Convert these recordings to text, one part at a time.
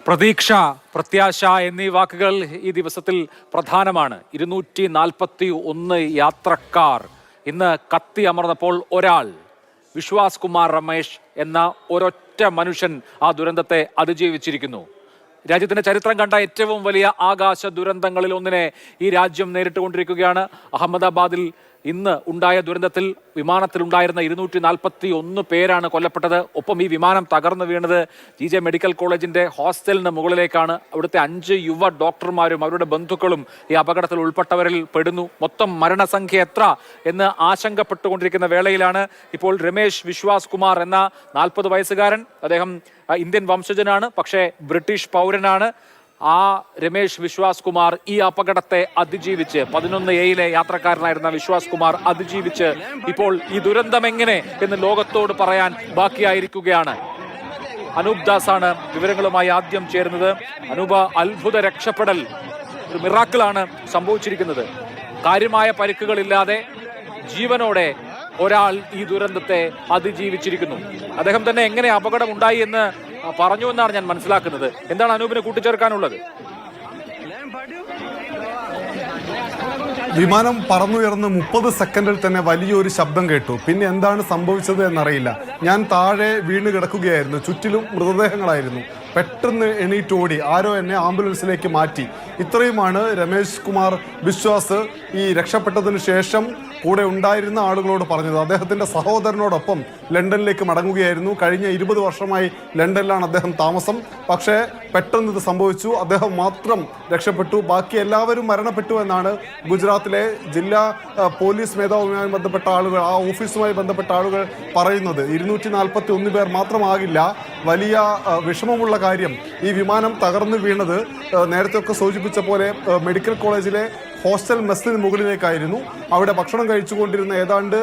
പ്രതീക്ഷ, പ്രത്യാശ എന്നീ വാക്കുകൾ ഈ ദിവസത്തിൽ പ്രധാനമാണ്. 241 യാത്രക്കാർ ഇന്ന് കത്തി അമർന്നപ്പോൾ ഒരാൾ, വിശ്വാസ് കുമാർ രമേശ് എന്ന ഒരൊറ്റ മനുഷ്യൻ ആ ദുരന്തത്തെ അതിജീവിച്ചിരിക്കുന്നു. രാജ്യത്തിന്റെ ചരിത്രം കണ്ട ഏറ്റവും വലിയ ആകാശ ദുരന്തങ്ങളിൽ ഒന്നിനെ ഈ രാജ്യം നേരിട്ടുകൊണ്ടിരിക്കുകയാണ്. അഹമ്മദാബാദിൽ ഇന്ന് ഉണ്ടായ ദുരന്തത്തിൽ വിമാനത്തിലുണ്ടായിരുന്ന 241 പേരാണ് കൊല്ലപ്പെട്ടത്. ഒപ്പം ഈ വിമാനം തകർന്നു വീണത് GJ മെഡിക്കൽ കോളേജിന്റെ ഹോസ്റ്റലിന് മുകളിലേക്കാണ്. അവിടുത്തെ 5 യുവ ഡോക്ടർമാരും അവരുടെ ബന്ധുക്കളും ഈ അപകടത്തിൽ ഉൾപ്പെട്ടവരിൽ പെടുന്നു. മൊത്തം മരണസംഖ്യ എത്ര എന്ന് ആശങ്കപ്പെട്ടുകൊണ്ടിരിക്കുന്ന വേളയിലാണ് ഇപ്പോൾ രമേശ് വിശ്വാസ് കുമാർ എന്ന 40 വയസ്സുകാരൻ, അദ്ദേഹം ഇന്ത്യൻ വംശജനാണ്, പക്ഷേ ബ്രിട്ടീഷ് പൗരനാണ്. ആ രമേശ് വിശ്വാസ് കുമാർ ഈ അപകടത്തെ അതിജീവിച്ച് 11A യാത്രക്കാരനായിരുന്ന വിശ്വാസ് കുമാർ അതിജീവിച്ച് ഇപ്പോൾ ഈ ദുരന്തം എങ്ങനെ എന്ന് ലോകത്തോട് പറയാൻ ബാക്കിയായിരിക്കുകയാണ്. അനൂപ് ദാസ് ആണ് വിവരങ്ങളുമായി ആദ്യം ചേരുന്നത്. അനൂപ, അത്ഭുത രക്ഷപ്പെടൽ, ഒരു മിറാക്കിളാണ് സംഭവിച്ചിരിക്കുന്നത്. കാര്യമായ പരിക്കുകളില്ലാതെ ജീവനോടെ ഒരാൾ ഈ ദുരന്തത്തെ അതിജീവിച്ചിരിക്കുന്നു. അദ്ദേഹം തന്നെ എങ്ങനെ അപകടം ഉണ്ടായി എന്ന് പറഞ്ഞു എന്നാണ് ഞാൻ മനസ്സിലാക്കുന്നത്. എന്താണ് അനൂപിന് കൂട്ടിച്ചേർക്കാനുള്ളത്? വിമാനം പറന്നുയർന്ന് 30 സെക്കൻഡിൽ തന്നെ വലിയൊരു ശബ്ദം കേട്ടു. പിന്നെ എന്താണ് സംഭവിച്ചത് എന്നറിയില്ല. ഞാൻ താഴെ വീണ് കിടക്കുകയായിരുന്നു. ചുറ്റിലും മൃതദേഹങ്ങളായിരുന്നു. പെട്ടെന്ന് എണീറ്റോടി ആരോ എന്നെ ആംബുലൻസിലേക്ക് മാറ്റി. ഇത്രയുമാണ് രമേശ് കുമാർ വിശ്വാസ് ഈ രക്ഷപ്പെട്ടതിന് ശേഷം കൂടെ ഉണ്ടായിരുന്ന ആളുകളോട് പറഞ്ഞത്. അദ്ദേഹത്തിൻ്റെ സഹോദരനോടൊപ്പം ലണ്ടനിലേക്ക് മടങ്ങുകയായിരുന്നു. കഴിഞ്ഞ 20 വർഷമായി ലണ്ടനിലാണ് അദ്ദേഹം താമസം. പക്ഷേ പെട്ടെന്ന് ഇത് സംഭവിച്ചു. അദ്ദേഹം മാത്രം രക്ഷപ്പെട്ടു. ബാക്കി എല്ലാവരും മരണപ്പെട്ടു എന്നാണ് ഗുജറാത്തിലെ ജില്ലാ പോലീസ് മേധാവിയുമായി ബന്ധപ്പെട്ട ആളുകൾ, ആ ഓഫീസുമായി ബന്ധപ്പെട്ട ആളുകൾ പറയുന്നത്. 241 പേർ മാത്രമാകില്ല. വലിയ വിഷമമുള്ള കാര്യം, ഈ വിമാനം തകർന്നു വീണത് നേരത്തെയൊക്കെ സൂചിപ്പിച്ച പോലെ മെഡിക്കൽ കോളേജിലെ ഹോസ്റ്റൽ മെസ്സിന് മുകളിലേക്കായിരുന്നു. അവിടെ ഭക്ഷണം കഴിച്ചുകൊണ്ടിരുന്ന ഏതാണ്ട്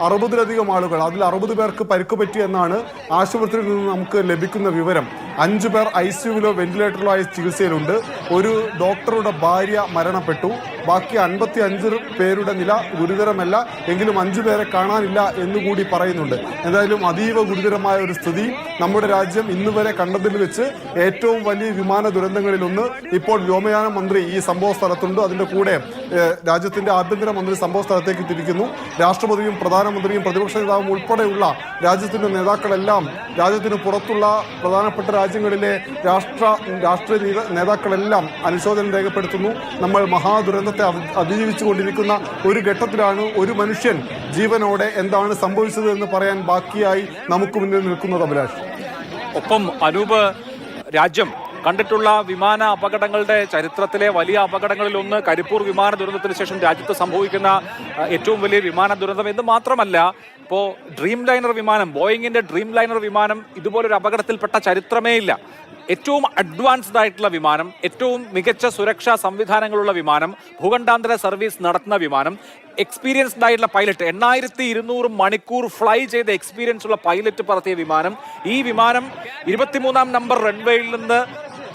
60-ലധികം ആളുകൾ, അതിൽ 60 പേർക്ക് പരിക്ക് പറ്റി എന്നാണ് ആശുപത്രിയിൽ നിന്ന് നമുക്ക് ലഭിക്കുന്ന വിവരം. 5 പേർ ICUവിലോ വെന്റിലേറ്ററിലോ ആയി ചികിത്സയിലുണ്ട്. ഒരു ഡോക്ടറുടെ ഭാര്യ മരണപ്പെട്ടു. ബാക്കി 55 പേരുടെ നില ഗുരുതരമല്ല, എങ്കിലും 5 പേരെ കാണാനില്ല എന്നുകൂടി പറയുന്നുണ്ട്. എന്തായാലും അതീവ ഗുരുതരമായ ഒരു സ്ഥിതി. നമ്മുടെ രാജ്യം ഇന്നുവരെ കണ്ടതിൽ വെച്ച് ഏറ്റവും വലിയ വിമാന ദുരന്തങ്ങളിലൊന്ന്. ഇപ്പോൾ വ്യോമയാന മന്ത്രി ഈ സംഭവ സ്ഥലത്തുണ്ട്. അതിൻ്റെ കൂടെ രാജ്യത്തിന്റെ ആഭ്യന്തര മന്ത്രി സംഭവ സ്ഥലത്തേക്ക് തിരിക്കുന്നു. രാഷ്ട്രപതിയും പ്രധാനമന്ത്രിയും പ്രതിപക്ഷ നേതാവും ഉൾപ്പെടെയുള്ള രാജ്യത്തിന്റെ നേതാക്കളെല്ലാം, രാജ്യത്തിന് പുറത്തുള്ള പ്രധാനപ്പെട്ട രാജ്യങ്ങളിലെ രാഷ്ട്രീയ നേതാക്കളെല്ലാം അനുശോചനം രേഖപ്പെടുത്തുന്നു. നമ്മൾ മഹാദുരന്തത്തെ അതിജീവിച്ചു കൊണ്ടിരിക്കുന്ന ഒരു ഘട്ടത്തിലാണ് ഒരു മനുഷ്യൻ ജീവനോടെ എന്താണ് സംഭവിച്ചത് എന്ന് പറയാൻ ബാക്കിയായി നമുക്ക് മുന്നിൽ നിൽക്കുന്നത്. അഭിലാഷ്, ഒപ്പം അനൂപ്, രാജ്യം കണ്ടിട്ടുള്ള വിമാന അപകടങ്ങളുടെ ചരിത്രത്തിലെ വലിയ അപകടങ്ങളിൽ ഒന്ന് കരിപ്പൂർ വിമാന ദുരന്തത്തിന് ശേഷം രാജ്യത്ത് സംഭവിക്കുന്ന ഏറ്റവും വലിയ വിമാന ദുരന്തം എന്ന് മാത്രമല്ല, ഇപ്പോൾ ഡ്രീം ലൈനർ വിമാനം, ബോയിങ്ങിന്റെ ഡ്രീം ലൈനർ വിമാനം ഇതുപോലൊരു അപകടത്തിൽപ്പെട്ട ചരിത്രമേ ഇല്ല. ഏറ്റവും അഡ്വാൻസ്ഡ് ആയിട്ടുള്ള വിമാനം, ഏറ്റവും മികച്ച സുരക്ഷാ സംവിധാനങ്ങളുള്ള വിമാനം, ഭൂഖണ്ഡാന്തര സർവീസ് നടത്തുന്ന വിമാനം, എക്സ്പീരിയൻസ്ഡ് ആയിട്ടുള്ള പൈലറ്റ്, 8200 മണിക്കൂർ ഫ്ലൈ ചെയ്ത എക്സ്പീരിയൻസ് ഉള്ള പൈലറ്റ് പറത്തിയ വിമാനം. ഈ വിമാനം 23-ാം നമ്പർ റൺവേയിൽ നിന്ന്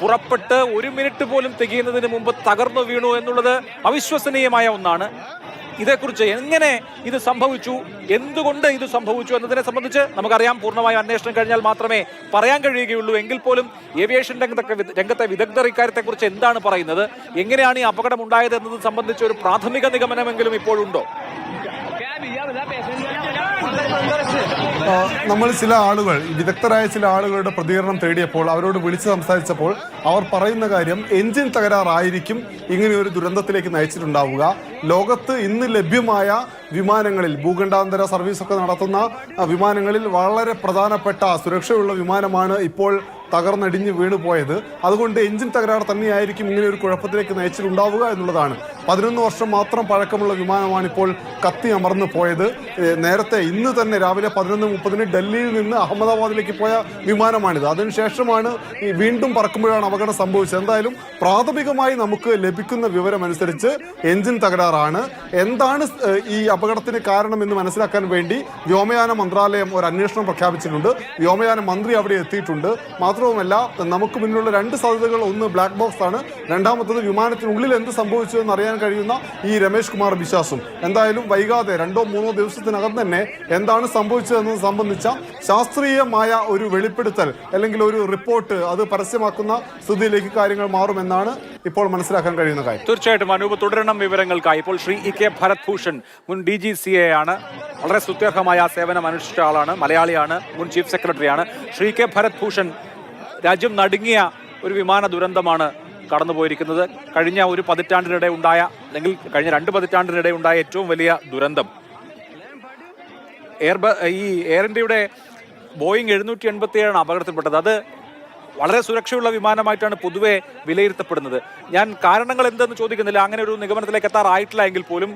പുറപ്പെട്ട് 1 മിനിറ്റ് പോലും തികയുന്നതിന് മുമ്പ് തകർന്നു വീണു എന്നുള്ളത് അവിശ്വസനീയമായ ഒന്നാണ്. ഇതേക്കുറിച്ച് എങ്ങനെ ഇത് സംഭവിച്ചു, എന്തുകൊണ്ട് ഇത് സംഭവിച്ചു എന്നതിനെ സംബന്ധിച്ച് നമുക്കറിയാം. പൂർണ്ണമായ അന്വേഷണം കഴിഞ്ഞാൽ മാത്രമേ പറയാൻ കഴിയുകയുള്ളൂ. എങ്കിൽ പോലും ഏവിയേഷൻ രംഗത്തെ വിദഗ്ധർ ഇക്കാര്യത്തെക്കുറിച്ച് എന്താണ് പറയുന്നത്, എങ്ങനെയാണ് ഈ അപകടം ഉണ്ടായത് എന്നത് സംബന്ധിച്ച് ഒരു പ്രാഥമിക നിഗമനമെങ്കിലും ഇപ്പോഴുണ്ടോ? നമ്മൾ ചില ആളുകൾ, വിദഗ്ധരായ ചില ആളുകളുടെ പ്രതികരണം തേടിയപ്പോൾ, അവരോട് വിളിച്ച് സംസാരിച്ചപ്പോൾ അവർ പറയുന്ന കാര്യം, എഞ്ചിൻ തകരാറായിരിക്കും ഇങ്ങനെയൊരു ദുരന്തത്തിലേക്ക് നയിച്ചിട്ടുണ്ടാവുക. ലോകത്ത് ഇന്ന് ലഭ്യമായ വിമാനങ്ങളിൽ, ഭൂഖണ്ഡാന്തര സർവീസൊക്കെ നടത്തുന്ന വിമാനങ്ങളിൽ വളരെ പ്രധാനപ്പെട്ട സുരക്ഷയുള്ള വിമാനമാണ് ഇപ്പോൾ തകർന്നടിഞ്ഞ് വീണു പോയത്. അതുകൊണ്ട് എഞ്ചിൻ തകരാറ് തന്നെയായിരിക്കും ഇങ്ങനെ ഒരു കുഴപ്പത്തിലേക്ക് നയിച്ചിട്ടുണ്ടാവുക എന്നുള്ളതാണ്. 11 വർഷം മാത്രം പഴക്കമുള്ള വിമാനമാണ് ഇപ്പോൾ കത്തി അമർന്നു പോയത്. നേരത്തെ ഇന്ന് തന്നെ രാവിലെ 11:30 ഡൽഹിയിൽ നിന്ന് അഹമ്മദാബാദിലേക്ക് പോയ വിമാനമാണിത്. അതിനുശേഷമാണ് വീണ്ടും പറക്കുമ്പോഴാണ് അപകടം സംഭവിച്ചത്. എന്തായാലും പ്രാഥമികമായി നമുക്ക് ലഭിക്കുന്ന വിവരമനുസരിച്ച് എഞ്ചിൻ തകരാറാണ്. എന്താണ് ഈ അപകടത്തിന് കാരണമെന്ന് മനസ്സിലാക്കാൻ വേണ്ടി വ്യോമയാന മന്ത്രാലയം ഒരു അന്വേഷണം പ്രഖ്യാപിച്ചിട്ടുണ്ട്. വ്യോമയാന മന്ത്രി അവിടെ എത്തിയിട്ടുണ്ട്. മാത്രവുമല്ല, നമുക്ക് മുന്നിലുള്ള 2 സാധ്യതകൾ, ഒന്ന് ബ്ലാക്ക് ബോക്സ് ആണ്, രണ്ടാമത്തത് വിമാനത്തിനുള്ളിൽ എന്ത് സംഭവിച്ചു എന്നറിയാൻ കഴിയുന്ന ഈ രമേശ് കുമാർ വിശ്വാസും. എന്തായാലും വൈകാതെ 2-3 ദിവസത്തിനകം തന്നെ എന്താണ് സംഭവിച്ചതെന്ന് സംബന്ധിച്ച ശാസ്ത്രീയമായ ഒരു വെളിപ്പെടുത്തൽ അല്ലെങ്കിൽ ഒരു റിപ്പോർട്ട് അത് പരസ്യമാക്കുന്ന സ്ഥിതിയിലേക്ക് കാര്യങ്ങൾ മാറുമെന്നാണ് ഇപ്പോൾ മനസ്സിലാക്കാൻ കഴിയുന്ന കാര്യം. തീർച്ചയായിട്ടും അനൂപ്, തുടരണം വിവരങ്ങൾക്കായി. ഇപ്പോൾ ശ്രീ ഇ.കെ. ഭരത് ഭൂഷൺ മുൻ DGCA ആണ്, വളരെ സ്തുത്യർഹമായ സേവനം അനുഷ്ഠിച്ച ആളാണ്, മലയാളിയാണ്, മുൻ ചീഫ് സെക്രട്ടറിയാണ്. ശ്രീ കെ ഭരത് ഭൂഷൺ, രാജ്യം നടുങ്ങിയ ഒരു വിമാന ദുരന്തമാണ് കടന്നുപോയിരിക്കുന്നത്. കഴിഞ്ഞ ഒരു പതിറ്റാണ്ടിനിടെ ഉണ്ടായ, അല്ലെങ്കിൽ കഴിഞ്ഞ 2 പതിറ്റാണ്ടിനിടെ ഉണ്ടായ ഏറ്റവും വലിയ ദുരന്തം. ഈ എയർ ഇന്ത്യയുടെ ബോയിങ് 787 അപകടത്തിൽപ്പെട്ടത്. അത് വളരെ സുരക്ഷയുള്ള വിമാനമായിട്ടാണ് പൊതുവെ വിലയിരുത്തപ്പെടുന്നത്. ഞാൻ കാരണങ്ങൾ എന്തെന്ന് ചോദിക്കുന്നില്ല, അങ്ങനെ ഒരു നിഗമനത്തിലേക്ക് എത്താറായിട്ടില്ല എങ്കിൽ പോലും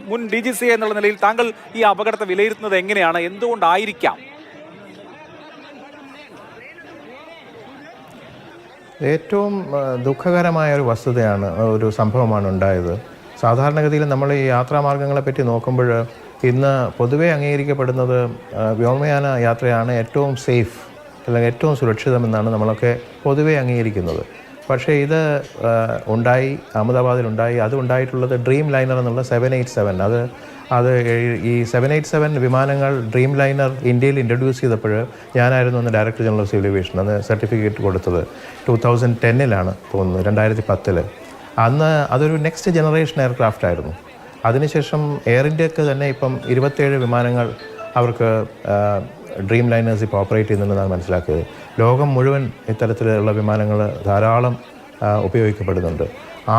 മുൻ DGCA എന്നുള്ള നിലയിൽ താങ്കൾ ഈ അപകടത്തെ വിലയിരുത്തുന്നത് എങ്ങനെയാണ്? എന്തുകൊണ്ടായിരിക്കാം? ഏറ്റവും ദുഃഖകരമായ ഒരു വസ്തുതയാണ്, ഒരു സംഭവമാണ് ഉണ്ടായത്. സാധാരണഗതിയിൽ നമ്മൾ ഈ യാത്രാമാർഗ്ഗങ്ങളെ പറ്റി നോക്കുമ്പോൾ ഇന്ന് പൊതുവെ അംഗീകരിക്കപ്പെടുന്നത് വ്യോമയാന യാത്രയാണ് ഏറ്റവും സേഫ് അല്ലെങ്കിൽ ഏറ്റവും സുരക്ഷിതമെന്നാണ് നമ്മളൊക്കെ പൊതുവെ അംഗീകരിക്കുന്നത്. പക്ഷേ ഇത് ഉണ്ടായി, അഹമ്മദാബാദിലുണ്ടായി. അത് ഉണ്ടായിട്ടുള്ളത് ഡ്രീം ലൈനർ എന്നുള്ള 787. അത് ഈ 787 വിമാനങ്ങൾ ഡ്രീം ലൈനർ ഇന്ത്യയിൽ ഇൻട്രൊഡ്യൂസ് ചെയ്തപ്പോൾ ഞാനായിരുന്നു അന്ന് director general of civil aviation. അന്ന് സർട്ടിഫിക്കറ്റ് കൊടുത്തത് 2010 തോന്നുന്നു, 2010. അന്ന് അതൊരു നെക്സ്റ്റ് ജനറേഷൻ എയർക്രാഫ്റ്റ് ആയിരുന്നു. അതിനുശേഷം എയർ ഇന്ത്യക്ക് തന്നെ ഇപ്പം 27 വിമാനങ്ങൾ അവർക്ക് ഡ്രീം ലൈനേഴ്സ് ഇപ്പോൾ ഓപ്പറേറ്റ് ചെയ്യുന്നുണ്ടെന്നാണ് മനസ്സിലാക്കിയത്. ലോകം മുഴുവൻ ഇത്തരത്തിലുള്ള വിമാനങ്ങൾ ധാരാളം ഉപയോഗിക്കപ്പെടുന്നുണ്ട്.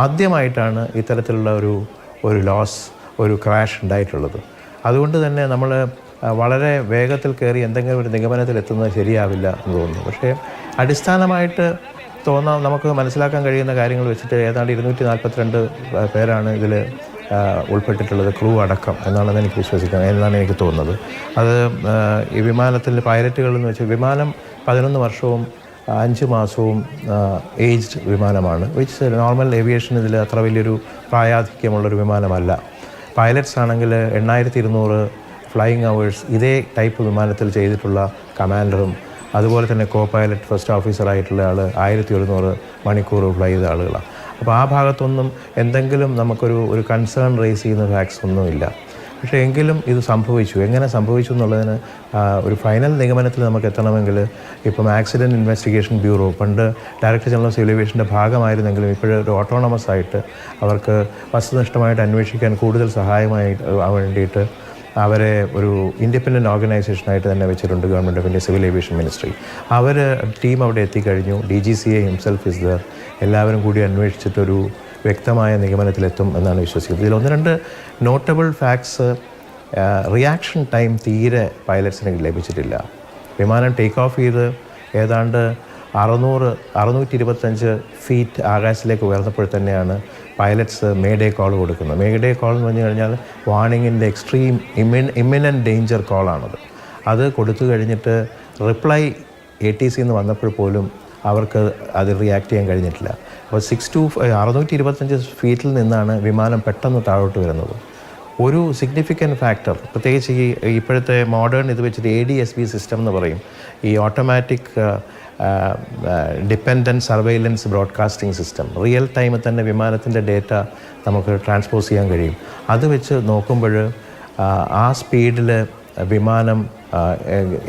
ആദ്യമായിട്ടാണ് ഇത്തരത്തിലുള്ള ഒരു ലോസ്, ഒരു ക്രാഷ് ഉണ്ടായിട്ടുള്ളത്. അതുകൊണ്ട് തന്നെ നമ്മൾ വളരെ വേഗത്തിൽ കയറി എന്തെങ്കിലും ഒരു നിഗമനത്തിലെത്തുന്നത് ശരിയാവില്ല എന്ന് തോന്നുന്നു. പക്ഷേ അടിസ്ഥാനമായിട്ട് നമുക്ക് മനസ്സിലാക്കാൻ കഴിയുന്ന കാര്യങ്ങൾ വെച്ചിട്ട് ഏതാണ്ട് 242 പേരാണ് ഇതിൽ ഉൾപ്പെട്ടിട്ടുള്ളത്, ക്രൂ അടക്കം എന്നാണ് എനിക്ക് വിശ്വസിക്കുന്നത്, എന്നാണ് എനിക്ക് തോന്നുന്നത്. അത് ഈ വിമാനത്തിൽ പൈലറ്റുകൾ എന്ന് വെച്ചാൽ വിമാനം 11 വർഷവും 5 മാസവും ഏജ്ഡ് വിമാനമാണ്. വിച്ച് നോർമൽ ഏവിയേഷൻ ഇതിൽ അത്ര വലിയൊരു പ്രായാധിക്യമുള്ളൊരു വിമാനമല്ല. പൈലറ്റ്സ് ആണെങ്കിൽ 8200 ഫ്ലൈയിങ് അവേഴ്സ് ഇതേ ടൈപ്പ് വിമാനത്തിൽ ചെയ്തിട്ടുള്ള കമാൻഡറും അതുപോലെ തന്നെ കോ പൈലറ്റ് ഫസ്റ്റ് ഓഫീസറായിട്ടുള്ള ആൾ 1100 മണിക്കൂർ ഫ്ലൈ ചെയ്ത ആളുകളാണ്. അപ്പോൾ ആ ഭാഗത്തൊന്നും എന്തെങ്കിലും നമുക്കൊരു കൺസേൺ റേസ് ചെയ്യുന്ന ഫാക്ട്സ് ഒന്നുമില്ല. പക്ഷേ എങ്കിലും ഇത് സംഭവിച്ചു. എങ്ങനെ സംഭവിച്ചു എന്നുള്ളതിന് ഒരു ഫൈനൽ നിഗമനത്തിൽ നമുക്ക് എത്തണമെങ്കിൽ ഇപ്പം ആക്സിഡൻറ്റ് ഇൻവെസ്റ്റിഗേഷൻ ബ്യൂറോ പണ്ട് ഡയറക്ടർ ജനറൽ ഓഫ് സിവിൽ ഏവിയേഷൻ്റെ ഭാഗമായിരുന്നെങ്കിലും ഇപ്പോഴൊരു ഓട്ടോണമസ് ആയിട്ട് അവർക്ക് വസ്തുനിഷ്ഠമായിട്ട് അന്വേഷിക്കാൻ കൂടുതൽ സഹായമായി വേണ്ടിയിട്ട് അവരെ ഒരു ഇൻഡിപെൻഡൻറ്റ് ഓർഗനൈസേഷനായിട്ട് തന്നെ വെച്ചിട്ടുണ്ട് government of India civil aviation ministry. Team അവിടെ എത്തിക്കഴിഞ്ഞു. DGCA himself is there. എല്ലാവരും കൂടി അന്വേഷിച്ചിട്ടൊരു വ്യക്തമായ നിഗമനത്തിലെത്തും എന്നാണ് വിശ്വസിക്കുന്നത്. ഇതിൽ 1-2 നോട്ടബിൾ ഫാക്ട്സ്. റിയാക്ഷൻ ടൈം തീരെ പൈലറ്റ്സിന് ലഭിച്ചിട്ടില്ല. വിമാനം ടേക്ക് ഓഫ് ചെയ്ത് ഏതാണ്ട് 625 ഫീറ്റ് ആകാശത്തിലേക്ക് ഉയർന്നപ്പോൾ തന്നെയാണ് പൈലറ്റ്സ് മേഡേ കോൾ കൊടുക്കുന്നത്. മേഡേ കോൾ എന്ന് പറഞ്ഞു കഴിഞ്ഞാൽ വാർണിങ്ങിൻ്റെ എക്സ്ട്രീം ഇമ്മിനൻറ്റ് ഡേഞ്ചർ കോളാണത്. അത് കൊടുത്തു കഴിഞ്ഞിട്ട് റിപ്ലൈ ATC എന്ന് വന്നപ്പോൾ പോലും അവർക്ക് അത് റിയാക്ട് ചെയ്യാൻ കഴിഞ്ഞിട്ടില്ല. അപ്പോൾ 625 ഫീറ്റിൽ നിന്നാണ് വിമാനം പെട്ടെന്ന് താഴോട്ട് വരുന്നത്. ഒരു സിഗ്നിഫിക്കൻറ്റ് ഫാക്ടർ, പ്രത്യേകിച്ച് ഇപ്പോഴത്തെ മോഡേൺ ഇത് വെച്ചിട്ട് ADSB സിസ്റ്റം എന്ന് പറയും, ഈ automatic dependent surveillance broadcasting system. Real ടൈമിൽ തന്നെ വിമാനത്തിൻ്റെ ഡേറ്റ നമുക്ക് ട്രാൻസ്പോസ് ചെയ്യാൻ കഴിയും. അത് വെച്ച് നോക്കുമ്പോൾ ആ സ്പീഡിൽ വിമാനം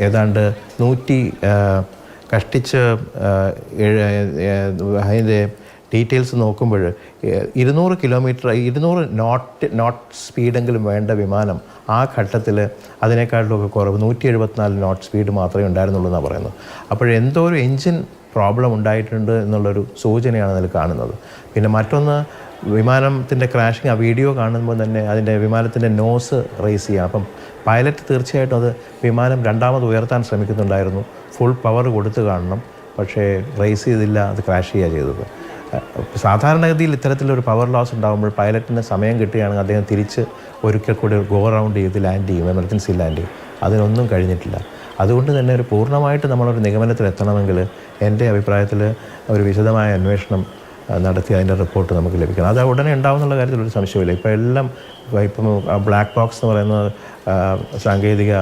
ഏതാണ്ട് 100 കഷ്ടിച്ച് അതിൻ്റെ ഡീറ്റെയിൽസ് നോക്കുമ്പോൾ 200 കിലോമീറ്റർ 200 നോട്ട് സ്പീഡെങ്കിലും വേണ്ട വിമാനം ആ ഘട്ടത്തിൽ അതിനേക്കാട്ടിലൊക്കെ കുറവ് 174 നോട്ട് സ്പീഡ് മാത്രമേ ഉണ്ടായിരുന്നുള്ളൂ എന്നാണ് പറയുന്നത്. അപ്പോഴെന്തോ ഒരു എൻജിൻ പ്രോബ്ലം ഉണ്ടായിട്ടുണ്ട് എന്നുള്ളൊരു സൂചനയാണ് അതിൽ കാണുന്നത്. പിന്നെ മറ്റൊന്ന്, വിമാനത്തിൻ്റെ ക്രാഷിങ് ആ വീഡിയോ കാണുമ്പോൾ തന്നെ അതിൻ്റെ വിമാനത്തിൻ്റെ നോസ് റേസ് ചെയ്യാം. അപ്പം പൈലറ്റ് തീർച്ചയായിട്ടും അത് വിമാനം രണ്ടാമത് ഉയർത്താൻ ശ്രമിക്കുന്നുണ്ടായിരുന്നു. ഫുൾ പവർ കൊടുത്ത് കാണണം, പക്ഷേ റേസ് ചെയ്തില്ല, അത് ക്രാഷ് ചെയ്യുക ചെയ്തത്. സാധാരണഗതിയിൽ ഇത്തരത്തിലൊരു പവർ ലോസ് ഉണ്ടാകുമ്പോൾ പൈലറ്റിന് സമയം കിട്ടുകയാണെങ്കിൽ അദ്ദേഹം തിരിച്ച് ഒരിക്കൽ കൂടി ഗോ റൗണ്ട് ചെയ്ത് ലാൻഡ് ചെയ്യും, എമർജൻസി ലാൻഡ് ചെയ്യും. അതിനൊന്നും കഴിഞ്ഞിട്ടില്ല. അതുകൊണ്ട് തന്നെ ഒരു പൂർണ്ണമായിട്ട് നമ്മളൊരു നിഗമനത്തിലെത്തണമെങ്കിൽ എൻ്റെ അഭിപ്രായത്തിൽ ഒരു വിശദമായ അന്വേഷണം നടത്തി അതിൻ്റെ റിപ്പോർട്ട് നമുക്ക് ലഭിക്കണം. അത് ഉടനെ ഉണ്ടാവുന്നുള്ള കാര്യത്തിലൊരു സംശയമില്ല. ഇപ്പം ബ്ലാക്ക് ബോക്സ് എന്ന് പറയുന്ന സാങ്കേതിക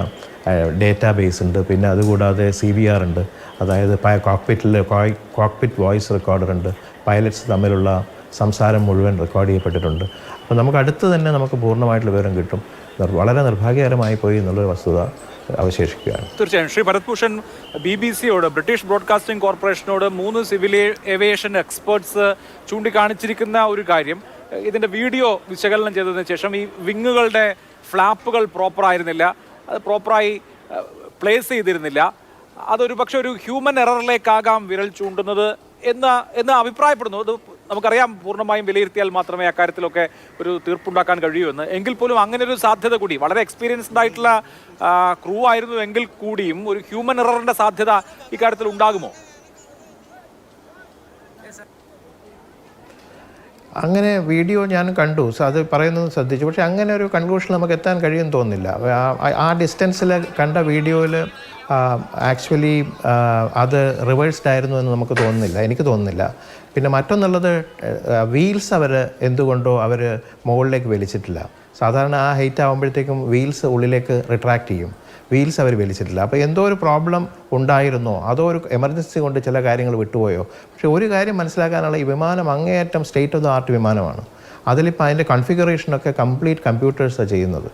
ഡേറ്റാബേസ് ഉണ്ട്. പിന്നെ അതുകൂടാതെ CVR ഉണ്ട്, അതായത് കോക്പിറ്റ് വോയിസ് റെക്കോർഡർ ഉണ്ട്. പൈലറ്റ്സ് തമ്മിലുള്ള സംസാരം മുഴുവൻ റെക്കോർഡ് ചെയ്യപ്പെട്ടിട്ടുണ്ട്. അപ്പോൾ നമുക്ക് അടുത്ത് തന്നെ നമുക്ക് പൂർണ്ണമായിട്ടുള്ള വിവരം കിട്ടും. വളരെ നിർഭാഗ്യകരമായി പോയി എന്നുള്ളൊരു വസ്തുത അവശേഷിക്കുകയാണ്. തീർച്ചയായും ശ്രീ ഭരത്ഭൂഷൺ, BBC-യോട്, ബ്രിട്ടീഷ് ബ്രോഡ്കാസ്റ്റിംഗ് കോർപ്പറേഷനോട് 3 സിവിൽ ഏവിയേഷൻ എക്സ്പേർട്സ് ചൂണ്ടിക്കാണിച്ചിരിക്കുന്ന ഒരു കാര്യം, ഇതിൻ്റെ വീഡിയോ വിശകലനം ചെയ്തതിന് ശേഷം ഈ വിങ്ങുകളുടെ ഫ്ലാപ്പുകൾ പ്രോപ്പറായിരുന്നില്ല, അത് പ്രോപ്പറായി പ്ലേസ് ചെയ്തിരുന്നില്ല, അതൊരു പക്ഷെ ഒരു ഹ്യൂമൻ എററിലേക്കാകാം വിരൽ ചൂണ്ടുന്നത് എന്ന് അഭിപ്രായപ്പെടുന്നു. അത് നമുക്കറിയാം, പൂർണ്ണമായും വിലയിരുത്തിയാൽ മാത്രമേ അക്കാര്യത്തിലൊക്കെ ഒരു തീർപ്പുണ്ടാക്കാൻ കഴിയൂ എന്ന്. എങ്കിൽ പോലും അങ്ങനെ ഒരു സാധ്യത കൂടി, വളരെ എക്സ്പീരിയൻസ്ഡ് ആയിട്ടുള്ള ക്രൂ ആയിരുന്നു എങ്കിൽ കൂടിയും ഒരു ഹ്യൂമൻ എററിന്റെ സാധ്യത ഇക്കാര്യത്തിൽ ഉണ്ടാകുമോ? അങ്ങനെ വീഡിയോ ഞാൻ കണ്ടു, അത് പറയുന്നത് ശ്രദ്ധിച്ചു. പക്ഷേ അങ്ങനെ ഒരു കൺക്ലൂഷൻ നമുക്ക് എത്താൻ കഴിയുമെന്ന് തോന്നുന്നില്ല. ആ ഡിസ്റ്റൻസിൽ കണ്ട വീഡിയോയിൽ ആക്ച്വലി അത് റിവേഴ്സ്ഡ് ആയിരുന്നു എന്ന് നമുക്ക് തോന്നുന്നില്ല, എനിക്ക് തോന്നുന്നില്ല. പിന്നെ മറ്റൊന്നുള്ളത്, വീൽസ് അവർ എന്തുകൊണ്ടോ അവർ മുകളിലേക്ക് വലിച്ചിട്ടില്ല. സാധാരണ ആ ഹൈറ്റ് ആകുമ്പോഴത്തേക്കും വീൽസ് ഉള്ളിലേക്ക് റിട്രാക്ട് ചെയ്യും, വീൽസ് അവർ വലിച്ചിട്ടില്ല. അപ്പോൾ എന്തോ ഒരു പ്രോബ്ലം ഉണ്ടായിരുന്നോ, അതോ ഒരു എമർജൻസി കൊണ്ട് ചില കാര്യങ്ങൾ വിട്ടുപോയോ. പക്ഷേ ഒരു കാര്യം മനസ്സിലാക്കാനുള്ള, ഈ വിമാനം അങ്ങേയറ്റം സ്റ്റേറ്റ് ഓഫ് ദ ആർട്ട് വിമാനമാണ്. അതിലിപ്പോൾ അതിൻ്റെ കൺഫിഗറേഷനൊക്കെ കംപ്ലീറ്റ് കമ്പ്യൂട്ടേഴ്സാണ് ചെയ്യുന്നത്.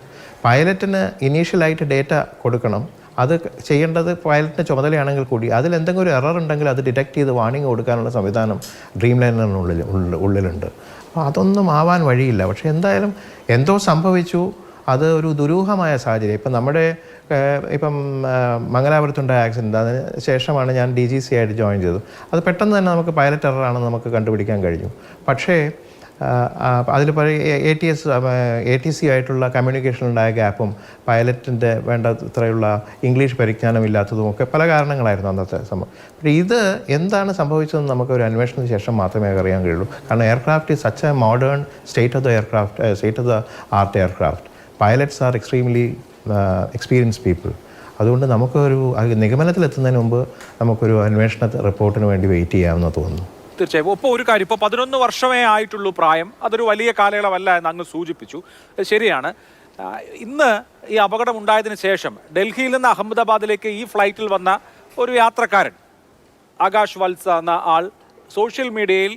പൈലറ്റിന് ഇനീഷ്യലായിട്ട് ഡേറ്റ കൊടുക്കണം, അത് ചെയ്യേണ്ടത് പൈലറ്റിൻ്റെ ചുമതലയാണെങ്കിൽ കൂടി അതിലെന്തെങ്കിലും ഒരു എറർ ഉണ്ടെങ്കിൽ അത് ഡിറ്റക്ട് ചെയ്ത് വാണിംഗ് കൊടുക്കാനുള്ള സംവിധാനം ഡ്രീം ലൈനറിനുള്ളിലുണ്ട്. അപ്പോൾ അതൊന്നും ആവാൻ വഴിയില്ല. പക്ഷേ എന്തായാലും എന്തോ സംഭവിച്ചു, അത് ഒരു ദുരൂഹമായ സാഹചര്യം. ഇപ്പം മംഗലാപുരത്തുണ്ടായ ആക്സിഡൻറ്റ്, അതിന് ശേഷമാണ് ഞാൻ DGC ആയിട്ട് ജോയിൻ ചെയ്തത്. അത് പെട്ടെന്ന് തന്നെ നമുക്ക് പൈലറ്റ് എററാണെന്ന് നമുക്ക് കണ്ടുപിടിക്കാൻ കഴിഞ്ഞു. പക്ഷേ അതിൽ ATC ആയിട്ടുള്ള കമ്മ്യൂണിക്കേഷനുണ്ടായ ഗ്യാപ്പും പൈലറ്റിൻ്റെ വേണ്ടത്രയുള്ള ഇംഗ്ലീഷ് പരിജ്ഞാനം ഇല്ലാത്തതും ഒക്കെ പല കാരണങ്ങളായിരുന്നു അന്നത്തെ സംഭവം. പക്ഷേ ഇത് എന്താണ് സംഭവിച്ചതെന്ന് നമുക്കൊരു അന്വേഷണത്തിന് ശേഷം മാത്രമേ അറിയാൻ കഴിയുള്ളൂ. കാരണം aircraft is such A modern state of the art aircraft. Pilots R extremely experience people. അതുകൊണ്ട് നമുക്കൊരു നിഗമനത്തിലെത്തുന്നതിന് മുമ്പ് നമുക്കൊരു അന്വേഷണ റിപ്പോർട്ടിന് വേണ്ടി വെയിറ്റ് ചെയ്യാമെന്ന് തോന്നുന്നു. തീർച്ചയായും. ഇപ്പോൾ ഒരു കാര്യം, ഇപ്പോൾ 11 വർഷമേ ആയിട്ടുള്ളൂ പ്രായം, അതൊരു വലിയ കാലയളവല്ല എന്ന് അങ്ങ് സൂചിപ്പിച്ചു, ശരിയാണ്. ഇന്ന് ഈ അപകടം ഉണ്ടായതിനു ശേഷം ഡൽഹിയിൽ നിന്ന് അഹമ്മദാബാദിലേക്ക് ഈ ഫ്ലൈറ്റിൽ വന്ന ഒരു യാത്രക്കാരൻ, ആകാശ് വത്സ എന്ന ആൾ, സോഷ്യൽ മീഡിയയിൽ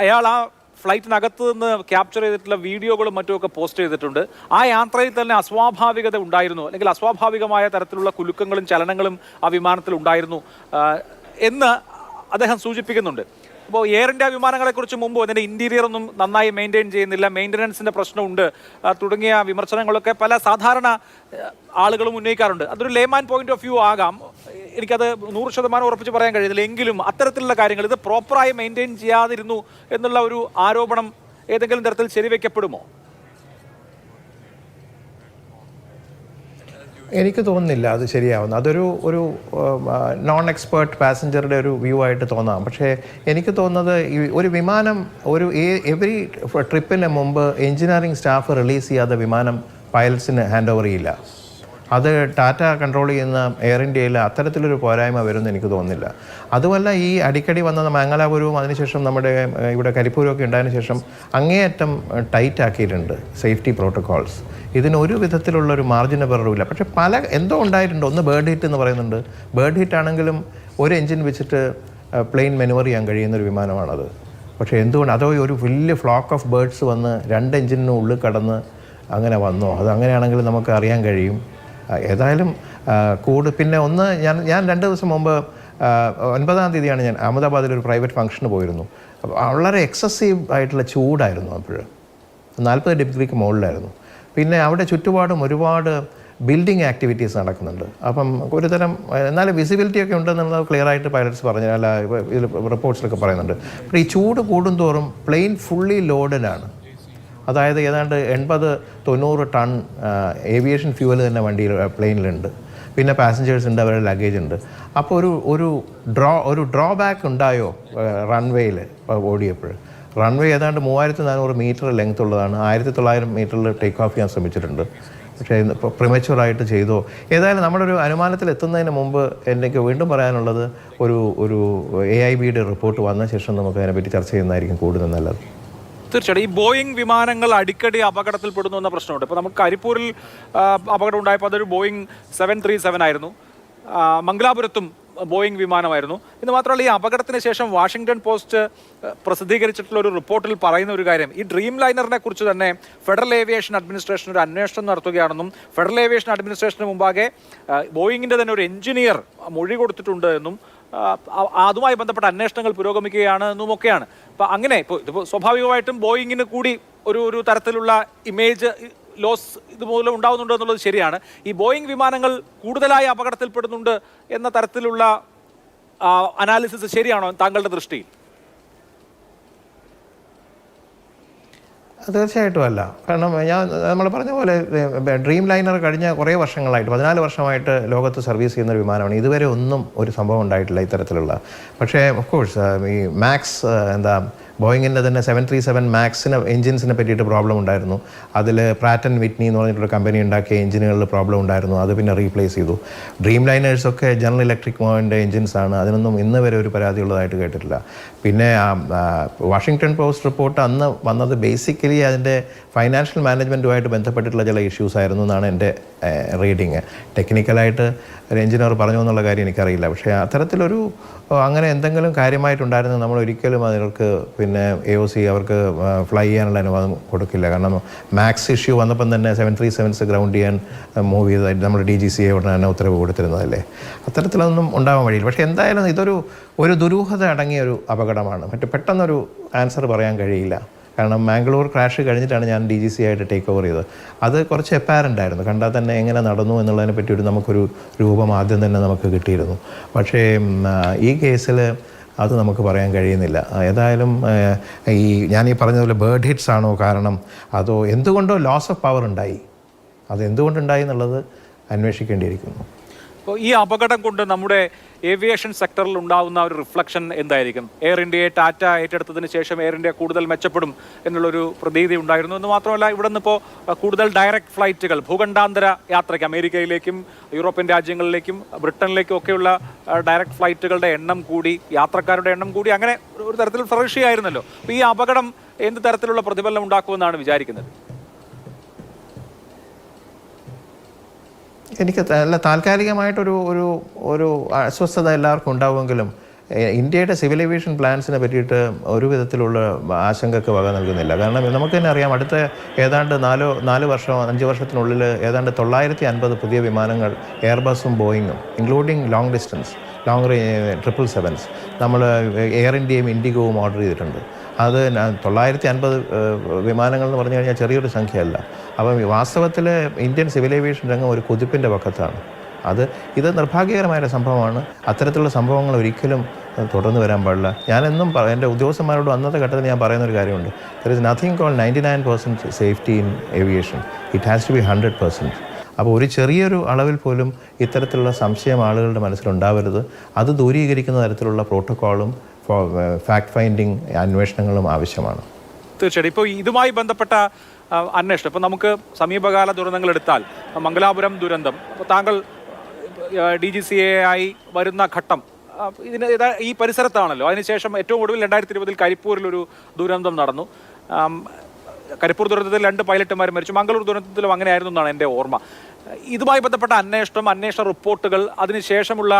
അയാൾ ആ ഫ്ലൈറ്റിനകത്ത് നിന്ന് ക്യാപ്ചർ ചെയ്തിട്ടുള്ള വീഡിയോകളും മറ്റുമൊക്കെ പോസ്റ്റ് ചെയ്തിട്ടുണ്ട്. ആ യാത്രയിൽ തന്നെ അസ്വാഭാവികത ഉണ്ടായിരുന്നു, അല്ലെങ്കിൽ അസ്വാഭാവികമായ തരത്തിലുള്ള കുലുക്കങ്ങളും ചലനങ്ങളും ആ വിമാനത്തിൽ ഉണ്ടായിരുന്നു എന്ന് അദ്ദേഹം സൂചിപ്പിക്കുന്നുണ്ട്. അപ്പോൾ എയർ ഇന്ത്യ വിമാനങ്ങളെക്കുറിച്ച് മുമ്പ് അതിൻ്റെ ഇൻറ്റീരിയർ ഒന്നും നന്നായി മെയിൻറ്റെയിൻ ചെയ്യുന്നില്ല, മെയിൻ്റനൻസിൻ്റെ പ്രശ്നമുണ്ട് തുടങ്ങിയ വിമർശനങ്ങളൊക്കെ പല സാധാരണ ആളുകളും ഉന്നയിക്കാറുണ്ട്. അതൊരു ലേമാൻ പോയിന്റ് ഓഫ് വ്യൂ ആകാം, എനിക്കത് 100% ഉറപ്പിച്ച് പറയാൻ കഴിയുന്നില്ല. എങ്കിലും അത്തരത്തിലുള്ള കാര്യങ്ങൾ ഇത് പ്രോപ്പറായി മെയിൻറ്റെയിൻ ചെയ്യാതിരുന്നു എന്നുള്ള ഒരു ആരോപണം ഏതെങ്കിലും തരത്തിൽ ശരിവെക്കപ്പെടുമോ? എനിക്ക് തോന്നുന്നില്ല അത് ശരിയാവുന്നു. ഒരു നോൺ എക്സ്പേർട്ട് പാസഞ്ചറുടെ ഒരു വ്യൂ ആയിട്ട് തോന്നാം. പക്ഷേ എനിക്ക് തോന്നുന്നത് ഒരു വിമാനം എവറി ട്രിപ്പിന് മുമ്പ് എഞ്ചിനീയറിംഗ് സ്റ്റാഫ് റിലീസ് ചെയ്യാതെ വിമാനം പൈലറ്റ്സിന് ഹാൻഡ് ഓവർ ചെയ്യില്ല. അത് ടാറ്റ കൺട്രോൾ ചെയ്യുന്ന എയർ ഇന്ത്യയിൽ അത്തരത്തിലൊരു പോരായ്മ വരുമെന്ന് എനിക്ക് തോന്നുന്നില്ല. അതുമല്ല, ഈ അടിക്കടി വന്ന മംഗലാപുരവും അതിനുശേഷം നമ്മുടെ ഇവിടെ കരിപ്പൂരമൊക്കെ ഉണ്ടായതിനു ശേഷം അങ്ങേയറ്റം ടൈറ്റ് ആക്കിയിട്ടുണ്ട് സേഫ്റ്റി പ്രോട്ടോക്കോൾസ്. ഇതിനൊരു വിധത്തിലുള്ളൊരു മാർജിൻ എററുമില്ല. പക്ഷേ എന്തോ ഉണ്ടായിട്ടുണ്ട്. ഒന്ന് ബേർഡ് ഹിറ്റ് എന്ന് പറയുന്നുണ്ട്. ബേർഡ് ഹിറ്റ് ആണെങ്കിലും ഒരു എൻജിൻ വെച്ചിട്ട് പ്ലെയിൻ മെനുവർ ചെയ്യാൻ കഴിയുന്നൊരു വിമാനമാണത്. പക്ഷേ എന്തുകൊണ്ട് അതോ ഒരു വലിയ ഫ്ലോക്ക് ഓഫ് ബേർഡ്സ് വന്ന് 2 എൻജിനും ഉള്ളിൽ കടന്ന് അങ്ങനെ വന്നോ? അത് അങ്ങനെയാണെങ്കിൽ നമുക്ക് അറിയാൻ കഴിയും. ഏതായാലും പിന്നെ ഞാൻ 2 ദിവസം മുമ്പ് 9-ാം തീയതിയാണ് ഞാൻ അഹമ്മദാബാദിൽ ഒരു പ്രൈവറ്റ് ഫംഗ്ഷന് പോയിരുന്നു. വളരെ എക്സസീവ് ആയിട്ടുള്ള ചൂടായിരുന്നു. അപ്പോൾ 40 ഡിഗ്രിക്ക് മുകളിലായിരുന്നു. പിന്നെ അവിടെ ചുറ്റുപാടും ഒരുപാട് ബിൽഡിംഗ് ആക്ടിവിറ്റീസ് നടക്കുന്നുണ്ട്. അപ്പം ഒരുതരം എന്നാലും വിസിബിലിറ്റിയൊക്കെ ഉണ്ടെന്നുള്ളത് ക്ലിയറായിട്ട് പൈലറ്റ്സ് പറഞ്ഞു, അല്ല ഇതിൽ റിപ്പോർട്ട്സിലൊക്കെ പറയുന്നുണ്ട്. അപ്പോൾ ഈ ചൂട് കൂടുന്തോറും പ്ലെയിൻ ഫുള്ളി ലോഡഡാണ്. അതായത് ഏതാണ്ട് 80-90 ടൺ ഏവിയേഷൻ ഫ്യൂവൽ തന്നെ പ്ലെയിനിലുണ്ട്. പിന്നെ പാസഞ്ചേഴ്സ് ഉണ്ട്, അവരുടെ ലഗേജ് ഉണ്ട്. അപ്പോൾ ഒരു ഡ്രോബാക്ക് ഉണ്ടായോ റൺവേയിൽ ഓടിയപ്പോൾ? റൺവേ ഏതാണ്ട് 3400 മീറ്റർ ലെങ്ത് ഉള്ളതാണ്. 1900 മീറ്ററിൽ ടേക്ക് ഓഫ് ചെയ്യാൻ ശ്രമിച്ചിട്ടുണ്ട്. പക്ഷേ ഇപ്പോൾ പ്രിമച്വറായിട്ട് ചെയ്തോ? ഏതായാലും നമ്മളൊരു അനുമാനത്തിൽ എത്തുന്നതിന് മുമ്പ് എനിക്ക് വീണ്ടും പറയാനുള്ളത്, ഒരു AIBയുടെ റിപ്പോർട്ട് വന്ന ശേഷം നമുക്ക് അതിനെപ്പറ്റി ചർച്ച ചെയ്യുന്നതായിരിക്കും കൂടുതൽ നല്ലത്. തീർച്ചയായിട്ടും. ഈ ബോയിങ് വിമാനങ്ങൾ അടിക്കടി അപകടത്തിൽപ്പെടുന്നു എന്ന പ്രശ്നമുണ്ട്. ഇപ്പോൾ നമുക്ക് കരിപ്പൂരിൽ അപകടം ഉണ്ടായപ്പോൾ അതൊരു ബോയിങ് 737 ആയിരുന്നു. മംഗലാപുരത്തും ബോയിങ് വിമാനമായിരുന്നു. ഇത് മാത്രമല്ല, ഈ അപകടത്തിന് ശേഷം വാഷിംഗ്ടൺ പോസ്റ്റ് പ്രസിദ്ധീകരിച്ചിട്ടുള്ള ഒരു റിപ്പോർട്ടിൽ പറയുന്ന ഒരു കാര്യം, ഈ ഡ്രീം ലൈനറിനെ കുറിച്ച് തന്നെ ഫെഡറൽ ഏവിയേഷൻ അഡ്മിനിസ്ട്രേഷൻ ഒരു അന്വേഷണം നടത്തുകയാണെന്നും ഫെഡറൽ ഏവിയേഷൻ അഡ്മിനിസ്ട്രേഷന് മുമ്പാകെ ബോയിങ്ങിൻ്റെ തന്നെ ഒരു എഞ്ചിനീയർ മൊഴി കൊടുത്തിട്ടുണ്ട് എന്നും അതുമായി ബന്ധപ്പെട്ട അന്വേഷണങ്ങൾ പുരോഗമിക്കുകയാണ് എന്നുമൊക്കെയാണ്. അപ്പം അങ്ങനെ ഇതിപ്പോൾ സ്വാഭാവികമായിട്ടും ബോയിങ്ങിന് കൂടി ഒരു തരത്തിലുള്ള ഇമേജ് ലോസ് ഇതുമൂലം ഉണ്ടാകുന്നുണ്ട് എന്നുള്ളത് ശരിയാണ്. ഈ ബോയിങ് വിമാനങ്ങൾ കൂടുതലായി അപകടത്തിൽപ്പെടുന്നുണ്ട് എന്ന തരത്തിലുള്ള അനാലിസിസ് ശരിയാണോ താങ്കളുടെ ദൃഷ്ടിയിൽ? തീർച്ചയായിട്ടും അല്ല. കാരണം നമ്മൾ പറഞ്ഞ പോലെ ഡ്രീം ലൈനർ കഴിഞ്ഞ കുറേ വർഷങ്ങളായിട്ട് 14 വർഷമായിട്ട് ലോകത്ത് സർവീസ് ചെയ്യുന്ന ഒരു വിമാനമാണ്. ഇതുവരെ ഒന്നും ഒരു സംഭവം ഉണ്ടായിട്ടില്ല ഇത്തരത്തിലുള്ള. പക്ഷേ ഓഫ് കോഴ്സ് ഈ മാക്സ് ബോയിങ്ങിൻ്റെ തന്നെ 737 മാക്സിന് എഞ്ചിൻസിനെ പറ്റിയിട്ട് പ്രോബ്ലം ഉണ്ടായിരുന്നു. അതിൽ പ്രാറ്റ് ആൻഡ് വിറ്റ്നി എന്ന് പറഞ്ഞിട്ടൊരു കമ്പനി ഉണ്ടാക്കിയ എഞ്ചിനുകളിൽ പ്രോബ്ലം ഉണ്ടായിരുന്നു. അത് പിന്നെ റീപ്ലേസ് ചെയ്തു. ഡ്രീം ലൈനേഴ്സൊക്കെ ജനറൽ ഇലക്ട്രിക് മോഡലിൻ്റെ എഞ്ചിൻസാണ്. അതിനൊന്നും ഇന്ന് വരെ ഒരു പരാതി ഉള്ളതായിട്ട് കേട്ടിട്ടില്ല. പിന്നെ വാഷിംഗ്ടൺ പോസ്റ്റ് റിപ്പോർട്ട് അന്ന് വന്നത് ബേസിക്കലി അതിൻ്റെ ഫൈനാൻഷ്യൽ മാനേജ്മെൻറ്റുമായിട്ട് ബന്ധപ്പെട്ടിട്ടുള്ള ചില ഇഷ്യൂസ് ആയിരുന്നു എന്നാണ് എൻ്റെ റീഡിങ്. ടെക്നിക്കലായിട്ട് ഒരു എഞ്ചിനീയർ പറഞ്ഞു എന്നുള്ള കാര്യം എനിക്കറിയില്ല. പക്ഷേ അത്തരത്തിലൊരു അങ്ങനെ എന്തെങ്കിലും കാര്യമായിട്ടുണ്ടായിരുന്നു നമ്മൾ ഒരിക്കലും അതിർക്ക് പിന്നെ AOC അവർക്ക് ഫ്ലൈ ചെയ്യാനുള്ള അനുവാദം കൊടുക്കില്ല. കാരണം മാക്സ് ഇഷ്യൂ വന്നപ്പം തന്നെ 737s ഗ്രൗണ്ട് ചെയ്യാൻ മൂവ് ചെയ്തതായിട്ട് നമ്മുടെ DGCA ഉടനെ തന്നെ ഉത്തരവ് കൊടുത്തിരുന്നതല്ലേ. അത്തരത്തിലൊന്നും ഉണ്ടാവാൻ വഴിയില്ല. പക്ഷേ എന്തായാലും ഒരു ദുരൂഹത അടങ്ങിയ ഒരു അപകടമാണ്. പെട്ടെന്നൊരു ആൻസർ പറയാൻ കഴിയില്ല. കാരണം മാംഗ്ലൂർ ക്രാഷ് കഴിഞ്ഞിട്ടാണ് ഞാൻ DGC ആയിട്ട് ടേക്ക് ഓവർ ചെയ്തത്. അത് കുറച്ച് അപ്പാരൻ്റ് ആയിരുന്നു. കണ്ടാൽ തന്നെ എങ്ങനെ നടന്നു എന്നുള്ളതിനെ പറ്റി നമുക്കൊരു രൂപം ആദ്യം തന്നെ നമുക്ക് കിട്ടിയിരുന്നു. പക്ഷേ ഈ കേസിൽ അത് നമുക്ക് പറയാൻ കഴിയുന്നില്ല. ഏതായാലും ഞാൻ പറഞ്ഞതുപോലെ ബേർഡ് ഹിറ്റ്സ് ആണോ കാരണം, അതോ എന്തുകൊണ്ടോ ലോസ് ഓഫ് പവർ ഉണ്ടായി, അത് എന്തുകൊണ്ടുണ്ടായി എന്നുള്ളത് അന്വേഷിക്കേണ്ടിയിരിക്കുന്നു. അപ്പോൾ ഈ അപകടം കൊണ്ട് നമ്മുടെ ഏവിയേഷൻ സെക്ടറിൽ ഉണ്ടാകുന്ന ഒരു റിഫ്ലക്ഷൻ എന്തായിരിക്കും? എയർ ഇന്ത്യയെ ടാറ്റ ഏറ്റെടുത്തതിന് ശേഷം എയർ ഇന്ത്യ കൂടുതൽ മെച്ചപ്പെടും എന്നുള്ളൊരു പ്രതീതി ഉണ്ടായിരുന്നു. എന്ന് മാത്രമല്ല, ഇവിടെ നിന്നിപ്പോൾ കൂടുതൽ ഡയറക്റ്റ് ഫ്ലൈറ്റുകൾ ഭൂഖണ്ഡാന്തര യാത്രയ്ക്ക് അമേരിക്കയിലേക്കും യൂറോപ്യൻ രാജ്യങ്ങളിലേക്കും ബ്രിട്ടനിലേക്കും ഒക്കെയുള്ള ഡയറക്റ്റ് ഫ്ലൈറ്റുകളുടെ എണ്ണം കൂടി, യാത്രക്കാരുടെ എണ്ണം കൂടി, അങ്ങനെ ഒരു തരത്തിൽ ഫ്ലറിഷ് ആയിരുന്നല്ലോ. അപ്പോൾ ഈ അപകടം എന്ത് തരത്തിലുള്ള പ്രതിഫലനം ഉണ്ടാക്കുമെന്നാണ് വിചാരിക്കുന്നത്? എനിക്ക് താൽക്കാലികമായിട്ടൊരു ഒരു അസ്വസ്ഥത എല്ലാവർക്കും ഉണ്ടാവുമെങ്കിലും ഇന്ത്യയുടെ സിവിൽ ഏവിയേഷൻ പ്ലാൻസിനെ പറ്റിയിട്ട് ഒരു വിധത്തിലുള്ള ആശങ്കയ്ക്ക് വക നൽകുന്നില്ല. കാരണം നമുക്ക് തന്നെ അറിയാം, അടുത്ത ഏതാണ്ട് 5 വർഷത്തിനുള്ളിൽ ഏതാണ്ട് 950 പുതിയ വിമാനങ്ങൾ എയർബസും ബോയിങ്ങും including long distance long 777s നമ്മൾ എയർ ഇന്ത്യയും ഇൻഡിഗോവും ഓർഡർ ചെയ്തിട്ടുണ്ട്. അത് 950 വിമാനങ്ങൾ എന്ന് പറഞ്ഞു കഴിഞ്ഞാൽ ചെറിയൊരു സംഖ്യയല്ല. അപ്പം വാസ്തവത്തിൽ ഇന്ത്യൻ സിവിൽ ഏവിയേഷൻ രംഗം ഒരു കുതിപ്പിൻ്റെ പക്കത്താണ്. ഇത് നിർഭാഗ്യകരമായ സംഭവമാണ്. അത്തരത്തിലുള്ള സംഭവങ്ങൾ ഒരിക്കലും തുടർന്ന് വരാൻ പാടില്ല. ഞാനെന്നും എൻ്റെ ഉദ്യോഗസ്ഥന്മാരോട് അന്നത്തെ ഘട്ടത്തിൽ ഞാൻ പറയുന്നൊരു കാര്യമുണ്ട്. There is nothing call 99% safety in aviation. It has to be 100%. അപ്പോൾ ഒരു ചെറിയൊരു അളവിൽ പോലും ഇത്തരത്തിലുള്ള സംശയം ആളുകളുടെ മനസ്സിലുണ്ടാവരുത്. അത് ദൂരീകരിക്കുന്ന തരത്തിലുള്ള പ്രോട്ടോക്കോളും ഫാക്ട് ഫൈൻഡിങ് അന്വേഷണങ്ങളും ആവശ്യമാണ്. തീർച്ചയായിട്ടും. ഇപ്പോൾ ഇതുമായി ബന്ധപ്പെട്ട അന്വേഷണം, ഇപ്പോൾ നമുക്ക് സമീപകാല ദുരന്തങ്ങൾ എടുത്താൽ മംഗലാപുരം ദുരന്തം, അപ്പോൾ താങ്കൾ DGCA ആയി വരുന്ന ഘട്ടം ഈ പരിസരത്താണല്ലോ. അതിനുശേഷം ഏറ്റവും ഒടുവിൽ 2020 കരിപ്പൂരിലൊരു ദുരന്തം നടന്നു. കരിപ്പൂർ ദുരന്തത്തിൽ 2 പൈലറ്റുമാർ മരിച്ചു. മംഗളൂർ ദുരന്തത്തിലും അങ്ങനെയായിരുന്നു എന്നാണ് എൻ്റെ ഓർമ്മ. ഇതുമായി ബന്ധപ്പെട്ട അന്വേഷണ റിപ്പോർട്ടുകൾ, അതിനുശേഷമുള്ള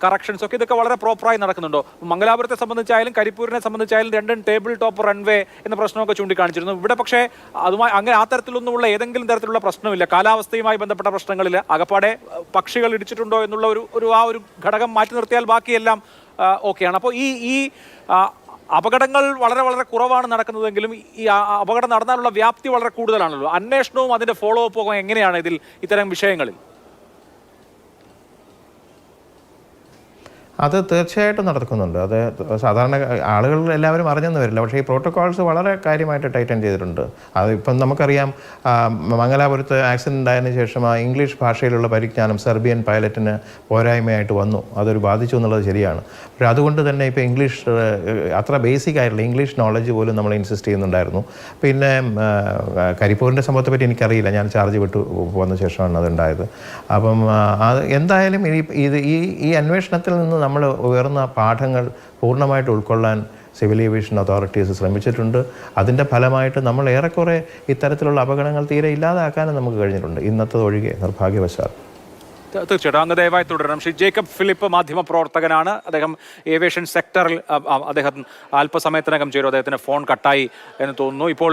കറക്ഷൻസ് ഒക്കെ ഇതൊക്കെ വളരെ പ്രോപ്പറായി നടക്കുന്നുണ്ടോ? മംഗലാപുരത്തെ സംബന്ധിച്ചായാലും കരിപ്പൂരിനെ സംബന്ധിച്ചായാലും രണ്ടും ടേബിൾ ടോപ്പ് റൺവേ എന്ന പ്രശ്നമൊക്കെ ചൂണ്ടിക്കാണിച്ചിരുന്നു. ഇവിടെ പക്ഷേ അതുമായി അങ്ങനെ ആ തരത്തിലൊന്നുമുള്ള ഏതെങ്കിലും തരത്തിലുള്ള പ്രശ്നമില്ല. കാലാവസ്ഥയുമായി ബന്ധപ്പെട്ട പ്രശ്നങ്ങളിൽ അകപ്പാടെ പക്ഷികൾ ഇടിച്ചിട്ടുണ്ടോ എന്നുള്ള ഒരു ഘടകം മാറ്റി നിർത്തിയാൽ ബാക്കിയെല്ലാം ഓക്കെയാണ്. അപ്പോൾ ഈ അപകടങ്ങൾ വളരെ വളരെ കുറവാണ് നടക്കുന്നതെങ്കിലും ഈ അപകടം നടന്നാലുള്ള വ്യാപ്തി വളരെ കൂടുതലാണല്ലോ. അന്വേഷണവും അതിൻ്റെ ഫോളോ അപ്പും എങ്ങനെയാണ് ഇത്തരം വിഷയങ്ങളിൽ? അത് തീർച്ചയായിട്ടും നടക്കുന്നുണ്ട്. അത് സാധാരണ ആളുകൾ എല്ലാവരും അറിഞ്ഞെന്ന് വരില്ല. പക്ഷേ ഈ പ്രോട്ടോക്കോൾസ് വളരെ കാര്യമായിട്ട് ടൈറ്റൻ ചെയ്തിട്ടുണ്ട്. അതിപ്പം നമുക്കറിയാം, മംഗലാപുരത്ത് ആക്സിഡൻ്റ് ഉണ്ടായതിനു ശേഷം ആ ഇംഗ്ലീഷ് ഭാഷയിലുള്ള പരിജ്ഞാനം സെർബിയൻ പൈലറ്റിന് പോരായ്മയായിട്ട് വന്നു. അതൊരു ബാധിച്ചു എന്നുള്ളത് ശരിയാണ്. പക്ഷേ അതുകൊണ്ട് തന്നെ ഇപ്പോൾ ഇംഗ്ലീഷ് അത്ര ബേസിക് ആയിട്ടുള്ള ഇംഗ്ലീഷ് നോളജ് പോലും നമ്മൾ ഇൻസിസ്റ്റ് ചെയ്യുന്നുണ്ടായിരുന്നു. പിന്നെ കരിപ്പൂരിൻ്റെ സംഭവത്തെ പറ്റി എനിക്കറിയില്ല. ഞാൻ ചാർജ് വിട്ടു പോകുന്ന ശേഷമാണ് അതുണ്ടായത്. അപ്പം അത് എന്തായാലും ഈ അന്വേഷണത്തിൽ നിന്ന് നമ്മൾ ഉയർന്ന പാഠങ്ങൾ പൂർണ്ണമായിട്ട് ഉൾക്കൊള്ളാൻ സിവിൽ ഏവിയേഷൻ അതോറിറ്റീസ് ശ്രമിച്ചിട്ടുണ്ട്. അതിൻ്റെ ഫലമായിട്ട് നമ്മൾ ഏറെക്കുറെ ഇത്തരത്തിലുള്ള അപകടങ്ങൾ തീരെ ഇല്ലാതാക്കാനും നമുക്ക് കഴിഞ്ഞിട്ടുണ്ട്, ഇന്നത്തെ ഒഴികെ നിർഭാഗ്യവശാൽ. തീർച്ചയായിട്ടും അങ്ങ് ദയവായി തുടരണം. ശ്രീ ജേക്കബ് ഫിലിപ്പ് മാധ്യമപ്രവർത്തകനാണ്. അദ്ദേഹം ഏവിയേഷൻ സെക്ടറിൽ അദ്ദേഹം അല്പസമയത്തിനകം ചേരും. അദ്ദേഹത്തിന് ഫോൺ കട്ടായി എന്ന് തോന്നുന്നു. ഇപ്പോൾ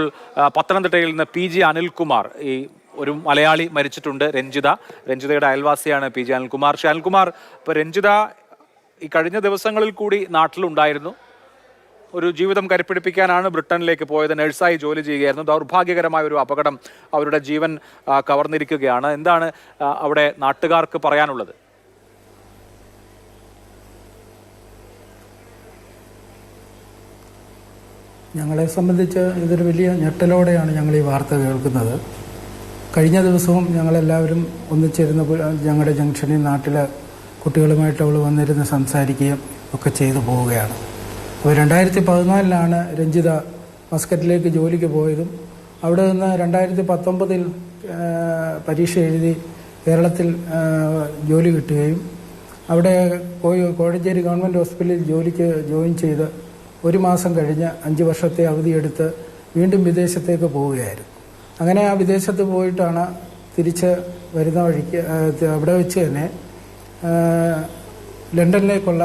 പത്തനംതിട്ടയിൽ നിന്ന് PG അനിൽകുമാർ, ഈ ഒരു മലയാളി മരിച്ചിട്ടുണ്ട്, രഞ്ജിതയുടെ അയൽവാസിയാണ് PG അനിൽകുമാർ. ശ്രീ അനിൽകുമാർ, ഇപ്പോൾ രഞ്ജിത ഈ കഴിഞ്ഞ ദിവസങ്ങളിൽ കൂടി നാട്ടിലുണ്ടായിരുന്നു. ഒരു ജീവിതം കരുപ്പിടിപ്പിക്കാനാണ് ബ്രിട്ടനിലേക്ക് പോയത്. നഴ്സായി ജോലി ചെയ്യുകയായിരുന്നു. ദൗർഭാഗ്യകരമായ ഒരു അപകടം അവരുടെ ജീവൻ കവർന്നിരിക്കുകയാണ്. എന്താണ് അവിടെ നാട്ടുകാർക്ക് പറയാനുള്ളത്? ഞങ്ങളെ സംബന്ധിച്ച് ഇതൊരു വലിയ ഞെട്ടലോടെയാണ് ഞങ്ങൾ ഈ വാർത്ത കേൾക്കുന്നത്. കഴിഞ്ഞ ദിവസവും ഞങ്ങളെല്ലാവരും ഒന്നിച്ചിരുന്നപ്പോൾ ഞങ്ങളുടെ ജംഗ്ഷനിൽ നാട്ടിലെ കുട്ടികളുമായിട്ട് അവൾ വന്നിരുന്ന് സംസാരിക്കുകയും ഒക്കെ ചെയ്തു പോവുകയാണ്. അപ്പോൾ 2014 രഞ്ജിത മസ്കറ്റിലേക്ക് ജോലിക്ക് പോയതും അവിടെ നിന്ന് 2019 പരീക്ഷ എഴുതി കേരളത്തിൽ ജോലി കിട്ടുകയും അവിടെ കോഴഞ്ചേരി ഗവൺമെൻറ് ഹോസ്പിറ്റലിൽ ജോലിക്ക് ജോയിൻ ചെയ്ത് 1 മാസം കഴിഞ്ഞ് 5 വർഷത്തെ അവധിയെടുത്ത് വീണ്ടും വിദേശത്തേക്ക് പോവുകയായിരുന്നു. അങ്ങനെ ആ വിദേശത്ത് പോയിട്ടാണ് തിരിച്ച് വരുന്ന വഴിക്ക് അവിടെ വെച്ച് തന്നെ ലണ്ടനിലേക്കുള്ള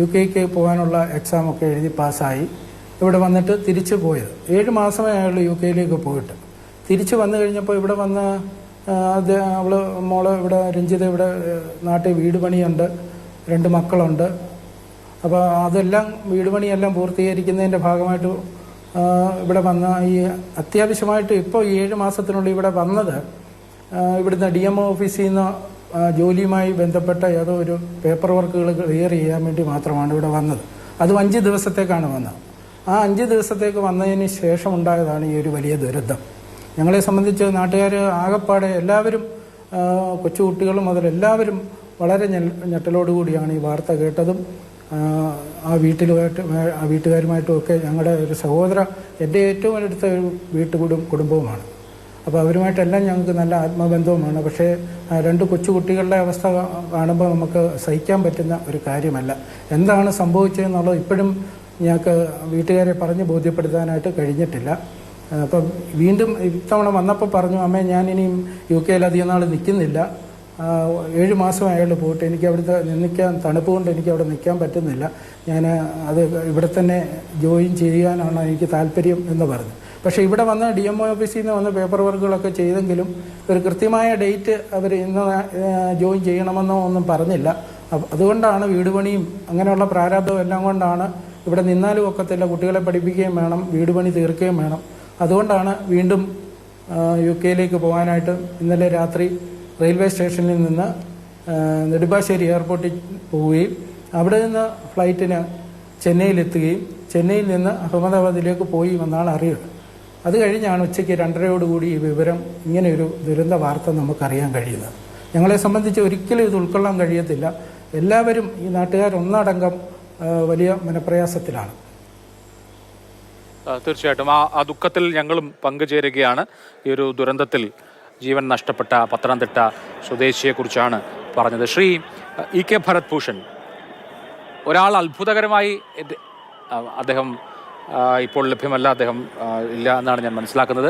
UK പോകാനുള്ള എക്സാമൊക്കെ എഴുതി പാസ്സായി ഇവിടെ വന്നിട്ട് തിരിച്ചു പോയത്. 7 മാസമേ ആയുള്ളൂ UK പോയിട്ട്. തിരിച്ച് വന്നു കഴിഞ്ഞപ്പോൾ ഇവിടെ വന്ന് മോള് ഇവിടെ രഞ്ജിത ഇവിടെ നാട്ടിൽ വീട് പണിയുണ്ട്, 2 മക്കളുണ്ട്. അപ്പോൾ അതെല്ലാം വീട് പണിയെല്ലാം പൂർത്തീകരിക്കുന്നതിൻ്റെ ഭാഗമായിട്ട് ഇവിടെ വന്ന ഈ അത്യാവശ്യമായിട്ട് ഇപ്പോൾ 7 മാസത്തിനുള്ളിൽ ഇവിടെ വന്നത് ഇവിടുന്ന് DMO ഓഫീസിൽ നിന്ന് ജോലിയുമായി ബന്ധപ്പെട്ട ഏതോ ഒരു പേപ്പർ വർക്കുകൾ ക്ലിയർ ചെയ്യാൻ വേണ്ടി മാത്രമാണ് ഇവിടെ വന്നത്. അതും 5 ദിവസത്തേക്കാണ് വന്നത്. ആ 5 ദിവസത്തേക്ക് വന്നതിന് ശേഷം ഉണ്ടായതാണ് ഈ ഒരു വലിയ ദുരന്തം. ഞങ്ങളെ സംബന്ധിച്ച് നാട്ടുകാർ ആകെപ്പാടെ എല്ലാവരും, കൊച്ചുകുട്ടികളും മുതൽ എല്ലാവരും വളരെ ഞെട്ടലോടുകൂടിയാണ് ഈ വാർത്ത കേട്ടതും ആ വീട്ടുകാരുമായിട്ടും ഒക്കെ. ഞങ്ങളുടെ ഒരു സഹോദര, എൻ്റെ ഏറ്റവും അടുത്ത ഒരു കുടുംബവുമാണ്. അപ്പോൾ അവരുമായിട്ടെല്ലാം ഞങ്ങൾക്ക് നല്ല ആത്മബന്ധവുമാണ്. പക്ഷേ 2 കൊച്ചുകുട്ടികളുടെ അവസ്ഥ കാണുമ്പോൾ നമുക്ക് സഹിക്കാൻ പറ്റുന്ന ഒരു കാര്യമല്ല. എന്താണ് സംഭവിച്ചതെന്നുള്ളത് ഇപ്പോഴും ഞങ്ങൾക്ക് വീട്ടുകാരെ പറഞ്ഞ് ബോധ്യപ്പെടുത്താനായിട്ട് കഴിഞ്ഞിട്ടില്ല. അപ്പം വീണ്ടും ഇത്തവണ വന്നപ്പോൾ പറഞ്ഞു, അമ്മേ ഞാനിനിയും UK അധികം നാൾ നിൽക്കുന്നില്ല, 7 മാസമായാലും പോയിട്ട് എനിക്ക് അവിടുത്തെ നിൽക്കാൻ, തണുപ്പ് കൊണ്ട് എനിക്ക് അവിടെ നിൽക്കാൻ പറ്റുന്നില്ല, ഞാൻ അത് ഇവിടെ തന്നെ ജോയിൻ ചെയ്യാനാണ് എനിക്ക് താല്പര്യം എന്ന് പറഞ്ഞു. പക്ഷേ ഇവിടെ വന്ന് DMO ഓഫീസിൽ നിന്ന് വന്ന് പേപ്പർ വർക്കുകളൊക്കെ ചെയ്തെങ്കിലും ഒരു കൃത്യമായ ഡേറ്റ് അവർ ഇന്ന് ജോയിൻ ചെയ്യണമെന്നോ ഒന്നും പറഞ്ഞില്ല. അതുകൊണ്ടാണ് വീട് പണിയും അങ്ങനെയുള്ള പ്രാരാബ്ദവും എല്ലാം കൊണ്ടാണ് ഇവിടെ നിന്നാലും ഒക്കത്തില്ല, കുട്ടികളെ പഠിപ്പിക്കുകയും വേണം, വീട് പണി തീർക്കുകയും വേണം. അതുകൊണ്ടാണ് വീണ്ടും UK പോകാനായിട്ട് ഇന്നലെ രാത്രി റെയിൽവേ സ്റ്റേഷനിൽ നിന്ന് നെടുമ്പാശ്ശേരി എയർപോർട്ടിൽ പോവുകയും അവിടെ നിന്ന് ഫ്ലൈറ്റിന് ചെന്നൈയിലെത്തുകയും ചെന്നൈയിൽ നിന്ന് അഹമ്മദാബാദിലേക്ക് പോയി എന്നാണ് അറിയുക. അത് കഴിഞ്ഞാണ് ഉച്ചയ്ക്ക് 2:30 ഈ വിവരം, ഇങ്ങനെയൊരു ദുരന്ത വാർത്ത നമുക്കറിയാൻ കഴിയുന്നത്. ഞങ്ങളെ സംബന്ധിച്ച് ഒരിക്കലും ഇത് ഉൾക്കൊള്ളാൻ കഴിയത്തില്ല. എല്ലാവരും ഈ നാട്ടുകാരൊന്നടങ്കം വലിയ മനപ്രയാസത്തിലാണ്. തീർച്ചയായിട്ടും ആ ദുഃഖത്തിൽ ഞങ്ങളും പങ്കുചേരുകയാണ്. ഈ ഒരു ദുരന്തത്തിൽ ജീവൻ നഷ്ടപ്പെട്ട പത്തനംതിട്ട സ്വദേശിയെക്കുറിച്ചാണ് പറഞ്ഞത്. ശ്രീ EK ഭരത് ഭൂഷൺ, ഒരാൾ അത്ഭുതകരമായി അദ്ദേഹം ഇപ്പോൾ ലഭ്യമല്ല, അദ്ദേഹം ഇല്ല എന്നാണ് ഞാൻ മനസ്സിലാക്കുന്നത്.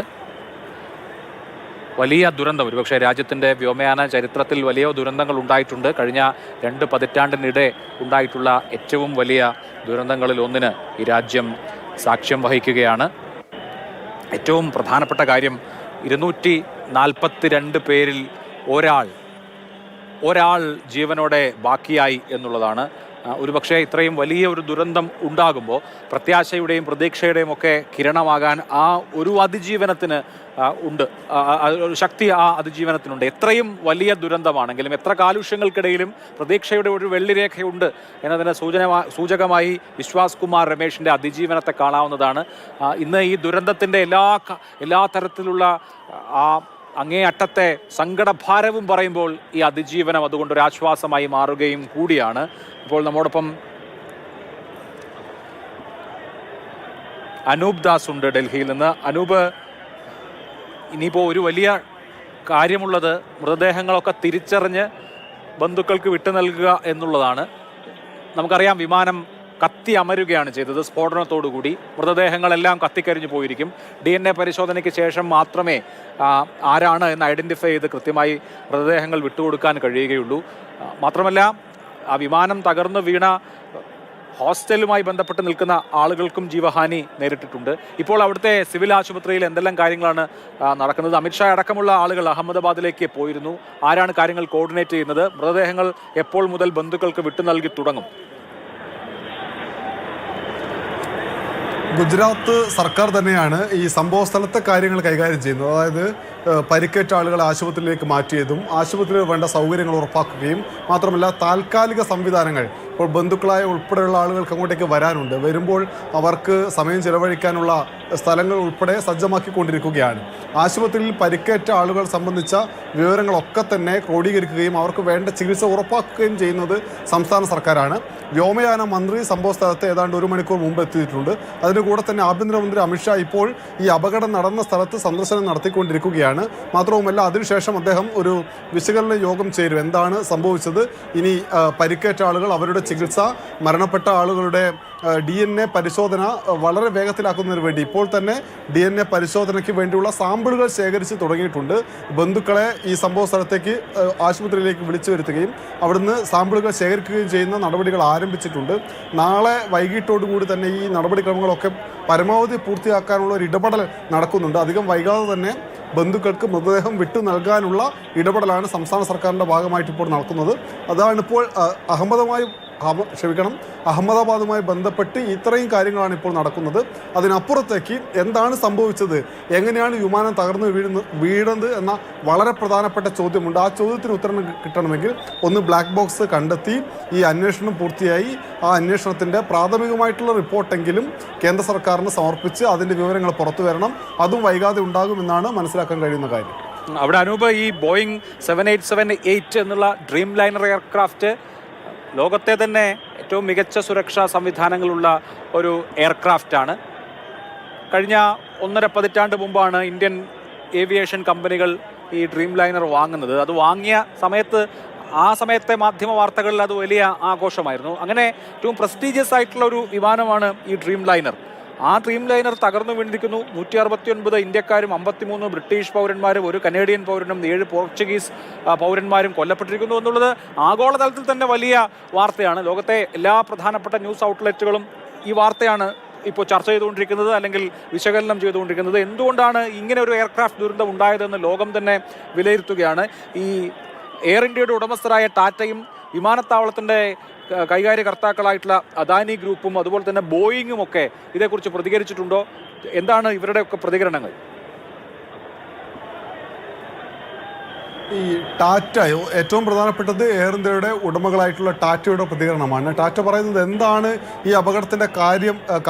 വലിയ ദുരന്തം, ഒരുപക്ഷെ രാജ്യത്തിൻ്റെ വ്യോമയാന ചരിത്രത്തിൽ വലിയ ദുരന്തങ്ങൾ ഉണ്ടായിട്ടുണ്ട്. കഴിഞ്ഞ 2 പതിറ്റാണ്ടിനിടെ ഉണ്ടായിട്ടുള്ള ഏറ്റവും വലിയ ദുരന്തങ്ങളിൽ ഒന്നിന് ഈ രാജ്യം സാക്ഷ്യം വഹിക്കുകയാണ്. ഏറ്റവും പ്രധാനപ്പെട്ട കാര്യം 242 പേരിൽ ഒരാൾ ജീവനോടെ ബാക്കിയായി എന്നുള്ളതാണ്. ഒരുപക്ഷെ ഇത്രയും വലിയ ഒരു ദുരന്തം ഉണ്ടാകുമ്പോൾ പ്രത്യാശയുടെയും പ്രതീക്ഷയുടെയും ഒക്കെ കിരണമാകാൻ ആ ഒരു അതിജീവനത്തിന് ഉണ്ട്, ഒരു ശക്തി ആ അതിജീവനത്തിനുണ്ട്. എത്രയും വലിയ ദുരന്തമാണെങ്കിലും, എത്ര കാലുഷ്യങ്ങൾക്കിടയിലും പ്രതീക്ഷയുടെ ഒരു വെള്ളിരേഖയുണ്ട് എന്നതിന് സൂചകമായി വിശ്വാസ് കുമാർ രമേഷിൻ്റെ അതിജീവനത്തെ കാണാവുന്നതാണ്. ഇന്ന് ഈ ദുരന്തത്തിൻ്റെ എല്ലാ തരത്തിലുള്ള ആ അങ്ങേയറ്റത്തെ സങ്കടഭാരവും പറയുമ്പോൾ ഈ അതിജീവനം അതുകൊണ്ടൊരു ആശ്വാസമായി മാറുകയും കൂടിയാണ്. ഇപ്പോൾ നമ്മോടൊപ്പം അനൂപ് ദാസ് ഉണ്ട് ഡൽഹിയിൽ നിന്ന്. അനൂപ്, ഇനിയിപ്പോൾ ഒരു വലിയ കാര്യമുള്ളത് മൃതദേഹങ്ങളൊക്കെ തിരിച്ചറിഞ്ഞ് ബന്ധുക്കൾക്ക് വിട്ടു നൽകുക എന്നുള്ളതാണ്. നമുക്കറിയാം വിമാനം കത്തി അമരുകയാണ് ചെയ്തത് സ്ഫോടനത്തോടുകൂടി. മൃതദേഹങ്ങളെല്ലാം കത്തിക്കരിഞ്ഞു പോയിരിക്കും. DNA പരിശോധനയ്ക്ക് ശേഷം മാത്രമേ ആരാണ് എന്ന് ഐഡന്റിഫൈ ചെയ്ത് കൃത്യമായി മൃതദേഹങ്ങൾ വിട്ടുകൊടുക്കാൻ കഴിയുകയുള്ളൂ. മാത്രമല്ല ആ വിമാനം തകർന്നു വീണ ഹോസ്റ്റലുമായി ബന്ധപ്പെട്ട് നിൽക്കുന്ന ആളുകൾക്കും ജീവഹാനി നേരിട്ടിട്ടുണ്ട്. ഇപ്പോൾ അവിടുത്തെ സിവിൽ ആശുപത്രിയിൽ എന്തെല്ലാം കാര്യങ്ങളാണ് നടക്കുന്നത്? അമിത്ഷാ അടക്കമുള്ള ആളുകൾ അഹമ്മദാബാദിലേക്ക് പോയിരുന്നു. ആരാണ് കാര്യങ്ങൾ കോർഡിനേറ്റ് ചെയ്യുന്നത്? മൃതദേഹങ്ങൾ എപ്പോൾ മുതൽ ബന്ധുക്കൾക്ക് വിട്ടു നൽകി തുടങ്ങും? ഗുജറാത്ത് സർക്കാർ തന്നെയാണ് ഈ സംഭവ സ്ഥലത്തെ കാര്യങ്ങൾ കൈകാര്യം ചെയ്യുന്നത്. അതായത് പരിക്കേറ്റ ആളുകളെ ആശുപത്രിയിലേക്ക് മാറ്റിയതും ആശുപത്രിയിൽ വേണ്ട സൗകര്യങ്ങൾ ഉറപ്പാക്കുകയും മാത്രമല്ല താൽക്കാലിക സംവിധാനങ്ങൾ, ഇപ്പോൾ ബന്ധുക്കളായ ഉൾപ്പെടെയുള്ള ആളുകൾക്ക് അങ്ങോട്ടേക്ക് വരാനുണ്ട്, വരുമ്പോൾ അവർക്ക് സമയം ചിലവഴിക്കാനുള്ള സ്ഥലങ്ങൾ ഉൾപ്പെടെ സജ്ജമാക്കിക്കൊണ്ടിരിക്കുകയാണ്. ആശുപത്രിയിൽ പരിക്കേറ്റ ആളുകൾ സംബന്ധിച്ച വിവരങ്ങളൊക്കെ തന്നെ ക്രോഡീകരിക്കുകയും അവർക്ക് വേണ്ട ചികിത്സ ഉറപ്പാക്കുകയും ചെയ്യുന്നത് സംസ്ഥാന സർക്കാരാണ്. വ്യോമയാന മന്ത്രി സംഭവ സ്ഥലത്ത് ഏതാണ്ട് 1 മണിക്കൂർ മുമ്പ് എത്തിയിട്ടുണ്ട്. അതിന് കൂടെ തന്നെ ആഭ്യന്തരമന്ത്രി അമിത്ഷാ ഇപ്പോൾ ഈ അപകടം നടന്ന സ്ഥലത്ത് സന്ദർശനം നടത്തിക്കൊണ്ടിരിക്കുകയാണ്. മാത്രവുമല്ല അതിനുശേഷം അദ്ദേഹം ഒരു വിശകലന യോഗം ചേരും. എന്താണ് സംഭവിച്ചത്, ഇനി പരിക്കേറ്റ ആളുകൾ, അവരുടെ ചികിത്സ, മരണപ്പെട്ട ആളുകളുടെ DNA പരിശോധന വളരെ വേഗത്തിലാക്കുന്നതിന് വേണ്ടി ഇപ്പോൾ തന്നെ DNA പരിശോധനയ്ക്ക് വേണ്ടിയുള്ള സാമ്പിളുകൾ ശേഖരിച്ച് തുടങ്ങിയിട്ടുണ്ട്. ബന്ധുക്കളെ ഈ സംഭവ സ്ഥലത്തേക്ക് ആശുപത്രിയിലേക്ക് വിളിച്ചു വരുത്തുകയും അവിടുന്ന് സാമ്പിളുകൾ ശേഖരിക്കുകയും ചെയ്യുന്ന നടപടികൾ ആരംഭിച്ചിട്ടുണ്ട്. നാളെ വൈകിട്ടോടുകൂടി തന്നെ ഈ നടപടിക്രമങ്ങളൊക്കെ പരമാവധി പൂർത്തിയാക്കാനുള്ള ഒരു ഇടപെടൽ നടക്കുന്നുണ്ട്. അധികം വൈകാതെ തന്നെ ബന്ധുക്കൾക്ക് മൃതദേഹം വിട്ടു നൽകാനുള്ള ഇടപെടലാണ് സംസ്ഥാന സർക്കാരിൻ്റെ ഭാഗമായിട്ട് ഇപ്പോൾ നടക്കുന്നത്. അതാണിപ്പോൾ അഹമ്മദാബാദുമായി ബന്ധപ്പെട്ട് ഇത്രയും കാര്യങ്ങളാണ് ഇപ്പോൾ നടക്കുന്നത്. അതിനപ്പുറത്തേക്ക് എന്താണ് സംഭവിച്ചത്, എങ്ങനെയാണ് വിമാനം തകർന്ന് വീഴുന്നത് എന്ന വളരെ പ്രധാനപ്പെട്ട ചോദ്യമുണ്ട്. ആ ചോദ്യത്തിന് ഉത്തരം കിട്ടണമെങ്കിൽ ഒന്ന് ബ്ലാക്ക് ബോക്സ് കണ്ടെത്തി ഈ അന്വേഷണം പൂർത്തിയായി ആ അന്വേഷണത്തിൻ്റെ പ്രാഥമികമായിട്ടുള്ള റിപ്പോർട്ടെങ്കിലും കേന്ദ്ര സർക്കാരിന് സമർപ്പിച്ച് അതിൻ്റെ വിവരങ്ങൾ പുറത്തു വരണം. അതും വൈകാതെ ഉണ്ടാകുമെന്നാണ് മനസ്സിലാക്കാൻ കഴിയുന്ന കാര്യം. അവിടെ അനൂപ്, ഈ ബോയിങ് 787-8 എന്നുള്ള ഡ്രീം ലൈനർ എയർക്രാഫ്റ്റ് ലോകത്തെ തന്നെ ഏറ്റവും മികച്ച സുരക്ഷാ സംവിധാനങ്ങളുള്ള ഒരു എയർക്രാഫ്റ്റാണ്. കഴിഞ്ഞ 1.5 പതിറ്റാണ്ട് മുമ്പാണ് ഇന്ത്യൻ ഏവിയേഷൻ കമ്പനികൾ ഈ ഡ്രീം ലൈനർ വാങ്ങുന്നത്. അത് വാങ്ങിയ സമയത്ത് ആ സമയത്തെ മാധ്യമ വാർത്തകളിൽ അത് വലിയ ആഘോഷമായിരുന്നു. അങ്ങനെ ഏറ്റവും പ്രസ്റ്റീജിയസ് ആയിട്ടുള്ള ഒരു വിമാനമാണ് ഈ ഡ്രീം ലൈനർ. ആ ഡ്രീം ലൈനർ തകർന്നു വീണിരിക്കുന്നു. 169 ഇന്ത്യക്കാരും 53 ബ്രിട്ടീഷ് പൗരന്മാരും 1 കനേഡിയൻ പൗരനും 7 പോർച്ചുഗീസ് പൗരന്മാരും കൊല്ലപ്പെട്ടിരിക്കുന്നു എന്നുള്ളത് ആഗോളതലത്തിൽ തന്നെ വലിയ വാർത്തയാണ്. ലോകത്തെ എല്ലാ പ്രധാനപ്പെട്ട ന്യൂസ് ഔട്ട്ലെറ്റുകളും ഈ വാർത്തയാണ് ഇപ്പോൾ ചർച്ച ചെയ്തുകൊണ്ടിരിക്കുന്നത്, അല്ലെങ്കിൽ വിശകലനം ചെയ്തുകൊണ്ടിരിക്കുന്നത്. എന്തുകൊണ്ടാണ് ഇങ്ങനെ ഒരു എയർക്രാഫ്റ്റ് ദുരന്തം ഉണ്ടായതെന്ന് ലോകം തന്നെ വിലയിരുത്തുകയാണ്. ഈ എയർ ഇന്ത്യയുടെ ഉടമസ്ഥരായ ടാറ്റയും വിമാനത്താവളത്തിൻ്റെ കൈകാര്യകർത്താക്കളായിട്ടുള്ള അദാനി ഗ്രൂപ്പും അതുപോലെ തന്നെ ബോയിങ്ങും ഒക്കെ ഇതേക്കുറിച്ച് പ്രതികരിച്ചിട്ടുണ്ടോ? എന്താണ് ഇവരുടെ ഒക്കെ പ്രതികരണങ്ങൾ? ഈ ടാറ്റ, ഏറ്റവും പ്രധാനപ്പെട്ടത് എയർ ഇന്ത്യയുടെ ഉടമകളായിട്ടുള്ള ടാറ്റയുടെ പ്രതികരണമാണ്. ടാറ്റ പറയുന്നത് എന്താണ് ഈ അപകടത്തിൻ്റെ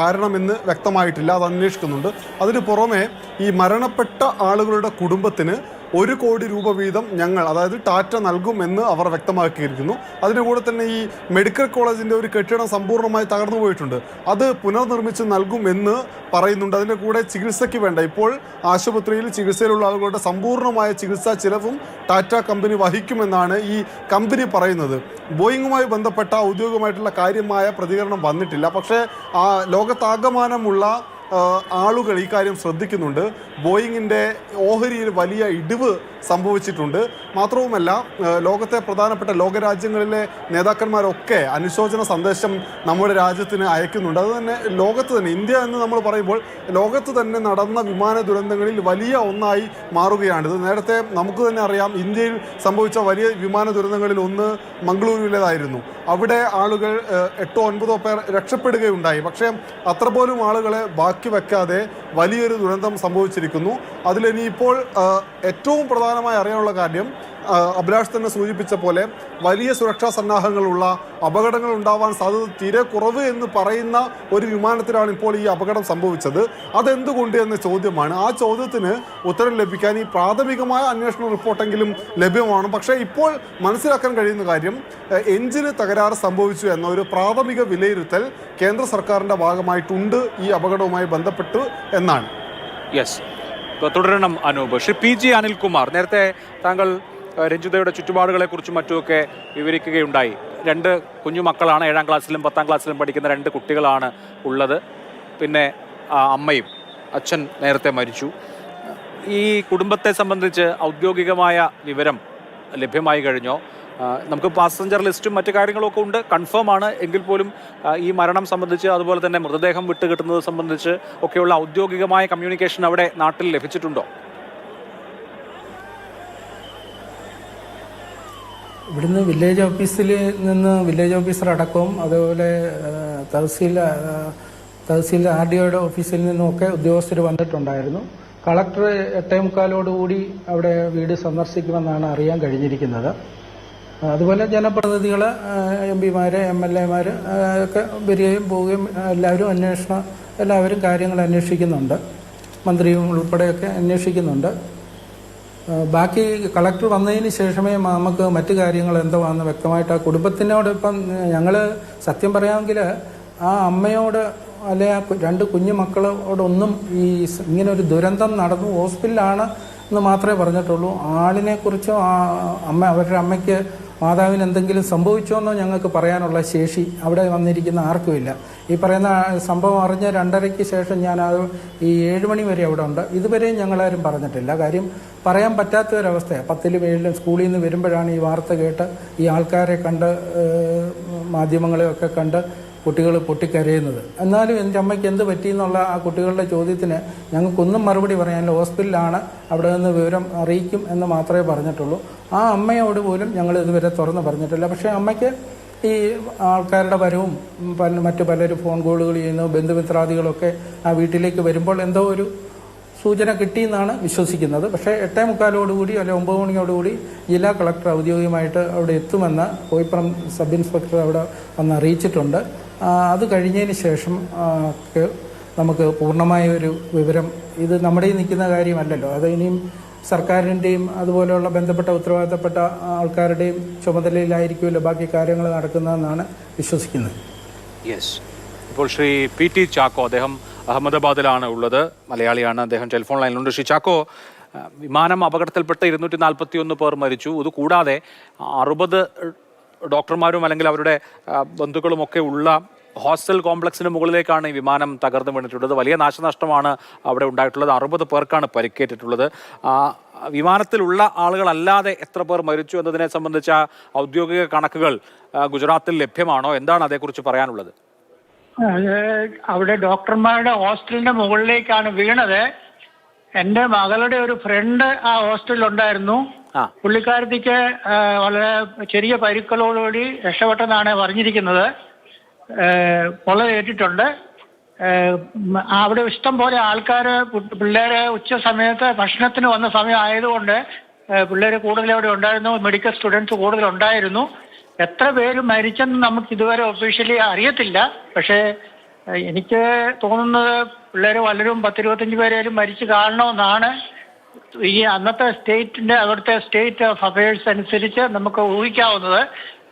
കാരണമെന്ന് വ്യക്തമായിട്ടില്ല, അത് അന്വേഷിക്കുന്നുണ്ട്. അതിന് പുറമെ ഈ മരണപ്പെട്ട ആളുകളുടെ കുടുംബത്തിന് 1 കോടി രൂപ വീതം ഞങ്ങൾ, അതായത് ടാറ്റ നൽകുമെന്ന് അവർ വ്യക്തമാക്കിയിരിക്കുന്നു. അതിൻ്റെ കൂടെ തന്നെ ഈ മെഡിക്കൽ കോളേജിൻ്റെ ഒരു കെട്ടിടം സമ്പൂർണ്ണമായി തകർന്നു പോയിട്ടുണ്ട്, അത് പുനർനിർമ്മിച്ച് നൽകുമെന്ന് പറയുന്നുണ്ട്. അതിൻ്റെ കൂടെ ചികിത്സയ്ക്ക് വേണ്ട, ഇപ്പോൾ ആശുപത്രിയിൽ ചികിത്സയിലുള്ള ആളുകളുടെ സമ്പൂർണ്ണമായ ചികിത്സാ ചിലവും ടാറ്റ കമ്പനി വഹിക്കുമെന്നാണ് ഈ കമ്പനി പറയുന്നത്. ബോയിങ്ങുമായി ബന്ധപ്പെട്ട ഔദ്യോഗികമായിട്ടുള്ള കാര്യമായ പ്രതികരണം വന്നിട്ടില്ല. പക്ഷേ ലോകത്താകമാനമുള്ള ആളുകൾ ഈ കാര്യം ശ്രദ്ധിക്കുന്നുണ്ട്. ബോയിങ്ങിൻ്റെ ഓഹരിയിൽ വലിയ ഇടിവ് സംഭവിച്ചിട്ടുണ്ട്. മാത്രവുമല്ല ലോകത്തെ പ്രധാനപ്പെട്ട ലോകരാജ്യങ്ങളിലെ നേതാക്കന്മാരൊക്കെ അനുശോചന സന്ദേശം നമ്മുടെ രാജ്യത്തിന് അയക്കുന്നുണ്ട്. അത് തന്നെ ലോകത്ത് തന്നെ, ഇന്ത്യ എന്ന് നമ്മൾ പറയുമ്പോൾ ലോകത്ത് തന്നെ നടന്ന വിമാന ദുരന്തങ്ങളിൽ വലിയ ഒന്നായി മാറുകയാണിത്. നേരത്തെ നമുക്ക് തന്നെ അറിയാം, ഇന്ത്യയിൽ സംഭവിച്ച വലിയ വിമാന ദുരന്തങ്ങളിൽ ഒന്ന് മംഗളൂരുവിലേതായിരുന്നു. അവിടെ ആളുകൾ 8-9 പേർ രക്ഷപ്പെടുകയുണ്ടായി. പക്ഷേ അത്ര പോലും ആളുകളെ ബാക്കി വെക്കാതെ വലിയൊരു ദുരന്തം സംഭവിച്ചിരിക്കുന്നു. അതിലിനിയിപ്പോൾ ഏറ്റവും പ്രധാനമായി അറിയാനുള്ള കാര്യം, അഭിലാഷ് തന്നെ സൂചിപ്പിച്ച പോലെ വലിയ സുരക്ഷാ സന്നാഹങ്ങളുള്ള, അപകടങ്ങൾ ഉണ്ടാവാൻ സാധ്യത തീരെ കുറവ് എന്ന് പറയുന്ന ഒരു വിമാനത്തിലാണ് ഇപ്പോൾ ഈ അപകടം സംഭവിച്ചത്. അതെന്തുകൊണ്ട് എന്ന ചോദ്യമാണ്. ആ ചോദ്യത്തിന് ഉത്തരം ലഭിക്കാൻ ഈ പ്രാഥമികമായ അന്വേഷണ റിപ്പോർട്ടെങ്കിലും ലഭ്യമാണ്. പക്ഷേ ഇപ്പോൾ മനസ്സിലാക്കാൻ കഴിയുന്ന കാര്യം, എഞ്ചിന് തകരാറ് സംഭവിച്ചു എന്ന ഒരു പ്രാഥമിക വിലയിരുത്തൽ കേന്ദ്ര സർക്കാരിൻ്റെ ഭാഗമായിട്ടുണ്ട് ഈ അപകടവുമായി ബന്ധപ്പെട്ട് എന്നാണ്. യെസ്, തുടരണം അനൂപ്. ശ്രീ PG അനിൽകുമാർ, നേരത്തെ താങ്കൾ രഞ്ജിതയുടെ ചുറ്റുപാടുകളെക്കുറിച്ചും മറ്റുമൊക്കെ വിവരിക്കുകയുണ്ടായി. 2 കുഞ്ഞു മക്കളാണ്, 7ാം ക്ലാസ്സിലും 10ാം ക്ലാസ്സിലും പഠിക്കുന്ന 2 കുട്ടികളാണ് ഉള്ളത്. പിന്നെ അമ്മയും, അച്ഛൻ നേരത്തെ മരിച്ചു. ഈ കുടുംബത്തെ സംബന്ധിച്ച് ഔദ്യോഗികമായ വിവരം ലഭ്യമായി കഴിഞ്ഞോ? നമുക്ക് പാസഞ്ചർ ലിസ്റ്റും മറ്റു കാര്യങ്ങളൊക്കെ ഉണ്ട്, കൺഫേം ആണ് എങ്കിൽ പോലും ഈ മരണം സംബന്ധിച്ച്, അതുപോലെ തന്നെ മൃതദേഹം വിട്ടുകിട്ടുന്നത് സംബന്ധിച്ച് ഒക്കെയുള്ള ഔദ്യോഗികമായ കമ്മ്യൂണിക്കേഷൻ അവിടെ നാട്ടിൽ ലഭിച്ചിട്ടുണ്ടോ? ഇവിടുന്ന് വില്ലേജ് ഓഫീസിൽ നിന്ന് വില്ലേജ് ഓഫീസർ അടക്കവും അതുപോലെ തഹസീൽ RDOയുടെ ഓഫീസിൽ നിന്നുമൊക്കെ ഉദ്യോഗസ്ഥർ വന്നിട്ടുണ്ടായിരുന്നു. കളക്ടർ 8:45 അവിടെ വീട് സന്ദർശിക്കുമെന്നാണ് അറിയാൻ കഴിഞ്ഞിരിക്കുന്നത്. അതുപോലെ ജനപ്രതിനിധികൾ, MP-മാർ, MLA-മാർ ഒക്കെ വരികയും പോവുകയും എല്ലാവരും കാര്യങ്ങൾ അന്വേഷിക്കുന്നുണ്ട്. മന്ത്രിയും ഉൾപ്പെടെയൊക്കെ അന്വേഷിക്കുന്നുണ്ട്. ബാക്കി കളക്ടർ വന്നതിന് ശേഷമേ നമുക്ക് മറ്റു കാര്യങ്ങൾ എന്തുവാന്ന് വ്യക്തമായിട്ട് ആ കുടുംബത്തിനോട് ഇപ്പം ഞങ്ങൾ സത്യം പറയാമെങ്കിൽ ആ അമ്മയോട് അല്ലെ ആ 2 കുഞ്ഞു മക്കളോടൊന്നും ഈ ഇങ്ങനെ ഒരു ദുരന്തം നടന്നു ഹോസ്പിറ്റലാണ് എന്ന് മാത്രമേ പറഞ്ഞിട്ടുള്ളൂ. ആളിനെക്കുറിച്ചോ അവരുടെ അമ്മയ്ക്ക് മാതാവിന് എന്തെങ്കിലും സംഭവിച്ചോ എന്നോ ഞങ്ങൾക്ക് പറയാനുള്ള ശേഷി അവിടെ വന്നിരിക്കുന്ന ആർക്കുമില്ല. ഈ പറയുന്ന സംഭവം അറിഞ്ഞ 2:30-ക്ക് ശേഷം ഞാൻ ഈ 7 മണി വരെ അവിടെ ഉണ്ട്. ഇതുവരെയും ഞങ്ങളാരും പറഞ്ഞിട്ടില്ല. കാര്യം പറയാൻ പറ്റാത്ത ഒരവസ്ഥയാണ്. 10ലും 7ലും സ്കൂളിൽ നിന്ന് വരുമ്പോഴാണ് ഈ വാർത്ത കേട്ട് ഈ ആൾക്കാരെ കണ്ട് മാധ്യമങ്ങളെയൊക്കെ കണ്ട് കുട്ടികൾ പൊട്ടിക്കരയുന്നത്. എന്നാലും എൻ്റെ അമ്മയ്ക്ക് എന്ത് പറ്റിയെന്നുള്ള ആ കുട്ടികളുടെ ചോദ്യത്തിന് ഞങ്ങൾക്കൊന്നും മറുപടി പറയാനില്ല. ഹോസ്പിറ്റലാണ്, അവിടെ നിന്ന് വിവരം അറിയിക്കും എന്ന് മാത്രമേ പറഞ്ഞിട്ടുള്ളൂ. ആ അമ്മയോട് പോലും ഞങ്ങൾ ഇതുവരെ തുറന്ന് പറഞ്ഞിട്ടില്ല. പക്ഷേ അമ്മയ്ക്ക് ഈ ആൾക്കാരുടെ വരവും മറ്റു പലരും ഫോൺ കോളുകൾ ചെയ്യുന്നു, ബന്ധുമിത്രാദികളൊക്കെ ആ വീട്ടിലേക്ക് വരുമ്പോൾ എന്തോ ഒരു സൂചന കിട്ടിയെന്നാണ് വിശ്വസിക്കുന്നത്. പക്ഷേ 8:45 അല്ലെ 9 മണിയോടുകൂടി ജില്ലാ കളക്ടർ ഔദ്യോഗികമായിട്ട് അവിടെ എത്തുമെന്ന് കോയിപ്പുറം സബ് ഇൻസ്പെക്ടർ അവിടെ വന്ന് അറിയിച്ചിട്ടുണ്ട്. അത് കഴിഞ്ഞതിന് ശേഷം നമുക്ക് പൂർണ്ണമായ ഒരു വിവരം, ഇത് നമ്മുടെ നിൽക്കുന്ന കാര്യമല്ലല്ലോ, അത് ഇനിയും സർക്കാരിൻ്റെയും അതുപോലെയുള്ള ബന്ധപ്പെട്ട ഉത്തരവാദിത്തപ്പെട്ട ആൾക്കാരുടെയും ചുമതലയിലായിരിക്കുമല്ലോ ബാക്കി കാര്യങ്ങൾ നടക്കുന്നതെന്നാണ് വിശ്വസിക്കുന്നത്. യെസ്. ഇപ്പോൾ ശ്രീ PT ചാക്കോ, അദ്ദേഹം അഹമ്മദാബാദിലാണ് ഉള്ളത്, മലയാളിയാണ്. അദ്ദേഹം ടെലിഫോൺ ലൈനിലുണ്ട്. ശ്രീ ചാക്കോ, വിമാനം അപകടത്തിൽപ്പെട്ട് 241 പേർ മരിച്ചു. ഇതുകൂടാതെ 60 ഡോക്ടർമാരും അല്ലെങ്കിൽ അവരുടെ ബന്ധുക്കളുമൊക്കെ ഉള്ള ഹോസ്റ്റൽ കോംപ്ലക്സിന് മുകളിലേക്കാണ് ഈ വിമാനം തകർന്നു വീണിട്ടുള്ളത്. വലിയ നാശനഷ്ടമാണ് അവിടെ ഉണ്ടായിട്ടുള്ളത്. 60 പേർക്കാണ് പരിക്കേറ്റിട്ടുള്ളത്. വിമാനത്തിലുള്ള ആളുകളല്ലാതെ എത്ര പേർ മരിച്ചു എന്നതിനെ സംബന്ധിച്ച ഔദ്യോഗിക കണക്കുകൾ ഗുജറാത്തിൽ ലഭ്യമാണോ? എന്താണ് അതേക്കുറിച്ച് പറയാനുള്ളത്? അവിടെ ഡോക്ടർമാരുടെ ഹോസ്റ്റലിന്റെ മുകളിലേക്കാണ് വീണത്. എൻ്റെ മകളുടെ ഒരു ഫ്രണ്ട് ആ ഹോസ്റ്റലിൽ ഉണ്ടായിരുന്നു. പുള്ളിക്കാരത്തിക്ക് വളരെ ചെറിയ പരിക്കുകളോടുകൂടി രക്ഷപ്പെട്ടെന്നാണ് പറഞ്ഞിരിക്കുന്നത്. പൊള്ളലേറ്റിട്ടുണ്ട്. അവിടെ ഇഷ്ടം പോലെ ആൾക്കാർ, പിള്ളേര് ഉച്ച സമയത്ത് ഭക്ഷണത്തിന് വന്ന സമയം ആയതുകൊണ്ട് പിള്ളേർ കൂടുതൽ അവിടെ ഉണ്ടായിരുന്നു. മെഡിക്കൽ സ്റ്റുഡൻസ് കൂടുതലുണ്ടായിരുന്നു. എത്ര പേര് മരിച്ചെന്ന് നമുക്ക് ഇതുവരെ ഒഫീഷ്യലി അറിയത്തില്ല. പക്ഷേ എനിക്ക് തോന്നുന്നത് പിള്ളേർ പലരും 10-25 പേരും മരിച്ചു കാണണമെന്നാണ് ഈ അന്നത്തെ അവിടുത്തെ സ്റ്റേറ്റ് ഓഫ് അഫയേഴ്സ് അനുസരിച്ച് നമുക്ക് ഊഹിക്കാവുന്നത്.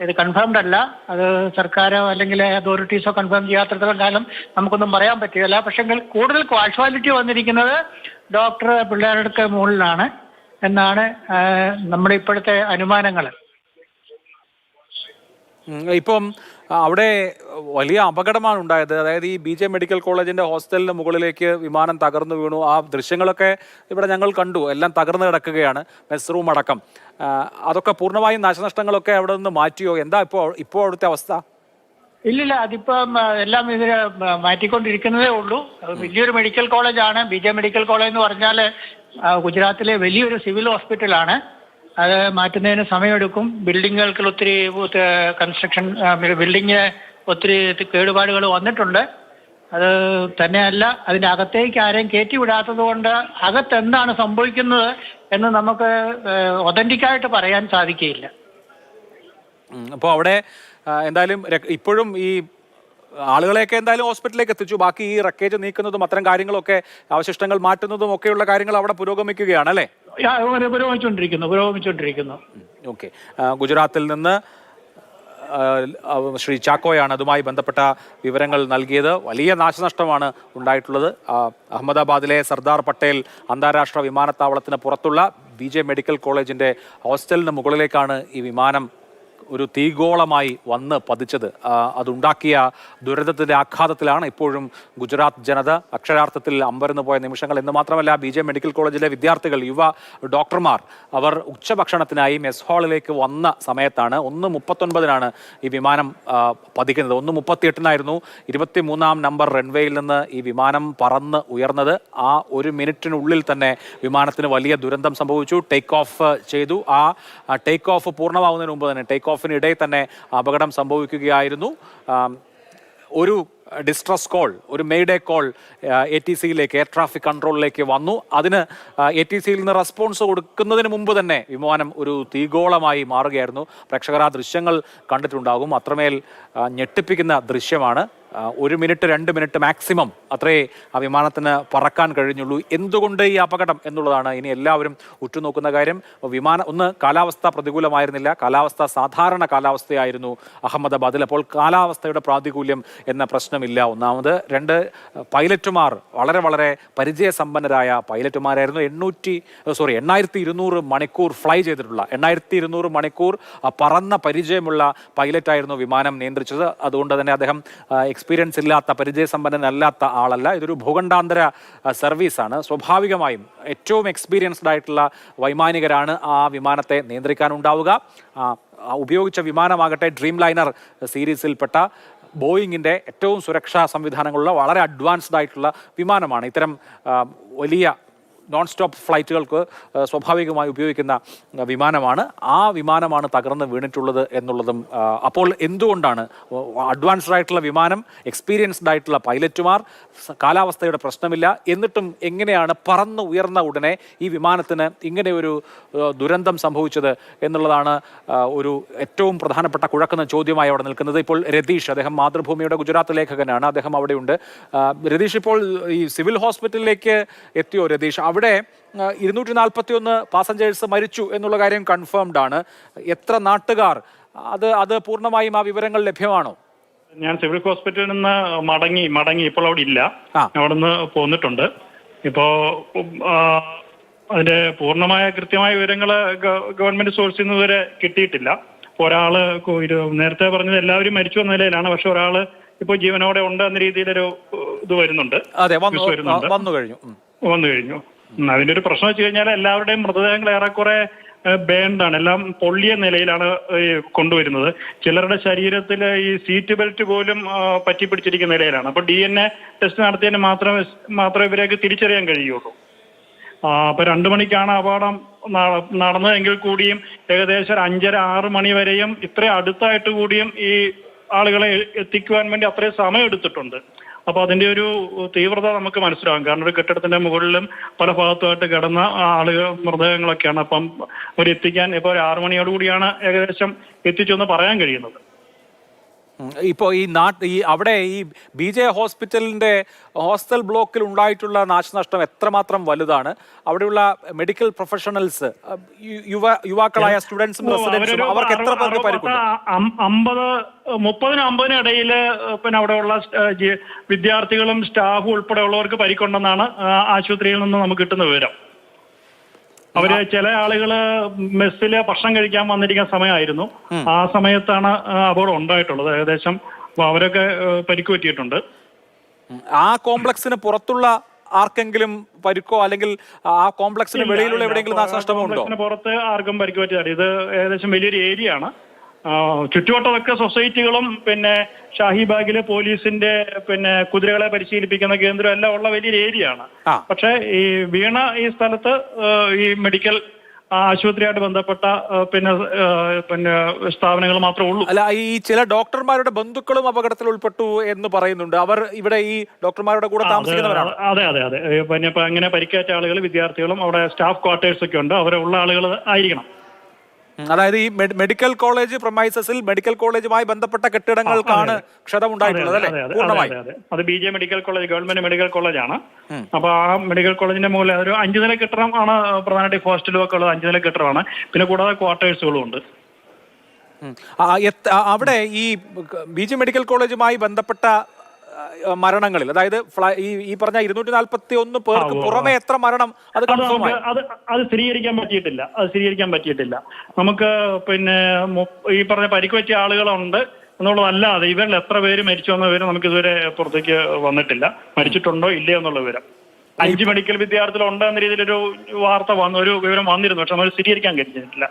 ഇത് കൺഫേംഡ് അല്ല. അത് സർക്കാരോ അല്ലെങ്കിൽ അതോറിറ്റീസോ കൺഫേം ചെയ്യാത്തിടത്തോളം കാലം നമുക്കൊന്നും പറയാൻ പറ്റുകയില്ല. പക്ഷേ കൂടുതൽ കാഷ്വാലിറ്റി വന്നിരിക്കുന്നത് ഡോക്ടർ പിള്ളേരുടെ മുകളിലാണ് എന്നാണ് നമ്മുടെ ഇപ്പോഴത്തെ അനുമാനങ്ങൾ. ഇപ്പം അവിടെ വലിയ അപകടമാണ് ഉണ്ടായത്. അതായത് ഈ BJ മെഡിക്കൽ കോളേജിന്റെ ഹോസ്റ്റലിന് മുകളിലേക്ക് വിമാനം തകർന്നു വീണു. ആ ദൃശ്യങ്ങളൊക്കെ ഇവിടെ ഞങ്ങൾ കണ്ടു. എല്ലാം തകർന്നു കിടക്കുകയാണ്, മെസ് റൂം അടക്കം. അതൊക്കെ പൂർണ്ണമായും നാശനഷ്ടങ്ങളൊക്കെ അവിടെ നിന്ന് മാറ്റിയോ? എന്താ ഇപ്പോൾ അവിടുത്തെ അവസ്ഥ? ഇല്ലില്ല, അതിപ്പം എല്ലാം ഇതിന് മാറ്റിക്കൊണ്ടിരിക്കുന്നതേ ഉള്ളൂ. വലിയൊരു മെഡിക്കൽ കോളേജാണ്. BJ മെഡിക്കൽ കോളേജ് എന്ന് പറഞ്ഞാൽ ഗുജറാത്തിലെ വലിയൊരു സിവിൽ ഹോസ്പിറ്റലാണ്. അത് മാറ്റുന്നതിന് സമയമെടുക്കും. ബിൽഡിങ്ങുകൾക്ക് ഒത്തിരി ബിൽഡിങ് ഒത്തിരി കേടുപാടുകൾ വന്നിട്ടുണ്ട്. അത് തന്നെയല്ല, അതിൻ്റെ അകത്തേക്ക് ആരെയും കയറ്റി വിടാത്തത് കൊണ്ട് അകത്ത് എന്താണ് സംഭവിക്കുന്നത് എന്ന് നമുക്ക് ഒതന്റിക്കായിട്ട് പറയാൻ സാധിക്കുകയില്ല. അപ്പോൾ അവിടെ എന്തായാലും ഇപ്പോഴും ഈ ആളുകളെയൊക്കെ എന്തായാലും ഹോസ്പിറ്റലിലേക്ക് എത്തിച്ചു. ബാക്കി ഈ റക്കേജ് നീക്കുന്നതും അത്തരം കാര്യങ്ങളൊക്കെ, അവശിഷ്ടങ്ങൾ മാറ്റുന്നതും ഒക്കെയുള്ള കാര്യങ്ങൾ അവിടെ പുരോഗമിക്കുകയാണ് അല്ലേ? പുരോഗമിച്ചുകൊണ്ടിരിക്കുന്നു. ഓക്കെ. ഗുജറാത്തിൽ നിന്ന് ശ്രീ ചാക്കോയാണ് അതുമായി ബന്ധപ്പെട്ട വിവരങ്ങൾ നൽകിയത്. വലിയ നാശനഷ്ടമാണ് ഉണ്ടായിട്ടുള്ളത്. അഹമ്മദാബാദിലെ സർദാർ പട്ടേൽ അന്താരാഷ്ട്ര വിമാനത്താവളത്തിന് പുറത്തുള്ള BJ മെഡിക്കൽ കോളേജിന്റെ ഹോസ്റ്റലിന് മുകളിലേക്കാണ് ഈ വിമാനം ഒരു തീഗോളമായി വന്ന് പതിച്ചത്. അതുണ്ടാക്കിയ ദുരന്തത്തിന്റെ ആഘാതത്തിലാണ് ഇപ്പോഴും ഗുജറാത്ത് ജനത. അക്ഷരാർത്ഥത്തിൽ അമ്പരന്ന് പോയ നിമിഷങ്ങൾ. എന്ന് മാത്രമല്ല, BJ മെഡിക്കൽ കോളേജിലെ വിദ്യാർത്ഥികൾ, യുവ ഡോക്ടർമാർ, അവർ ഉച്ചഭക്ഷണത്തിനായി മെസ് ഹാളിലേക്ക് വന്ന സമയത്താണ് 1:39 ഈ വിമാനം പതിക്കുന്നത്. 1:38 23-ാം നമ്പർ റൺവേയിൽ നിന്ന് ഈ വിമാനം പറന്ന് ഉയർന്നത്. ആ 1 മിനിറ്റിനുള്ളിൽ തന്നെ വിമാനത്തിന് വലിയ ദുരന്തം സംഭവിച്ചു. ടേക്ക് ഓഫ് ചെയ്തു. ആ ടേക്ക് ഓഫ് പൂർണ്ണമാവുന്നതിന് മുമ്പ് തന്നെ, ടേക്ക് ഓഫിനിടെ തന്നെ അപകടം സംഭവിക്കുകയായിരുന്നു. ഒരു ഡിസ്ട്രസ് കോൾ, ഒരു മെയ്ഡേ കോൾ ATCയിലേക്ക്, എയർ ട്രാഫിക് കൺട്രോളിലേക്ക് വന്നു. അതിന് ATCയിൽ നിന്ന് റെസ്പോൺസ് കൊടുക്കുന്നതിന് മുമ്പ് തന്നെ വിമാനം ഒരു തീഗോളമായി മാറുകയായിരുന്നു. പ്രേക്ഷകർ ആ ദൃശ്യങ്ങൾ കണ്ടിട്ടുണ്ടാകും. അത്രമേൽ ഞെട്ടിപ്പിക്കുന്ന ദൃശ്യമാണ്. 1 മിനിറ്റ് 2 മിനിറ്റ് മാക്സിമം അത്രേ ആ വിമാനത്തിന് പറക്കാൻ കഴിഞ്ഞുള്ളൂ. എന്തുകൊണ്ട് ഈ അപകടം എന്നുള്ളതാണ് ഇനി എല്ലാവരും ഉറ്റുനോക്കുന്ന കാര്യം. ഒന്ന് കാലാവസ്ഥ പ്രതികൂലമായിരുന്നില്ല, കാലാവസ്ഥ സാധാരണ കാലാവസ്ഥയായിരുന്നു അഹമ്മദാബാദിൽ. അപ്പോൾ കാലാവസ്ഥയുടെ പ്രാതികൂല്യം എന്ന പ്രശ്നമില്ല. ഒന്നാമത്. 2, പൈലറ്റുമാർ വളരെ വളരെ പരിചയസമ്പന്നരായ പൈലറ്റുമാരായിരുന്നു. 8200 മണിക്കൂർ ഫ്ലൈ ചെയ്തിട്ടുള്ള, 8200 മണിക്കൂർ പറന്ന പരിചയമുള്ള പൈലറ്റായിരുന്നു വിമാനം നിയന്ത്രിച്ചത്. അതുകൊണ്ട് തന്നെ അദ്ദേഹം എക്സ്പീരിയൻസ് ഇല്ലാത്ത, പരിചയസമ്പന്നനല്ലാത്ത ആളല്ല. ഇതൊരു ഭൂഖണ്ഡാന്തര സർവീസാണ്. സ്വാഭാവികമായും ഏറ്റവും എക്സ്പീരിയൻസ്ഡ് ആയിട്ടുള്ള വൈമാനികരാണ് ആ വിമാനത്തെ നിയന്ത്രിക്കാനുണ്ടാവുക. ഉപയോഗിച്ച വിമാനമാകട്ടെ ഡ്രീം ലൈനർ സീരീസിൽപ്പെട്ട ബോയിങ്ങിൻ്റെ ഏറ്റവും സുരക്ഷാ സംവിധാനങ്ങളുള്ള വളരെ അഡ്വാൻസ്ഡ് ആയിട്ടുള്ള വിമാനമാണ്. ഇത്തരം വലിയ നോൺ സ്റ്റോപ്പ് ഫ്ലൈറ്റുകൾക്ക് സ്വാഭാവികമായി ഉപയോഗിക്കുന്ന വിമാനമാണ്. ആ വിമാനമാണ് തകർന്ന് വീണിട്ടുള്ളത് എന്നുള്ളതും. അപ്പോൾ എന്തുകൊണ്ടാണ് അഡ്വാൻസ്ഡ് ആയിട്ടുള്ള വിമാനം, എക്സ്പീരിയൻസ്ഡ് ആയിട്ടുള്ള പൈലറ്റുമാർ, കാലാവസ്ഥയുടെ പ്രശ്നമില്ല, എന്നിട്ടും എങ്ങനെയാണ് പറന്ന് ഉയർന്ന ഉടനെ ഈ വിമാനത്തിന് ഇങ്ങനെ ഒരു ദുരന്തം സംഭവിച്ചത് എന്നുള്ളതാണ് ഒരു ഏറ്റവും പ്രധാനപ്പെട്ട കുഴക്കുന്ന ചോദ്യമായി അവിടെ നിൽക്കുന്നത്. ഇപ്പോൾ രതീഷ്, അദ്ദേഹം മാതൃഭൂമിയുടെ ഗുജറാത്ത് ലേഖകനാണ്, അദ്ദേഹം അവിടെയുണ്ട്. രതീഷ്, ഇപ്പോൾ ഈ സിവിൽ ഹോസ്പിറ്റലിലേക്ക് എത്തിയോ രതീഷ്? അവിടെ 241 പാസഞ്ചേഴ്സ് മരിച്ചു എന്നുള്ള കാര്യം കൺഫേംഡ് ആണ്. എത്ര നാട്ടുകാർ, അത് പൂർണ്ണമായും ആ വിവരങ്ങൾ ലഭ്യമാണോ? ഞാൻ സിവിൽ ഹോസ്പിറ്റലിൽ നിന്ന് മടങ്ങി ഇപ്പോൾ അവിടെ ഇല്ല, അവിടെ നിന്ന് പോന്നിട്ടുണ്ട്. ഇപ്പോ അതിന്റെ പൂർണ്ണമായ കൃത്യമായ വിവരങ്ങൾ ഗവൺമെന്റ് സോഴ്സിൽ നിന്ന് വരെ കിട്ടിയിട്ടില്ല. ഒരാള് നേരത്തെ പറഞ്ഞത് എല്ലാവരും മരിച്ചു എന്ന നിലയിലാണ്, പക്ഷെ ഒരാള് ഇപ്പോൾ ജീവനോടെ ഉണ്ട് എന്ന രീതിയിലൊരു ഇത് വരുന്നുണ്ട്. വന്നു കഴിഞ്ഞു. അതിന്റെ ഒരു പ്രശ്നം വെച്ച് കഴിഞ്ഞാൽ എല്ലാവരുടെയും മൃതദേഹങ്ങൾ ഏറെക്കുറെ ബേൺഡാണ്, എല്ലാം പൊള്ളിയ നിലയിലാണ് കൊണ്ടുവരുന്നത്. ചിലരുടെ ശരീരത്തിൽ ഈ സീറ്റ് ബെൽറ്റ് പോലും പറ്റിപ്പിടിച്ചിരിക്കുന്ന നിലയിലാണ്. അപ്പൊ DNA ടെസ്റ്റ് നടത്തിയതിന് മാത്രമേ ഇവരെയൊക്കെ തിരിച്ചറിയാൻ കഴിയുള്ളൂ. അപ്പൊ 2 മണിക്കാണ് അപകടം നടന്നതെങ്കിൽ കൂടിയും ഏകദേശം 5:30-6 മണി വരെയും ഇത്ര അടുത്തായിട്ട് കൂടിയും ഈ ആളുകളെ എത്തിക്കുവാൻ വേണ്ടി അത്രയും സമയം എടുത്തിട്ടുണ്ട്. അപ്പൊ അതിന്റെ ഒരു തീവ്രത നമുക്ക് മനസ്സിലാകും. കാരണം ഒരു കെട്ടിടത്തിന്റെ മുകളിലും പല ഭാഗത്തുമായിട്ട് കിടന്ന ആളുകൾ, മൃതദേഹങ്ങളൊക്കെയാണ്. അപ്പം അവരെത്തിക്കാൻ ഇപ്പോൾ 6 മണിയോടുകൂടിയാണ് ഏകദേശം എത്തിച്ചെന്ന് പറയാൻ കഴിയുന്നത്. ഇപ്പോൾ അവിടെ ഈ BJ ഹോസ്പിറ്റലിന്റെ ഹോസ്റ്റൽ ബ്ലോക്കിൽ ഉണ്ടായിട്ടുള്ള നാശനഷ്ടം എത്രമാത്രം വലുതാണ്? അവിടെയുള്ള മെഡിക്കൽ പ്രൊഫഷണൽസ്, യുവാക്കളായ സ്റ്റുഡൻസും റെസിഡൻസും, അവർക്ക് എത്ര പേർക്ക് പരിക്കുണ്ട്? 30-50 ഇടയിൽ പിന്നെ അവിടെയുള്ള വിദ്യാർത്ഥികളും സ്റ്റാഫും ഉൾപ്പെടെയുള്ളവർക്ക് പരിക്കുണ്ടെന്നാണ് ആശുപത്രിയിൽ നിന്ന് നമുക്ക് കിട്ടുന്ന വിവരം. അവര് ചില ആളുകള് മെസ്സില് ഭക്ഷണം കഴിക്കാൻ വന്നിരിക്കുന്ന സമയമായിരുന്നു. ആ സമയത്താണ് അപകടം ഉണ്ടായിട്ടുള്ളത്. ഏകദേശം അവരൊക്കെ പരിക്ക് പറ്റിയിട്ടുണ്ട്. ആ കോംപ്ലക്സിന് പുറത്തുള്ള ആർക്കെങ്കിലും പരിക്കോ അല്ലെങ്കിൽ ആ കോംപ്ലക്സിന് വെളിയിലുള്ള എവിടെയെങ്കിലും നാശനഷ്ടമോ ഉണ്ടോ? പുറത്ത് ആർക്കും പരിക്ക് പറ്റിയില്ല. ഇത് ഏകദേശം വലിയൊരു ഏരിയ ആണ്. ചുറ്റുവട്ടമൊക്കെ സൊസൈറ്റികളും പിന്നെ ഷാഹിബാഗിലെ പോലീസിന്റെ പിന്നെ കുതിരകളെ പരിശീലിപ്പിക്കുന്ന കേന്ദ്രം എല്ലാം ഉള്ള വലിയൊരു ഏരിയ ആണ്. പക്ഷെ ഈ വീണ ഈ സ്ഥലത്ത് ഈ മെഡിക്കൽ ആശുപത്രിയായിട്ട് ബന്ധപ്പെട്ട പിന്നെ സ്ഥാപനങ്ങൾ മാത്രമേ ഉള്ളൂ. അല്ല, ഈ ചില ഡോക്ടർമാരുടെ ബന്ധുക്കളും അപകടത്തിൽ ഉൾപ്പെട്ടു എന്ന് പറയുന്നുണ്ട്. അവർ ഇവിടെ ഈ ഡോക്ടർമാരുടെ കൂടെ താമസിക്കുന്നവരാണ്. അതെ. പിന്നെ അങ്ങനെ പരിക്കേറ്റ ആളുകൾ, വിദ്യാർത്ഥികളും അവിടെ സ്റ്റാഫ് ക്വാർട്ടേഴ്സ് ഒക്കെ ഉണ്ട്, അവരുള്ള ആളുകൾ ആയിരിക്കണം. അതായത് ഈ മെഡിക്കൽ കോളേജ് പ്രൊമൈസസിൽ മെഡിക്കൽ കോളേജുമായി ബന്ധപ്പെട്ട കെട്ടിടങ്ങൾക്കാണ് ക്ഷതമുണ്ടായിട്ടുള്ളത് അല്ലേ? പൂർണ്ണമായി അത് BJ medical college government medical കോളേജാണ്. അപ്പൊ ആ മെഡിക്കൽ കോളേജിന്റെ മുകളിൽ ഒരു 5 നില കെട്ടിടം ആണ് പ്രധാനമായിട്ട്. ഹോസ്റ്റലും ഒക്കെ ഉള്ളത് 5 നില കെട്ടിടമാണ്. പിന്നെ കൂടാതെ ക്വാർട്ടേഴ്സുകളും ഉണ്ട്. അവിടെ ഈ BJ മെഡിക്കൽ കോളേജുമായി ബന്ധപ്പെട്ട മരണങ്ങളിൽ, അതായത് ഈ പറഞ്ഞ 241 പേർക്ക് പുറമെ എത്ര മരണം അത് കൺഫേം ആയി? അത് സ്ഥിരീകരിക്കാൻ പറ്റിയിട്ടില്ല. നമുക്ക് പിന്നെ ഈ പറഞ്ഞ പരിക്ക് പറ്റിയ ആളുകളുണ്ട് എന്നുള്ളതല്ലാതെ ഇവരിൽ എത്ര പേര് മരിച്ചു എന്ന വിവരം നമുക്ക് ഇതുവരെ പുറത്തേക്ക് വന്നിട്ടില്ല. മരിച്ചിട്ടുണ്ടോ ഇല്ലയോ എന്നുള്ള വിവരം 5 മെഡിക്കൽ വിദ്യാർത്ഥികൾ ഉണ്ട് എന്ന രീതിയിലൊരു വാർത്ത വന്നു, ഒരു വിവരം വന്നിരുന്നു. പക്ഷെ നമ്മൾ സ്ഥിരീകരിക്കാൻ കഴിഞ്ഞിട്ടില്ല.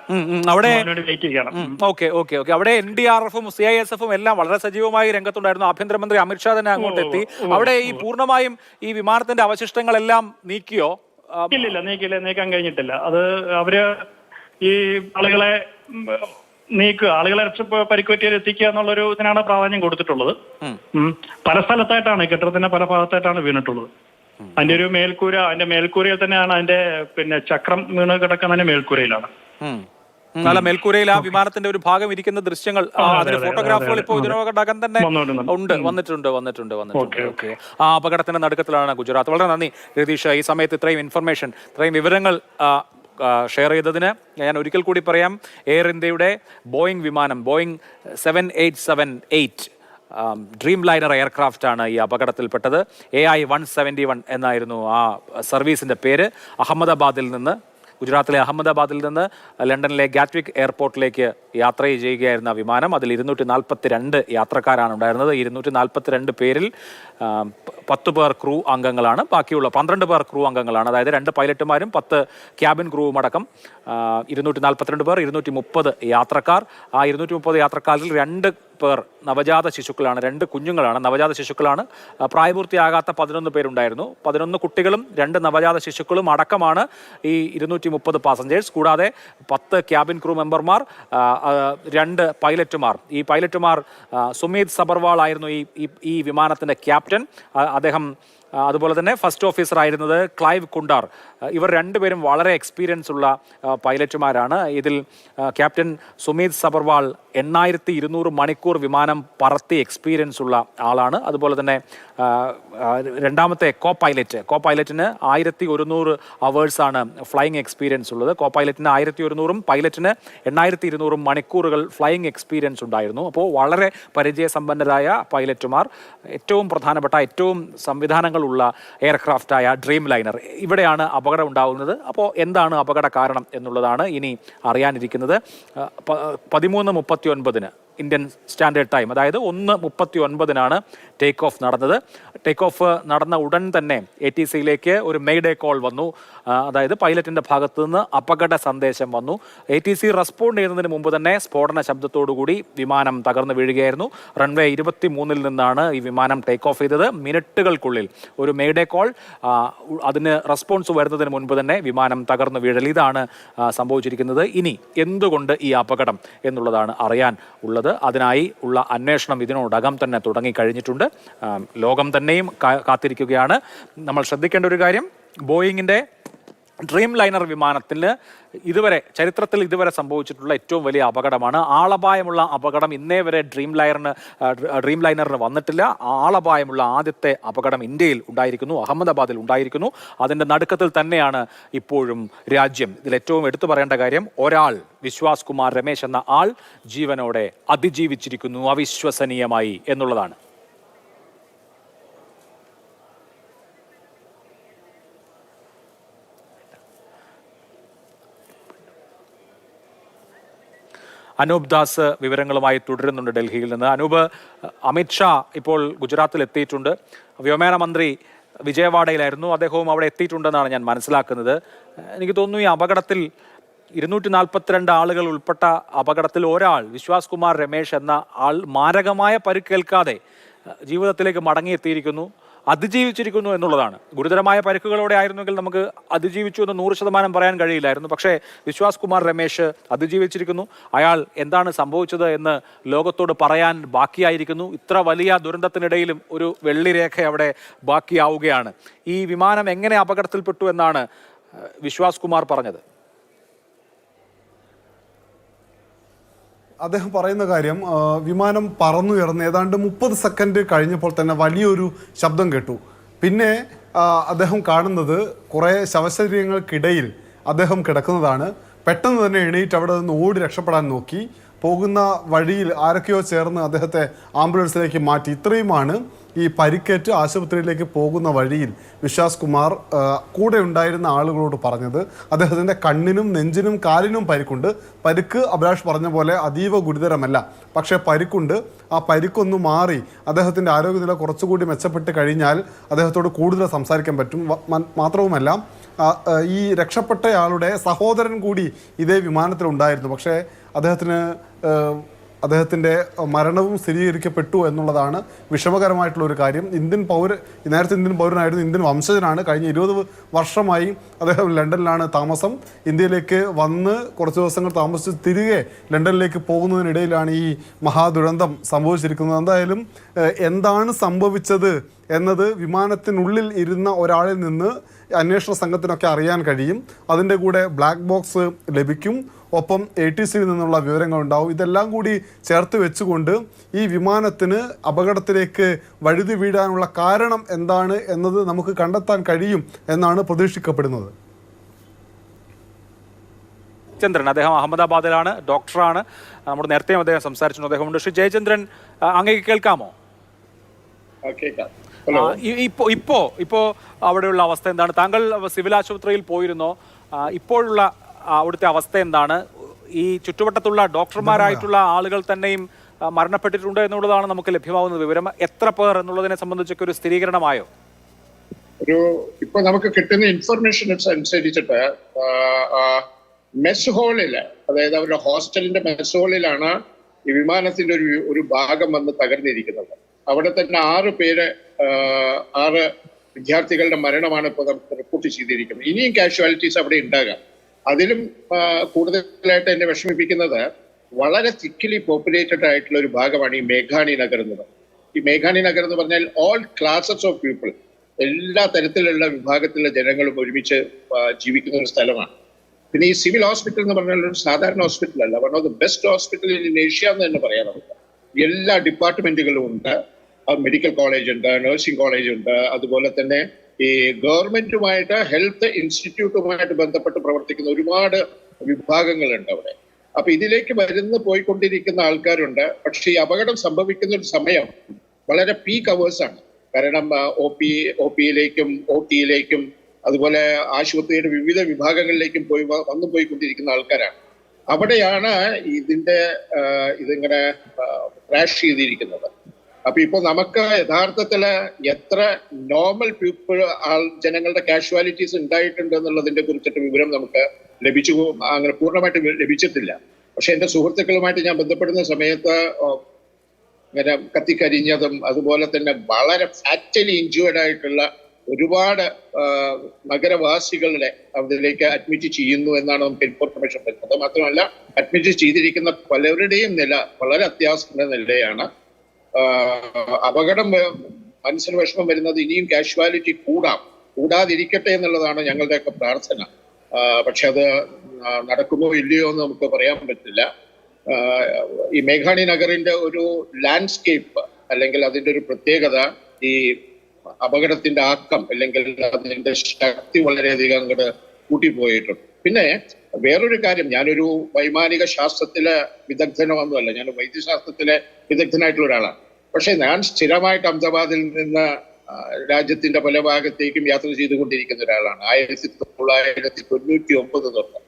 അവിടെ വെയിറ്റ് ചെയ്യണം. ഓക്കെ. അവിടെ NDRF-ഉം CISF-ഉം എല്ലാം വളരെ സജീവമായി രംഗത്തുണ്ടായിരുന്നു. ആഭ്യന്തരമന്ത്രി അമിത്ഷാ തന്നെ അങ്ങോട്ട് എത്തി. അവിടെ ഈ പൂർണ്ണമായും ഈ വിമാനത്തിന്റെ അവശിഷ്ടങ്ങളെല്ലാം നീക്കിയോ? ഇല്ലില്ല, നീക്കാൻ കഴിഞ്ഞിട്ടില്ല. അത് അവര് ഈ ആളുകളെ ആളുകളെ പരിക്കുപറ്റിയവരെ എത്തിക്കുക എന്നുള്ളൊരു ഇതിനാണ് പ്രാധാന്യം കൊടുത്തിട്ടുള്ളത്. പല സ്ഥലത്തായിട്ടാണ്, കെട്ടിടത്തിന്റെ പല ഭാഗത്തായിട്ടാണ് വീണിട്ടുള്ളത്. അതിന്റെ ഒരു മേൽക്കൂരയിൽ തന്നെയാണ് അതിന്റെ പിന്നെ ചക്രം വീണ് കിടക്കുന്നതിന്റെ മേൽക്കൂരയിലാണ്. മേൽക്കൂരയിൽ ആ വിമാനത്തിന്റെ ഒരു ഭാഗം ഇരിക്കുന്ന ദൃശ്യങ്ങൾ, അതിന്റെ ഫോട്ടോഗ്രാഫുകൾ ഇപ്പോൾ ഇതിനോടകം തന്നെ വന്നിട്ടുണ്ട്. ആ അപകടത്തിന്റെ നടുക്കത്തിലാണ് ഗുജറാത്ത്. വളരെ നന്ദി രതീഷ്, ഈ സമയത്ത് ഇത്രയും ഇൻഫർമേഷൻ, ഇത്രയും വിവരങ്ങൾ ഷെയർ ചെയ്തതിന്. ഞാൻ ഒരിക്കൽ കൂടി പറയാം, എയർ ഇന്ത്യയുടെ ബോയിങ് വിമാനം ബോയിങ് 7878 ഡ്രീം ലൈനർ എയർക്രാഫ്റ്റ് ആണ് ഈ അപകടത്തിൽപ്പെട്ടത്. AI-171 എന്നായിരുന്നു ആ സർവീസിന്റെ പേര്. ഗുജറാത്തിലെ അഹമ്മദാബാദിൽ നിന്ന് ലണ്ടനിലെ ഗാറ്റ്വിക് എയർപോർട്ടിലേക്ക് യാത്ര ചെയ്യുകയായിരുന്ന വിമാനം. അതിൽ 242 യാത്രക്കാരാണ് ഉണ്ടായിരുന്നത്. 242 പേരിൽ 10 പേർ ക്രൂ അംഗങ്ങളാണ്, ബാക്കിയുള്ള 12 പേർ ക്രൂ അംഗങ്ങളാണ്. അതായത് 2 പൈലറ്റുമാരും 10 ക്യാബിൻ ക്രൂവും അടക്കം 242 പേർ, 230 യാത്രക്കാർ. ആ 230 യാത്രക്കാരിൽ 2 പേർ നവജാത ശിശുക്കളാണ്, 2 കുഞ്ഞുങ്ങളാണ്, നവജാത ശിശുക്കളാണ്. പ്രായപൂർത്തിയാകാത്ത 11 പേരുണ്ടായിരുന്നു. 11 കുട്ടികളും 2 നവജാത ശിശുക്കളും അടക്കമാണ് ഈ 230 പാസഞ്ചേഴ്സ്. കൂടാതെ 10 ക്യാബിൻ ക്രൂ മെമ്പർമാർ, 2 പൈലറ്റുമാർ. ഈ പൈലറ്റുമാർ സുമീത് സബർവാൾ ആയിരുന്നു ഈ വിമാനത്തിന്റെ ക്യാപ്റ്റൻ. അദ്ദേഹം അതുപോലെ തന്നെ ഫസ്റ്റ് ഓഫീസർ ആയിരുന്നത് ക്ലൈവ് കുണ്ടാർ. ഇവർ 2 പേരും വളരെ എക്സ്പീരിയൻസ് ഉള്ള പൈലറ്റുമാരാണ്. ഇതിൽ ക്യാപ്റ്റൻ സുമീത് സബർവാൾ 8200 മണിക്കൂർ വിമാനം പറത്തി എക്സ്പീരിയൻസ് ഉള്ള ആളാണ്. അതുപോലെ തന്നെ രണ്ടാമത്തെ കോ പൈലറ്റിന് 1100 അവേഴ്സാണ് ഫ്ലൈയിങ് എക്സ്പീരിയൻസ് ഉള്ളത്. കോ പൈലറ്റിന് 1100ഉം പൈലറ്റിന് 8200 മണിക്കൂറുകൾ ഫ്ലൈയിങ് എക്സ്പീരിയൻസ് ഉണ്ടായിരുന്നു. അപ്പോൾ വളരെ പരിചയസമ്പന്നരായ പൈലറ്റുമാർ, ഏറ്റവും പ്രധാനപ്പെട്ട ഏറ്റവും സംവിധാനങ്ങളുള്ള എയർക്രാഫ്റ്റായ ഡ്രീം ലൈനർ. ഇവിടെയാണ് അപകടം ഉണ്ടാകുന്നത്. അപ്പോൾ എന്താണ് അപകട കാരണം എന്നുള്ളതാണ് ഇനി അറിയാനിരിക്കുന്നത്. 13:39 ഇന്ത്യൻ സ്റ്റാൻഡേർഡ് ടൈം, അതായത് 1:39 ടേക്ക് ഓഫ് നടന്നത്. ടേക്ക് ഓഫ് നടന്ന ഉടൻ തന്നെ ATCയിലേക്ക് ഒരു മെയ്ഡേ കോൾ വന്നു. അതായത് പൈലറ്റിന്റെ ഭാഗത്തു നിന്ന് അപകട സന്ദേശം വന്നു. ATC റെസ്പോണ്ട് ചെയ്യുന്നതിന് മുമ്പ് തന്നെ സ്ഫോടന ശബ്ദത്തോടുകൂടി വിമാനം തകർന്നു വീഴുകയായിരുന്നു. റൺവേ 23 നിന്നാണ് ഈ വിമാനം ടേക്ക് ഓഫ് ചെയ്തത്. മിനിറ്റുകൾക്കുള്ളിൽ ഒരു മെയ്ഡേ കോൾ, അതിന് റെസ്പോൺസ് വരുന്നതിന് മുൻപ് തന്നെ വിമാനം തകർന്നു വീഴൽ, ഇതാണ് സംഭവിച്ചിരിക്കുന്നത്. ഇനി എന്തുകൊണ്ട് ഈ അപകടം എന്നുള്ളതാണ് അറിയാൻ ഉള്ളത്. അതിനായി ഉള്ള അന്വേഷണം ഇതിനോടകം തന്നെ തുടങ്ങിക്കഴിഞ്ഞിട്ടുണ്ട്. ലോകം തന്നെയും കാത്തിരിക്കുകയാണ്. നമ്മൾ ശ്രദ്ധിക്കേണ്ട ഒരു കാര്യം, ബോയിങ്ങിന്റെ ഡ്രീം ലൈനർ വിമാനത്തിന് ചരിത്രത്തിൽ ഇതുവരെ സംഭവിച്ചിട്ടുള്ള ഏറ്റവും വലിയ അപകടമാണ്. ആളപായമുള്ള അപകടം ഇന്നേ വരെ ഡ്രീം ലൈനറിന് വന്നിട്ടില്ല. ആളപായമുള്ള ആദ്യത്തെ അപകടം ഇന്ത്യയിൽ ഉണ്ടായിരിക്കുന്നു, അഹമ്മദാബാദിൽ ഉണ്ടായിരിക്കുന്നു. അതിൻ്റെ നടുക്കത്തിൽ തന്നെയാണ് ഇപ്പോഴും രാജ്യം. ഇതിൽ ഏറ്റവും എടുത്തു പറയേണ്ട കാര്യം, ഒരാൾ, വിശ്വാസ് കുമാർ രമേശ് എന്ന ആൾ ജീവനോടെ അതിജീവിച്ചിരിക്കുന്നു അവിശ്വസനീയമായി എന്നുള്ളതാണ്. അനൂപ് ദാസ് വിവരങ്ങളുമായി തുടരുന്നുണ്ട് ഡൽഹിയിൽ നിന്ന്. അനൂപ്, അമിത്ഷാ ഇപ്പോൾ ഗുജറാത്തിൽ എത്തിയിട്ടുണ്ട്. വ്യോമയാന മന്ത്രി വിജയവാഡയിലായിരുന്നു, അദ്ദേഹവും അവിടെ എത്തിയിട്ടുണ്ടെന്നാണ് ഞാൻ മനസ്സിലാക്കുന്നത്. എനിക്ക് തോന്നുന്നു ഈ അപകടത്തിൽ 242 ആളുകൾ ഉൾപ്പെട്ട അപകടത്തിൽ ഒരാൾ, വിശ്വാസ് കുമാർ രമേശ് എന്ന ആൾ, മാരകമായ പരിക്കേൽക്കാതെ ജീവിതത്തിലേക്ക് മടങ്ങിയെത്തിയിരിക്കുന്നു, അതിജീവിച്ചിരിക്കുന്നു എന്നുള്ളതാണ്. ഗുരുതരമായ പരിക്കുകളോടെ ആയിരുന്നെങ്കിൽ നമുക്ക് അതിജീവിച്ചു എന്ന് 100% പറയാൻ കഴിയില്ലായിരുന്നു. പക്ഷേ വിശ്വാസ് കുമാർ രമേശ് അതിജീവിച്ചിരിക്കുന്നു. അയാൾ എന്താണ് സംഭവിച്ചത് എന്ന് ലോകത്തോട് പറയാൻ ബാക്കിയായിരിക്കുന്നു. ഇത്ര വലിയ ദുരന്തത്തിനിടയിലും ഒരു വെള്ളിരേഖ അവിടെ ബാക്കിയാവുകയാണ്. ഈ വിമാനം എങ്ങനെ അപകടത്തിൽപ്പെട്ടു എന്നാണ് വിശ്വാസ് കുമാർ പറഞ്ഞത്. അദ്ദേഹം പറയുന്ന കാര്യം, വിമാനം പറന്നുയർന്ന് ഏതാണ്ട് 30 സെക്കൻഡ് കഴിഞ്ഞപ്പോൾ തന്നെ വലിയൊരു ശബ്ദം കേട്ടു. പിന്നെ അദ്ദേഹം കാണുന്നത് കുറേ ശവശരീരങ്ങൾക്കിടയിൽ അദ്ദേഹം കിടക്കുന്നതാണ്. പെട്ടെന്ന് തന്നെ എണീറ്റ് അവിടെ നിന്ന് ഓടി രക്ഷപ്പെടാൻ നോക്കി. പോകുന്ന വഴിയിൽ ആരൊക്കെയോ ചേർന്ന് അദ്ദേഹത്തെ ആംബുലൻസിലേക്ക് മാറ്റി. ഇത്രയുമാണ് ഈ പരിക്കേറ്റ് ആശുപത്രിയിലേക്ക് പോകുന്ന വഴിയിൽ വിശ്വാസ് കുമാർ കൂടെ ഉണ്ടായിരുന്ന ആളുകളോട് പറഞ്ഞത് അദ്ദേഹത്തിൻ്റെ കണ്ണിനും നെഞ്ചിനും കാലിനും പരിക്കുണ്ട്. പരിക്ക് അഭിലാഷ് പറഞ്ഞ പോലെ അതീവ ഗുരുതരമല്ല, പക്ഷേ പരിക്കുണ്ട്. ആ പരിക്കൊന്ന് മാറി അദ്ദേഹത്തിൻ്റെ ആരോഗ്യനില കുറച്ചുകൂടി മെച്ചപ്പെട്ട് കഴിഞ്ഞാൽ അദ്ദേഹത്തോട് കൂടുതൽ സംസാരിക്കാൻ പറ്റും. മാത്രവുമല്ല ഈ രക്ഷപ്പെട്ടയാളുടെ സഹോദരൻ കൂടി ഇതേ വിമാനത്തിലുണ്ടായിരുന്നു. പക്ഷേ അദ്ദേഹത്തിൻ്റെ മരണവും സ്ഥിരീകരിക്കപ്പെട്ടു എന്നുള്ളതാണ് വിഷമകരമായിട്ടുള്ളൊരു കാര്യം. നേരത്തെ ഇന്ത്യൻ പൗരനായിരുന്നു, ഇന്ത്യൻ വംശജനാണ്. കഴിഞ്ഞ 20 വർഷമായി അദ്ദേഹം ലണ്ടനിലാണ് താമസം. ഇന്ത്യയിലേക്ക് വന്ന് കുറച്ച് ദിവസങ്ങൾ താമസിച്ച് തിരികെ ലണ്ടനിലേക്ക് പോകുന്നതിനിടയിലാണ് ഈ മഹാദുരന്തം സംഭവിച്ചിരിക്കുന്നത്. എന്തായാലും എന്താണ് സംഭവിച്ചത് എന്നത് വിമാനത്തിനുള്ളിൽ ഇരുന്ന ഒരാളിൽ നിന്ന് അന്വേഷണ സംഘത്തിനൊക്കെ അറിയാൻ കഴിയും. അതിൻ്റെ കൂടെ ബ്ലാക്ക് ബോക്സ് ലഭിക്കും, ഒപ്പം ATCയിൽ നിന്നുള്ള വിവരങ്ങൾ ഉണ്ടാവും. ഇതെല്ലാം കൂടി ചേർത്ത് വെച്ചുകൊണ്ട് ഈ വിമാനത്തിന് അപകടത്തിലേക്ക് വഴുതി വീഴാനുള്ള കാരണം എന്താണ് എന്നത് നമുക്ക് കണ്ടെത്താൻ കഴിയും എന്നാണ് പ്രതീക്ഷിക്കപ്പെടുന്നത്. ജയചന്ദ്രൻ, അദ്ദേഹം അഹമ്മദാബാദിലാണ്, ഡോക്ടറാണ്. നമ്മുടെ നേരത്തെയും അദ്ദേഹം സംസാരിച്ചു. അദ്ദേഹമുണ്ട്. ശ്രീ ജയചന്ദ്രൻ, അങ്ങേക്ക് കേൾക്കാമോ? ഇപ്പോ അവിടെയുള്ള അവസ്ഥ എന്താണ്? താങ്കൾ സിവിൽ ആശുപത്രിയിൽ പോയിരുന്നോ? ഇപ്പോഴുള്ള അവിടുത്തെ അവസ്ഥ എന്താണ്? ഈ ചുറ്റുവട്ടത്തുള്ള ഡോക്ടർമാരായിട്ടുള്ള ആളുകൾ തന്നെയും മരണപ്പെട്ടിട്ടുണ്ട് എന്നുള്ളതാണ് നമുക്ക് ലഭ്യമാവുന്ന വിവരം. എത്ര പേർ എന്നുള്ളതിനെ സംബന്ധിച്ചൊക്കെ ഒരു സ്ഥിരീകരണമായോ? ഇപ്പൊ നമുക്ക് കിട്ടുന്ന ഇൻഫർമേഷൻ അനുസരിച്ചിട്ട് മെസ് ഹോളില്, അതായത് അവരുടെ ഹോസ്റ്റലിന്റെ മെസ് ഹോളിലാണ് ഈ വിമാനത്തിന്റെ ഒരു ഭാഗം വന്ന് തകർന്നിരിക്കുന്നത്. അവിടെ തന്നെ 6 വിദ്യാർത്ഥികളുടെ മരണമാണ് ഇപ്പോൾ നമുക്ക് റിപ്പോർട്ട് ചെയ്തിരിക്കുന്നത്. ഇനിയും കാഷ്വാലിറ്റീസ് അവിടെ ഉണ്ടാകാം. അതിലും കൂടുതലായിട്ട് എന്നെ വിഷമിപ്പിക്കുന്നത് വളരെ തിക്കിലി പോപ്പുലേറ്റഡ് ആയിട്ടുള്ള ഒരു ഭാഗമാണ് ഈ മേഘാനി നഗർ എന്ന് പറയുന്നത്. ഈ മേഘാനി നഗർ എന്ന് പറഞ്ഞാൽ ഓൾ ക്ലാസസ് ഓഫ് പീപ്പിൾ, എല്ലാ തരത്തിലുള്ള വിഭാഗത്തിലുള്ള ജനങ്ങളും ഒരുമിച്ച് ജീവിക്കുന്ന ഒരു സ്ഥലമാണ്. പിന്നെ ഈ സിവിൽ ഹോസ്പിറ്റൽ എന്ന് പറഞ്ഞാൽ ഒരു സാധാരണ ഹോസ്പിറ്റൽ അല്ല, one of the best hospital in Asia എന്ന് തന്നെ പറയാൻ നമുക്ക്. എല്ലാ ഡിപ്പാർട്ട്മെന്റുകളും ഉണ്ട്. മെഡിക്കൽ കോളേജ് ഉണ്ട്, നഴ്സിംഗ് കോളേജ് ഉണ്ട്, അതുപോലെ തന്നെ ഈ ഗവൺമെന്റുമായിട്ട് ഹെൽത്ത് ഇൻസ്റ്റിറ്റ്യൂട്ടുമായിട്ട് ബന്ധപ്പെട്ട് പ്രവർത്തിക്കുന്ന ഒരുപാട് വിഭാഗങ്ങളുണ്ട് അവിടെ. അപ്പൊ ഇതിലേക്ക് പോയിക്കൊണ്ടിരിക്കുന്ന ആൾക്കാരുണ്ട്. പക്ഷെ ഈ അപകടം സംഭവിക്കുന്ന ഒരു സമയം വളരെ പീക്ക് അവേഴ്സ് ആണ്. കാരണം ഒ പിയിലേക്കും OTയിലേക്കും അതുപോലെ ആശുപത്രിയുടെ വിവിധ വിഭാഗങ്ങളിലേക്കും പോയിക്കൊണ്ടിരിക്കുന്ന ആൾക്കാരാണ്. അവിടെയാണ് ഇതിങ്ങനെ ക്രാഷ് ചെയ്തിരിക്കുന്നത്. അപ്പൊ ഇപ്പൊ നമുക്ക് യഥാർത്ഥത്തില് എത്ര നോർമൽ ജനങ്ങളുടെ കാഷ്വാലിറ്റീസ് ഉണ്ടായിട്ടുണ്ട് എന്നുള്ളതിനെ കുറിച്ചിട്ട് വിവരം നമുക്ക് അങ്ങനെ പൂർണ്ണമായിട്ട് ലഭിച്ചിട്ടില്ല. പക്ഷെ എന്റെ സുഹൃത്തുക്കളുമായിട്ട് ഞാൻ ബന്ധപ്പെടുന്ന സമയത്ത് ഇങ്ങനെ കത്തിക്കരിഞ്ഞതും അതുപോലെ തന്നെ വളരെ ഫാറ്റലി ഇഞ്ചുവേർഡ് ആയിട്ടുള്ള ഒരുപാട് നഗരവാസികളുടെ അതിലേക്ക് അഡ്മിറ്റ് ചെയ്യുന്നു എന്നാണ് നമുക്ക് ഇൻഫോർമേഷൻ വരുന്നത്. മാത്രമല്ല അഡ്മിറ്റ് ചെയ്തിരിക്കുന്ന പലരുടെയും നില വളരെ അത്യാവശ്യ നിലയാണ്. അപകടം മനസ്സിന് വിഷമം വരുന്നത് ഇനിയും കാഷ്വാലിറ്റി കൂടാതിരിക്കട്ടെ എന്നുള്ളതാണ് ഞങ്ങളുടെയൊക്കെ പ്രാർത്ഥന. പക്ഷെ അത് നടക്കുമോ ഇല്ലയോ എന്ന് നമുക്ക് പറയാൻ പറ്റില്ല. ഈ മേഘാനി നഗറിന്റെ ഒരു ലാൻഡ്സ്കേപ്പ് അല്ലെങ്കിൽ അതിന്റെ ഒരു പ്രത്യേകത ഈ അപകടത്തിന്റെ ആക്കം അല്ലെങ്കിൽ അതിന്റെ ശക്തി വളരെയധികം അങ്ങോട്ട് കൂട്ടിപ്പോയിട്ടുണ്ട്. പിന്നെ വേറൊരു കാര്യം, ഞാനൊരു വൈമാനിക ശാസ്ത്രത്തിലെ വിദഗ്ധനൊന്നുമല്ല, ഞാൻ വൈദ്യശാസ്ത്രത്തിലെ വിദഗ്ധനായിട്ടുള്ള ഒരാളാണ്. പക്ഷെ ഞാൻ സ്ഥിരമായിട്ട് അഹമ്മദാബാദിൽ നിന്ന് രാജ്യത്തിന്റെ പല ഭാഗത്തേക്കും യാത്ര ചെയ്തുകൊണ്ടിരിക്കുന്ന ഒരാളാണ് 1999 തൊട്ട്.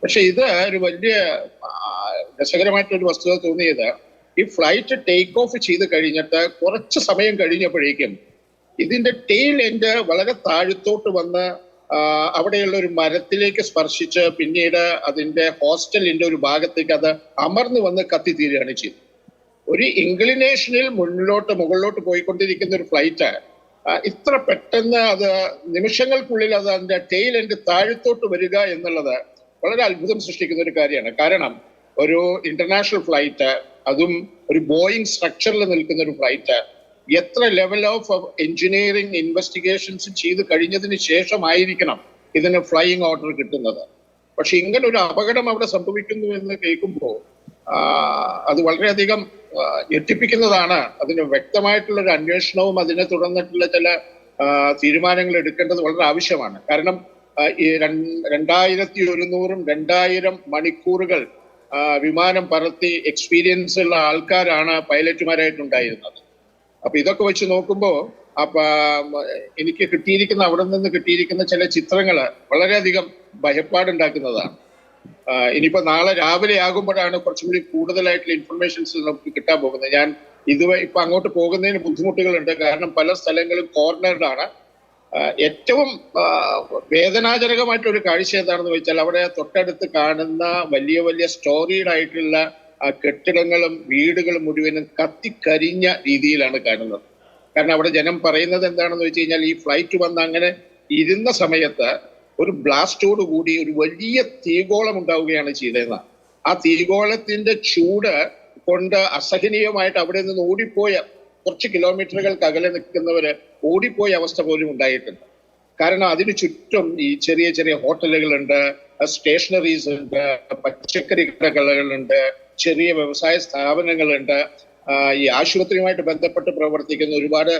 പക്ഷെ ഇത് ഒരു വലിയ രസകരമായിട്ടൊരു വസ്തുത തോന്നിയത്, ഈ ഫ്ലൈറ്റ് ടേക്ക് ഓഫ് ചെയ്ത് കഴിഞ്ഞിട്ട് കുറച്ച് സമയം കഴിഞ്ഞപ്പോഴേക്കും ഇതിന്റെ ടെയിൽ എൻഡ് വളരെ താഴത്തോട്ട് വന്ന് അവിടെയുള്ള ഒരു മരത്തിലേക്ക് സ്പർശിച്ച് പിന്നീട് അതിന്റെ ഹോസ്റ്റലിന്റെ ഒരു ഭാഗത്തേക്ക് അത് അമർന്നു വന്ന് കത്തിത്തീരുകയാണ് ചെയ്തത്. ഒരു ഇൻക്ലിനേഷനിൽ മുകളിലോട്ട് പോയിക്കൊണ്ടിരിക്കുന്ന ഒരു ഫ്ലൈറ്റ് ഇത്ര പെട്ടെന്ന് അത് നിമിഷങ്ങൾക്കുള്ളിൽ അത് അതിന്റെ ടെയിൽ എൻഡ് താഴത്തോട്ട് വരിക എന്നുള്ളത് വളരെ അത്ഭുതം സൃഷ്ടിക്കുന്ന ഒരു കാര്യമാണ്. കാരണം ഒരു ഇന്റർനാഷണൽ ഫ്ലൈറ്റ്, അതും ഒരു ബോയിങ് സ്ട്രക്ചറിൽ നിൽക്കുന്ന ഒരു ഫ്ലൈറ്റ്, എത്ര ലെവൽ ഓഫ് എഞ്ചിനീയറിംഗ് ഇൻവെസ്റ്റിഗേഷൻസ് ചെയ്ത് കഴിഞ്ഞതിന് ശേഷമായിരിക്കണം ഇതിന് ഫ്ലൈയിങ് ഓർഡർ കിട്ടുന്നത്. പക്ഷെ ഇങ്ങനെ ഒരു അപകടം അവിടെ സംഭവിക്കുന്നു എന്ന് കേൾക്കുമ്പോൾ അത് വളരെയധികം ഞെട്ടിപ്പിക്കുന്നതാണ്. അതിന് വ്യക്തമായിട്ടുള്ള ഒരു അന്വേഷണവും അതിനെ തുടർന്നിട്ടുള്ള ചില തീരുമാനങ്ങൾ എടുക്കേണ്ടത് വളരെ ആവശ്യമാണ്. കാരണം ഈ 2100 2000 മണിക്കൂറുകൾ വിമാനം പറത്തി എക്സ്പീരിയൻസ് ഉള്ള ആൾക്കാരാണ് പൈലറ്റുമാരായിട്ടുണ്ടായിരുന്നത്. അപ്പൊ ഇതൊക്കെ വെച്ച് നോക്കുമ്പോൾ എനിക്ക് അവിടെ നിന്ന് കിട്ടിയിരിക്കുന്ന ചില ചിത്രങ്ങള് വളരെയധികം ഭയപ്പാടുണ്ടാക്കുന്നതാണ്. ഇനിയിപ്പോ നാളെ രാവിലെ ആകുമ്പോഴാണ് കുറച്ചും കൂടി കൂടുതലായിട്ടുള്ള ഇൻഫർമേഷൻസ് നമുക്ക് കിട്ടാൻ പോകുന്നത്. ഞാൻ ഇപ്പൊ അങ്ങോട്ട് പോകുന്നതിന് ബുദ്ധിമുട്ടുകളുണ്ട്. കാരണം പല സ്ഥലങ്ങളും കോർണറിലാണ്. ഏറ്റവും വേദനാജനകമായിട്ടൊരു കാഴ്ച എന്താണെന്ന് വെച്ചാൽ അവിടെ തൊട്ടടുത്ത് കാണുന്ന വലിയ വലിയ സ്റ്റോറീഡ് ആയിട്ടുള്ള കെട്ടിടങ്ങളും വീടുകളും മുഴുവനും കത്തിക്കരിഞ്ഞ രീതിയിലാണ് കാണുന്നത്. കാരണം അവിടെ ജനം പറയുന്നത് എന്താണെന്ന് വെച്ച് കഴിഞ്ഞാൽ ഈ ഫ്ലൈറ്റ് വന്ന് അങ്ങനെ ഇരുന്ന സമയത്ത് ഒരു ബ്ലാസ്റ്റോട് കൂടി ഒരു വലിയ തീഗോളം ഉണ്ടാവുകയാണ് ചെയ്തതെന്ന്. ആ തീഗോളത്തിന്റെ ചൂട് കൊണ്ട് അസഹനീയമായിട്ട് അവിടെ നിന്ന് ഓടിപ്പോയ കുറച്ച് കിലോമീറ്ററുകൾക്ക് അകലെ നിൽക്കുന്നവര് ഓടിപ്പോയ അവസ്ഥ പോലും ഉണ്ടായിട്ടുണ്ട്. കാരണം അതിന് ചുറ്റും ഈ ചെറിയ ചെറിയ ഹോട്ടലുകളുണ്ട്, സ്റ്റേഷനറീസ് ഉണ്ട്, പച്ചക്കറി കടകളുണ്ട്, ചെറിയ വ്യവസായ സ്ഥാപനങ്ങളുണ്ട്, ഈ ആശുപത്രിയുമായിട്ട് ബന്ധപ്പെട്ട് പ്രവർത്തിക്കുന്ന ഒരുപാട്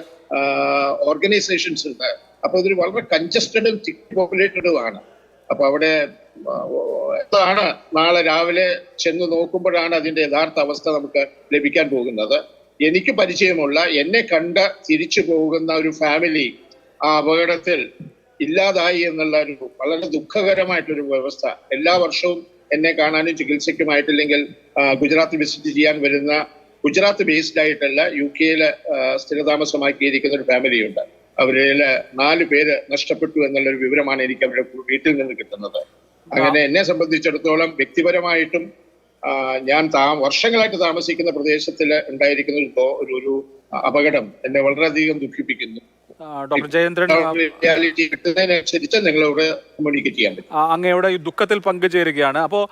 ഓർഗനൈസേഷൻസ് ഉണ്ട്. അപ്പൊ ഇതൊരു വളരെ കൺജസ്റ്റഡും തിക് പോപ്പുലേറ്റഡും ആണ്. അപ്പൊ അവിടെ എന്താണ് നാളെ രാവിലെ ചെന്ന് നോക്കുമ്പോഴാണ് അതിന്റെ യഥാർത്ഥ അവസ്ഥ നമുക്ക് ലഭിക്കാൻ പോകുന്നത്. എനിക്ക് പരിചയമുള്ള എന്നെ കണ്ട് തിരിച്ചു പോകുന്ന ഒരു ഫാമിലി ആ അപകടത്തിൽ ഇല്ലാതായി എന്നുള്ള ഒരു വളരെ ദുഃഖകരമായിട്ടൊരു വ്യവസ്ഥ. എല്ലാ വർഷവും എന്നെ കാണാനും ചികിത്സയ്ക്കുമായിട്ടില്ലെങ്കിൽ ഗുജറാത്ത് വിസിറ്റ് ചെയ്യാൻ വരുന്ന ഗുജറാത്ത് ബേസ്ഡ് ആയിട്ടല്ല UK സ്ഥിരതാമസമാക്കിയിരിക്കുന്ന ഒരു ഫാമിലിയുണ്ട്. അവരില് 4 പേര് നഷ്ടപ്പെട്ടു എന്നുള്ളൊരു വിവരമാണ് എനിക്ക് അവരുടെ വീട്ടിൽ നിന്ന് കിട്ടുന്നത്. അങ്ങനെ എന്നെ സംബന്ധിച്ചിടത്തോളം വ്യക്തിപരമായിട്ടും ഞാൻ വർഷങ്ങളായിട്ട് താമസിക്കുന്ന പ്രദേശത്തിൽ ഉണ്ടായിരിക്കുന്ന ഒരു അപകടം എന്നെ വളരെയധികം ദുഃഖിപ്പിക്കുന്നു. ഡോക്ടർ ജയേന്ദ്രൻ, കിട്ടുന്നതിനനുസരിച്ച് നിങ്ങളോട് കമ്മ്യൂണിക്കേറ്റ് ചെയ്യാൻ പറ്റും. അങ്ങയുടെ ഈ ദുഃഖത്തിൽ പങ്കുചേരുകയാണ്. അപ്പോൾ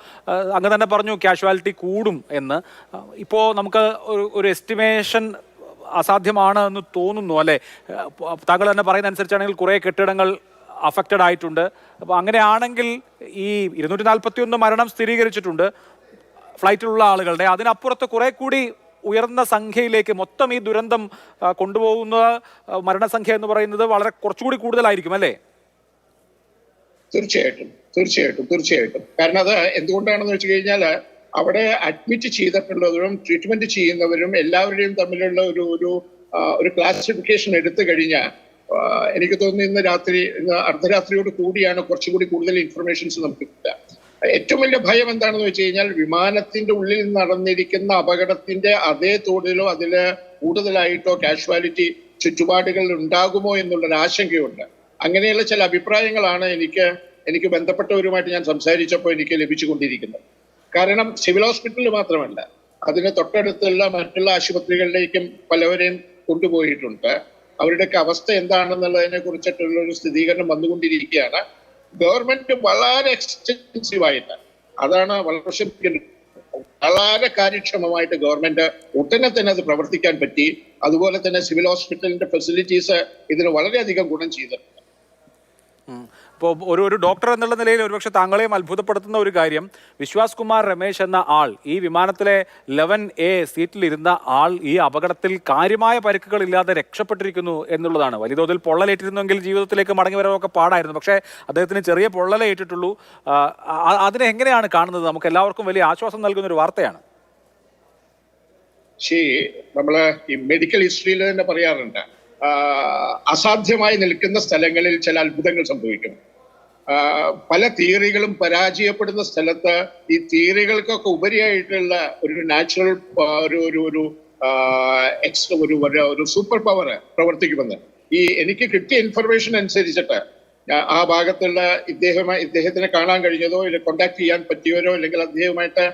അങ്ങ് തന്നെ പറഞ്ഞു കാഷ്വാലിറ്റി കൂടും എന്ന്. ഇപ്പോ നമുക്ക് ഒരു എസ്റ്റിമേഷൻ അസാധ്യമാണ് എന്ന് തോന്നുന്നു അല്ലേ? താങ്കൾ തന്നെ പറയുന്ന അനുസരിച്ചാണെങ്കിൽ കുറേ കെട്ടിടങ്ങൾ അഫക്റ്റഡ് ആയിട്ടുണ്ട്. അപ്പോൾ അങ്ങനെയാണെങ്കിൽ ഈ 241 മരണം സ്ഥിരീകരിച്ചിട്ടുണ്ട് ഫ്ലൈറ്റിലുള്ള ആളുകളുടെ. അതിനപ്പുറത്ത് കുറെ കൂടി ഉയർന്ന സംഖ്യയിലേക്ക് മൊത്തം ഈ ദുരന്തം കൊണ്ടുപോകുന്ന മരണസംഖ്യ എന്ന് പറയുന്നത് വളരെ കുറച്ചുകൂടി കൂടുതലായിരിക്കും അല്ലേ? തീർച്ചയായിട്ടും. കാരണം അത് എന്തുകൊണ്ടാണെന്ന് വെച്ച് കഴിഞ്ഞാൽ അവിടെ അഡ്മിറ്റ് ചെയ്തിട്ടുള്ളവരും ട്രീറ്റ്മെന്റ് ചെയ്യുന്നവരും എല്ലാവരുടെയും തമ്മിലുള്ള ഒരു ക്ലാസിഫിക്കേഷൻ എടുത്തു കഴിഞ്ഞാൽ എനിക്ക് തോന്നുന്നു ഇന്ന് അർദ്ധരാത്രിയോട് കൂടിയാണ് കുറച്ചും കൂടി കൂടുതൽ ഇൻഫർമേഷൻസ് നമുക്ക് കിട്ടുക. ഏറ്റവും വലിയ ഭയം എന്താണെന്ന് വെച്ച് കഴിഞ്ഞാൽ വിമാനത്തിന്റെ ഉള്ളിൽ നടന്നിരിക്കുന്ന അപകടത്തിന്റെ അതേ തോതിലോ അതില് കൂടുതലായിട്ടോ കാഷ്വാലിറ്റി ചുറ്റുപാടുകൾ ഉണ്ടാകുമോ എന്നുള്ളൊരു ആശങ്കയുണ്ട്. അങ്ങനെയുള്ള ചില അഭിപ്രായങ്ങളാണ് എനിക്ക് ബന്ധപ്പെട്ടവരുമായിട്ട് ഞാൻ സംസാരിച്ചപ്പോൾ എനിക്ക് ലഭിച്ചുകൊണ്ടിരിക്കുന്നത്. കാരണം സിവിൽ ഹോസ്പിറ്റലിൽ മാത്രമല്ല, അതിന് തൊട്ടടുത്തുള്ള മറ്റുള്ള ആശുപത്രികളിലേക്കും പലവരെയും കൊണ്ടുപോയിട്ടുണ്ട്. അവരുടെയൊക്കെ അവസ്ഥ എന്താണെന്നുള്ളതിനെ കുറിച്ചിട്ടുള്ള ഒരു സ്ഥിരീകരണം വന്നുകൊണ്ടിരിക്കുകയാണ്. ഗവൺമെന്റ് വളരെ എക്സ്റ്റെൻസീവായിട്ട് അതാണ് വളരെ കാര്യക്ഷമമായിട്ട് ഗവൺമെന്റ് ഉടനെ തന്നെ അത് പ്രവർത്തിക്കാൻ പറ്റി. അതുപോലെ തന്നെ സിവിൽ ഹോസ്പിറ്റലിന്റെ ഫെസിലിറ്റീസ് ഇതിന് വളരെയധികം ഗുണം ചെയ്തിട്ടുണ്ട്. ഇപ്പോൾ ഒരു ഡോക്ടർ എന്നുള്ള നിലയിൽ ഒരുപക്ഷെ താങ്കളെയും അത്ഭുതപ്പെടുത്തുന്ന ഒരു കാര്യം, വിശ്വാസ് കുമാർ രമേശ് എന്ന ആൾ, ഈ വിമാനത്തിലെ 11A സീറ്റിലിരുന്ന ആൾ ഈ അപകടത്തിൽ കാര്യമായ പരിക്കുകൾ ഇല്ലാതെ രക്ഷപ്പെട്ടിരിക്കുന്നു എന്നുള്ളതാണ്. വലിയ തോതിൽ പൊള്ളലേറ്റിരുന്നെങ്കിൽ ജീവിതത്തിലേക്ക് മടങ്ങി വരാനൊക്കെ പാടായിരുന്നു. പക്ഷേ അദ്ദേഹത്തിന് ചെറിയ പൊള്ളലേ ഏറ്റിട്ടുള്ളൂ. അതിനെ എങ്ങനെയാണ് കാണുന്നത്? നമുക്ക് എല്ലാവർക്കും വലിയ ആശ്വാസം നൽകുന്ന ഒരു വാർത്തയാണ്. നമ്മള് ഈ മെഡിക്കൽ ഹിസ്റ്ററിയിൽ തന്നെ പറയാറുണ്ട്, അസാധ്യമായി നിൽക്കുന്ന സ്ഥലങ്ങളിൽ ചില അത്ഭുതങ്ങൾ സംഭവിക്കും. പല തിയറികളും പരാജയപ്പെടുന്ന സ്ഥലത്ത് ഈ തിയറികൾക്കൊക്കെ ഉപരിയായിട്ടുള്ള ഒരു നാച്ചുറൽ ഒരു സൂപ്പർ പവർ പ്രവർത്തിക്കുമെന്ന് എനിക്ക് കിട്ടിയ ഇൻഫർമേഷൻ അനുസരിച്ചിട്ട് ആ ഭാഗത്തുള്ള ഇദ്ദേഹത്തിനെ കാണാൻ കഴിഞ്ഞതോ അല്ലെങ്കിൽ കോണ്ടാക്ട് ചെയ്യാൻ പറ്റിയവരോ അല്ലെങ്കിൽ അദ്ദേഹവുമായിട്ട്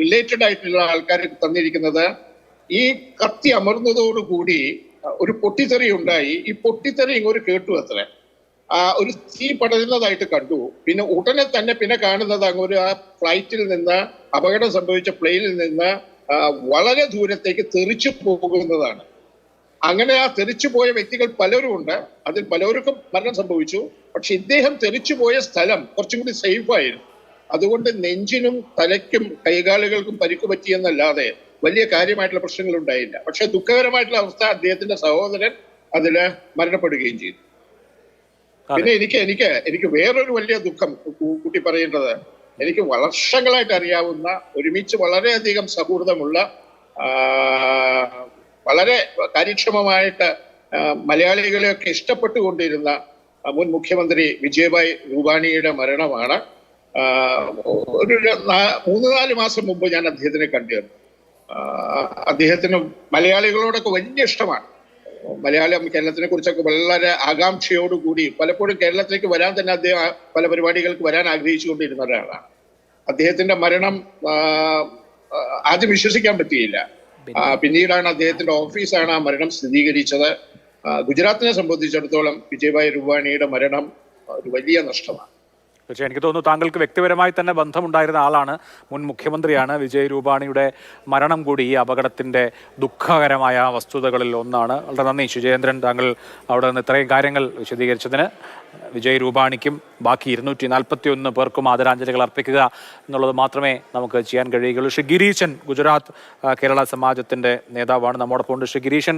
റിലേറ്റഡ് ആയിട്ടുള്ള ആൾക്കാർ തന്നിരിക്കുന്നത്, ഈ കത്തി അമർന്നതോടുകൂടി ഒരു പൊട്ടിത്തെറി ഉണ്ടായി. ഈ പൊട്ടിത്തെറി ഇങ്ങോട്ട് കേട്ടു അത്ര ഒരു തീ പടരുന്നതായിട്ട് കണ്ടു. പിന്നെ ഉടനെ തന്നെ കാണുന്നത് അങ്ങൊരു ആ ഫ്ലൈറ്റിൽ നിന്ന് അപകടം സംഭവിച്ച പ്ലെയിനിൽ നിന്ന് വളരെ ദൂരത്തേക്ക് തെറിച്ചു പോകുന്നതാണ്. അങ്ങനെ ആ തെറിച്ചു പോയ വ്യക്തികൾ പലരും ഉണ്ട്. അതിൽ പലർക്കും മരണം സംഭവിച്ചു. പക്ഷെ ഇദ്ദേഹം തെറിച്ചു പോയ സ്ഥലം കുറച്ചും കൂടി സേഫ് ആയിരുന്നു. അതുകൊണ്ട് നെഞ്ചിനും തലയ്ക്കും കൈകാലുകൾക്കും പരിക്ക് പറ്റിയെന്നല്ലാതെ വലിയ കാര്യമായിട്ടുള്ള പ്രശ്നങ്ങൾ ഉണ്ടായില്ല. പക്ഷെ ദുഃഖകരമായിട്ടുള്ള അവസ്ഥ, അദ്ദേഹത്തിന്റെ സഹോദരൻ അതില് മരണപ്പെടുകയും ചെയ്തു. പിന്നെ എനിക്ക് വേറൊരു വലിയ ദുഃഖം കൂട്ടി പറയേണ്ടത്, എനിക്ക് വർഷങ്ങളായിട്ട് അറിയാവുന്ന, ഒരുമിച്ച് വളരെയധികം സൗഹൃദമുള്ള, വളരെ കാര്യക്ഷമമായിട്ട് മലയാളികളെയൊക്കെ ഇഷ്ടപ്പെട്ടുകൊണ്ടിരുന്ന മുൻ മുഖ്യമന്ത്രി വിജയഭായ് രൂപാണിയുടെ മരണമാണ്. ഒരു 3-4 മാസം മുമ്പ് ഞാൻ അദ്ദേഹത്തിനെ കണ്ടിരുന്നു. അദ്ദേഹത്തിന് മലയാളികളോടൊക്കെ വലിയ ഇഷ്ടമാണ്. മലയാളം കേരളത്തിനെ കുറിച്ചൊക്കെ വളരെ ആകാംക്ഷയോടുകൂടി പലപ്പോഴും കേരളത്തിലേക്ക് വരാൻ തന്നെ അദ്ദേഹം പല പരിപാടികൾക്ക് വരാൻ ആഗ്രഹിച്ചുകൊണ്ടിരുന്ന ഒരാളാണ്. അദ്ദേഹത്തിന്റെ മരണം ആദ്യം വിശ്വസിക്കാൻ പറ്റിയില്ല. പിന്നീടാണ് അദ്ദേഹത്തിന്റെ ഓഫീസാണ് ആ മരണം സ്ഥിരീകരിച്ചത്. ഗുജറാത്തിനെ സംബന്ധിച്ചിടത്തോളം വിജയഭായ് രൂപാണിയുടെ മരണം ഒരു വലിയ നഷ്ടമാണ്. പക്ഷേ എനിക്ക് തോന്നുന്നു താങ്കൾക്ക് വ്യക്തിപരമായി തന്നെ ബന്ധമുണ്ടായിരുന്ന ആളാണ്, മുൻ മുഖ്യമന്ത്രിയാണ്. വിജയ് രൂപാണിയുടെ മരണം കൂടി ഈ അപകടത്തിൻ്റെ ദുഃഖകരമായ വസ്തുതകളിൽ ഒന്നാണ്. വളരെ നന്ദി ശുചേന്ദ്രൻ, താങ്കൾ അവിടെ നിന്ന് ഇത്രയും കാര്യങ്ങൾ വിശദീകരിച്ചതിന്. വിജയ് രൂപാണിക്കും ബാക്കി 241 പേർക്കും ആദരാഞ്ജലികൾ അർപ്പിക്കുക എന്നുള്ളത് മാത്രമേ നമുക്ക് ചെയ്യാൻ കഴിയുകയുള്ളൂ. ശ്രീ ഗിരീശൻ, ഗുജറാത്ത് കേരള സമാജത്തിൻ്റെ നേതാവാണ് നമ്മോടൊപ്പം ഉണ്ട്. ശ്രീ ഗിരീശൻ,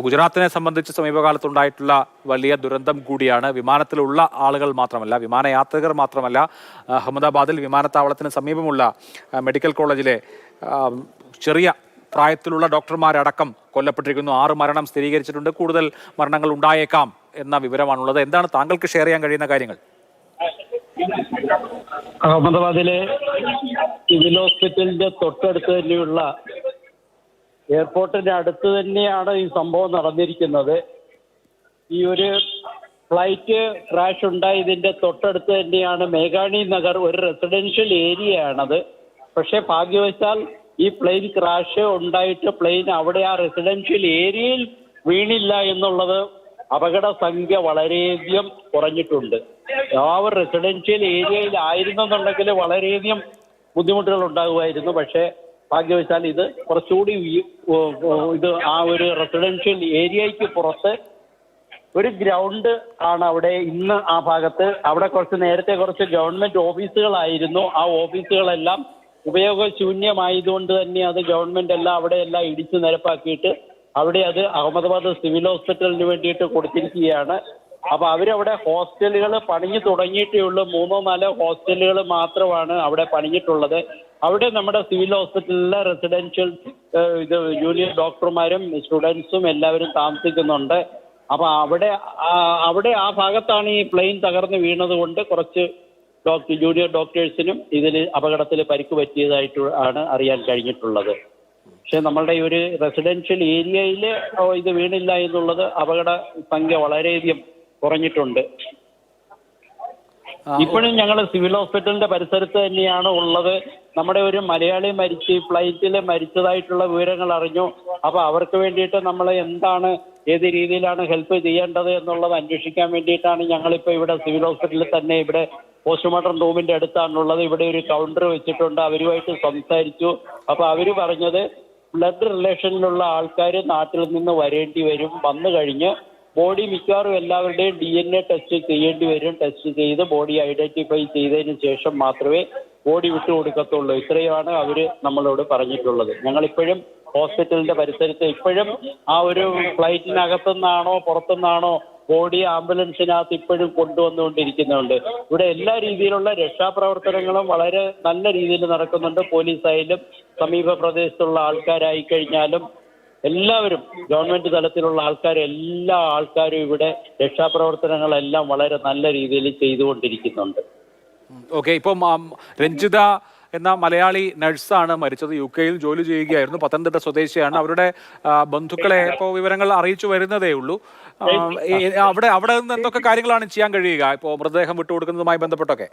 ഗുജറാത്തിനെ സംബന്ധിച്ച് സമീപകാലത്തുണ്ടായിട്ടുള്ള വലിയ ദുരന്തം കൂടിയാണ്. വിമാനത്തിലുള്ള ആളുകൾ മാത്രമല്ല, വിമാനയാത്രികർ മാത്രമല്ല, അഹമ്മദാബാദിൽ വിമാനത്താവളത്തിന് സമീപമുള്ള മെഡിക്കൽ കോളേജിലെ ചെറിയ പ്രായത്തിലുള്ള ഡോക്ടർമാരടക്കം കൊല്ലപ്പെട്ടിരിക്കുന്നു. 6 മരണം സ്ഥിരീകരിച്ചിട്ടുണ്ട്. കൂടുതൽ മരണങ്ങൾ ഉണ്ടായേക്കാം എന്ന വിവരമാണുള്ളത്. എന്താണ് താങ്കൾക്ക് ഷെയർ ചെയ്യാൻ കഴിയുന്ന കാര്യങ്ങൾ? അഹമ്മദാബാദിലെ സിവിൽ ഹോസ്പിറ്റലിന്റെ തൊട്ടടുത്ത് തന്നെയുള്ള എയർപോർട്ടിന്റെ അടുത്ത് തന്നെയാണ് ഈ സംഭവം നടന്നിരിക്കുന്നത്. ഈ ഒരു ഫ്ലൈറ്റ് ക്രാഷ് ഉണ്ടായതിന്റെ തൊട്ടടുത്ത് തന്നെയാണ് മേഘാണി നഗർ, ഒരു റെസിഡൻഷ്യൽ ഏരിയയാണത്. പക്ഷേ ഭാഗ്യവശാൽ ഈ പ്ലെയിൻ ക്രാഷ് ഉണ്ടായിട്ട് പ്ലെയിൻ അവിടെ ആ റെസിഡൻഷ്യൽ ഏരിയയിൽ വീണില്ല എന്നുള്ളത് അപകട സംഖ്യ വളരെയധികം കുറഞ്ഞിട്ടുണ്ട്. ആ ഒരു റെസിഡൻഷ്യൽ ഏരിയയിലായിരുന്നെന്നുണ്ടെങ്കിൽ വളരെയധികം ബുദ്ധിമുട്ടുകൾ ഉണ്ടാകുമായിരുന്നു. പക്ഷേ ഭാഗ്യവശാൽ ഇത് കുറച്ചുകൂടി ഇത് ആ ഒരു റെസിഡൻഷ്യൽ ഏരിയയ്ക്ക് പുറത്ത് ഒരു ഗ്രൗണ്ട് ആണ് അവിടെ ഇന്ന് ആ ഭാഗത്ത്. അവിടെ നേരത്തെ കുറച്ച് ഗവൺമെന്റ് ഓഫീസുകളായിരുന്നു. ആ ഓഫീസുകളെല്ലാം ഉപയോഗശൂന്യമായതുകൊണ്ട് തന്നെ അത് ഗവൺമെന്റ് എല്ലാം അവിടെയെല്ലാം ഇടിച്ചു നിരപ്പാക്കിയിട്ട് അവിടെ അത് അഹമ്മദാബാദ് സിവിൽ ഹോസ്പിറ്റലിന് വേണ്ടിയിട്ട് കൊടുത്തിരിക്കുകയാണ്. അപ്പോൾ അവരവിടെ ഹോസ്റ്റലുകൾ പണിഞ്ഞു തുടങ്ങിയിട്ടേ ഉള്ളൂ. 3-4 ഹോസ്റ്റലുകൾ മാത്രമാണ് അവിടെ പണിഞ്ഞിട്ടുള്ളത്. അവിടെ നമ്മുടെ സിവിൽ ഹോസ്പിറ്റലിലെ റെസിഡൻഷ്യൽ ജൂനിയർ ഡോക്ടർമാരും സ്റ്റുഡൻസും എല്ലാവരും താമസിക്കുന്നുണ്ട്. അപ്പോൾ അവിടെ ആ ഭാഗത്താണ് ഈ പ്ലെയിൻ തകർന്ന് വീണത് കൊണ്ട് കുറച്ച് ജൂനിയർ ഡോക്ടേഴ്സിനും ഇതിൽ അപകടത്തിൽ പരിക്ക് പറ്റിയതായിട്ട് ആണ് അറിയാൻ കഴിഞ്ഞിട്ടുള്ളത്. പക്ഷെ നമ്മളുടെ ഈ ഒരു റെസിഡൻഷ്യൽ ഏരിയയിൽ ഇത് വീണില്ല എന്നുള്ളത് അപകട സംഖ്യ വളരെയധികം കുറഞ്ഞിട്ടുണ്ട്. ഇപ്പോഴും ഞങ്ങൾ സിവിൽ ഹോസ്പിറ്റലിന്റെ പരിസരത്ത് തന്നെയാണ് ഉള്ളത്. നമ്മുടെ ഒരു മലയാളി ഫ്ലൈറ്റിൽ മരിച്ചതായിട്ടുള്ള വിവരങ്ങൾ അറിഞ്ഞു. അപ്പൊ അവർക്ക് വേണ്ടിയിട്ട് നമ്മൾ എന്താണ്, ഏത് രീതിയിലാണ് ഹെൽപ്പ് ചെയ്യേണ്ടത് എന്നുള്ളത് അന്വേഷിക്കാൻ വേണ്ടിയിട്ടാണ് ഞങ്ങളിപ്പോൾ ഇവിടെ സിവിൽ ഹോസ്പിറ്റലിൽ തന്നെ ഇവിടെ പോസ്റ്റ്മോർട്ടം റൂമിന്റെ അടുത്താണുള്ളത്. ഇവിടെ ഒരു കൗണ്ടർ വെച്ചിട്ടുണ്ട്. അവരുമായിട്ട് സംസാരിച്ചു. അപ്പൊ അവര് പറഞ്ഞത് ബ്ലഡ് റിലേഷനിലുള്ള ആൾക്കാർ നാട്ടിൽ നിന്ന് വരേണ്ടി വരും. വന്നു കഴിഞ്ഞ് ബോഡി മിക്കവാറും എല്ലാവരുടെയും DNA ടെസ്റ്റ് ചെയ്യേണ്ടി വരും. ടെസ്റ്റ് ചെയ്ത് ബോഡി ഐഡന്റിഫൈ ചെയ്തതിന് ശേഷം മാത്രമേ ബോഡി വിട്ടുകൊടുക്കത്തുള്ളൂ. ഇത്രയുമാണ് അവർ നമ്മളോട് പറഞ്ഞിട്ടുള്ളത്. ഞങ്ങളിപ്പോഴും ഹോസ്പിറ്റലിന്റെ പരിസരത്ത് ഇപ്പോഴും ആ ഒരു ഫ്ലൈറ്റിനകത്തുനിന്നാണോ പുറത്തുനിന്നാണോ ബോഡി ആംബുലൻസിനകത്ത് ഇപ്പോഴും കൊണ്ടുവന്നുകൊണ്ടിരിക്കുന്നുണ്ട്. ഇവിടെ എല്ലാ രീതിയിലുള്ള രക്ഷാപ്രവർത്തനങ്ങളും വളരെ നല്ല രീതിയിൽ നടക്കുന്നുണ്ട്. പോലീസായാലും സമീപ പ്രദേശത്തുള്ള ആൾക്കാരായി കഴിഞ്ഞാലും എല്ലാവരും, ഗവൺമെന്റ് തലത്തിലുള്ള എല്ലാ ആൾക്കാരും ഇവിടെ രക്ഷാപ്രവർത്തനങ്ങളെല്ലാം വളരെ നല്ല രീതിയിൽ ചെയ്തുകൊണ്ടിരിക്കുന്നുണ്ട്. ഓക്കെ, ഇപ്പം രഞ്ജിത എന്ന മലയാളി നഴ്സാണ് മരിച്ചത്. UK-യിൽ ജോലി ചെയ്യുകയായിരുന്നു. പത്തനംതിട്ട സ്വദേശിയാണ്. അവരുടെ ബന്ധുക്കളെ ഇപ്പോൾ വിവരങ്ങൾ അറിയിച്ചു വരുന്നതേ ഉള്ളൂ. അവിടെ നിന്ന് എന്തൊക്കെ കാര്യങ്ങളാണ് ചെയ്യാൻ കഴിയുക ഇപ്പോൾ മൃതദേഹം വിട്ടുകൊടുക്കുന്നതുമായി ബന്ധപ്പെട്ടൊക്കെ?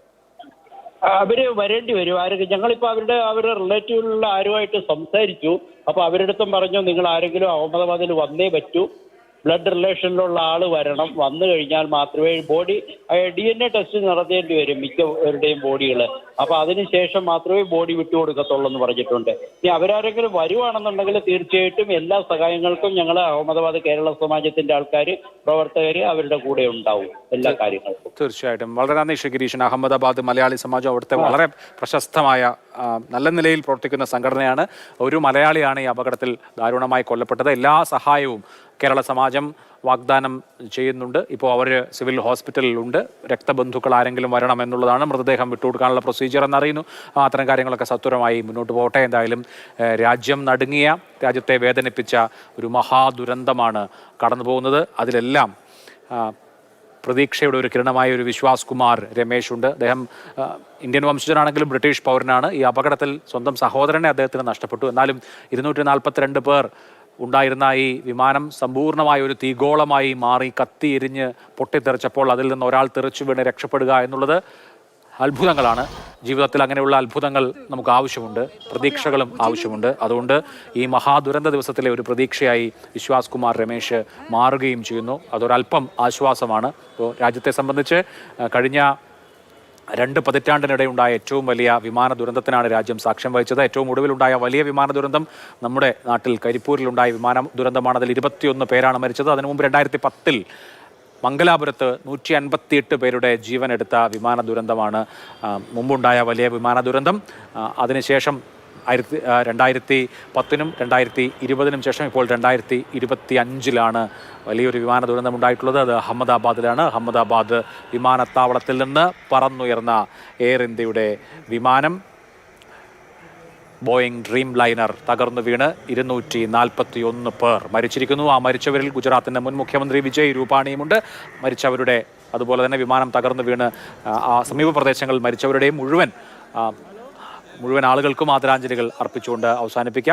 അവര് വരേണ്ടി വരും. ഞങ്ങളിപ്പോൾ അവരുടെ റിലേറ്റീവിലുള്ള ആരുമായിട്ട് സംസാരിച്ചു. അപ്പൊ അവരുടെ അടുത്തും പറഞ്ഞു, നിങ്ങൾ ആരെങ്കിലും അഹമ്മദാബാദിൽ വന്നേ പറ്റൂ, ബ്ലഡ് റിലേഷനിലുള്ള ആള് വരണം. വന്നു കഴിഞ്ഞാൽ മാത്രമേ ബോഡി DNA ടെസ്റ്റ് നടത്തേണ്ടി വരും മിക്കവരുടെയും ബോഡികൾ. അപ്പൊ അതിനുശേഷം മാത്രമേ ബോഡി വിട്ടുകൊടുക്കത്തുള്ളൂ എന്ന് പറഞ്ഞിട്ടുണ്ട്. ഇനി അവരാരെങ്കിലും വരുവാണെന്നുണ്ടെങ്കിൽ തീർച്ചയായിട്ടും എല്ലാ സഹായങ്ങൾക്കും ഞങ്ങൾ അഹമ്മദാബാദ് കേരള സമാജത്തിന്റെ ആൾക്കാർ, പ്രവർത്തകർ അവരുടെ കൂടെ ഉണ്ടാവും എല്ലാ കാര്യങ്ങൾക്കും. തീർച്ചയായിട്ടും. വളരെ നന്ദി ശ്രീ ഗിരീഷൻ. അഹമ്മദാബാദ് മലയാളി സമാജം അവിടുത്തെ വളരെ പ്രശസ്തമായ നല്ല നിലയിൽ പ്രവർത്തിക്കുന്ന സംഘടനയാണ്. ഒരു മലയാളിയാണ് ഈ അപകടത്തിൽ ദാരുണമായി കൊല്ലപ്പെട്ടത്. എല്ലാ സഹായവും കേരള സമാജം വാഗ്ദാനം ചെയ്യുന്നുണ്ട്. ഇപ്പോൾ അവർ സിവിൽ ഹോസ്പിറ്റലിലുണ്ട്. രക്തബന്ധുക്കൾ ആരെങ്കിലും വരണം എന്നുള്ളതാണ്. മൃതദേഹം വിട്ടുകൊടുക്കാനുള്ള പ്രൊസീജിയർ എന്നറിയുന്നു. അത്തരം കാര്യങ്ങളൊക്കെ സത്വരമായി മുന്നോട്ട് പോകട്ടെ. എന്തായാലും രാജ്യം നടുങ്ങിയ, രാജ്യത്തെ വേദനിപ്പിച്ച ഒരു മഹാദുരന്തമാണ് കടന്നു പോകുന്നത്. അതിലെല്ലാം പ്രതീക്ഷയുടെ ഒരു കിരണമായ ഒരു വിശ്വാസ് കുമാർ രമേശ് ഉണ്ട്. അദ്ദേഹം ഇന്ത്യൻ വംശജനാണെങ്കിലും ബ്രിട്ടീഷ് പൗരനാണ്. ഈ അപകടത്തിൽ സ്വന്തം സഹോദരനെ അദ്ദേഹത്തിന് നഷ്ടപ്പെട്ടു. എന്നാലും 242 പേർ ഉണ്ടായിരുന്ന ഈ വിമാനം സമ്പൂർണ്ണമായ ഒരു തീഗോളമായി മാറി കത്തി എരിഞ്ഞ് പൊട്ടിത്തെറിച്ചപ്പോൾ അതിൽ നിന്ന് ഒരാൾ തെറിച്ചു വീണ് രക്ഷപ്പെടുക എന്നുള്ളത് അത്ഭുതങ്ങളാണ്. ജീവിതത്തിൽ അങ്ങനെയുള്ള അത്ഭുതങ്ങൾ നമുക്ക് ആവശ്യമുണ്ട്, പ്രതീക്ഷകളും ആവശ്യമുണ്ട്. അതുകൊണ്ട് ഈ മഹാദുരന്ത ദിവസത്തിലെ ഒരു പ്രതീക്ഷയായി വിശ്വാസ് കുമാർ രമേശ് മാറുകയും ചെയ്യുന്നു. അതൊരല്പം ആശ്വാസമാണ്. ഇപ്പോൾ രാജ്യത്തെ സംബന്ധിച്ച് കഴിഞ്ഞ 2 പതിറ്റാണ്ടിനിടെ ഉണ്ടായ ഏറ്റവും വലിയ വിമാന ദുരന്തത്തിനാണ് രാജ്യം സാക്ഷ്യം വഹിച്ചത്. ഏറ്റവും ഒടുവിലുണ്ടായ വലിയ വിമാന ദുരന്തം നമ്മുടെ നാട്ടിൽ കരിപ്പൂരിലുണ്ടായ വിമാന ദുരന്തമാണ്. അതിൽ 21 പേരാണ് മരിച്ചത്. അതിനു മുമ്പ് 2010 മംഗലാപുരത്ത് 158 പേരുടെ ജീവനെടുത്ത വിമാന ദുരന്തമാണ് മുമ്പുണ്ടായ വലിയ വിമാന ദുരന്തം. അതിനുശേഷം 2010-നും 2020-നും ശേഷം ഇപ്പോൾ 2025-ലാണ് വലിയൊരു വിമാന ദുരന്തം ഉണ്ടായിട്ടുള്ളത്. അത് അഹമ്മദാബാദിലാണ്. അഹമ്മദാബാദ് വിമാനത്താവളത്തിൽ നിന്ന് പറന്നുയർന്ന എയർ ഇന്ത്യയുടെ വിമാനം ബോയിങ് ഡ്രീം ലൈനർ തകർന്നു വീണ് 241 പേർ മരിച്ചിരിക്കുന്നു. ആ മരിച്ചവരിൽ ഗുജറാത്തിൻ്റെ മുൻ മുഖ്യമന്ത്രി വിജയ് രൂപാണിയുമുണ്ട്. മരിച്ചവരുടെ, അതുപോലെ തന്നെ വിമാനം തകർന്നു വീണ് ആ സമീപ പ്രദേശങ്ങളിൽ മരിച്ചവരുടെയും മുഴുവൻ ആളുകൾക്കും ആദരാഞ്ജലികൾ അർപ്പിച്ചുകൊണ്ട് അവസാനിപ്പിക്കാം.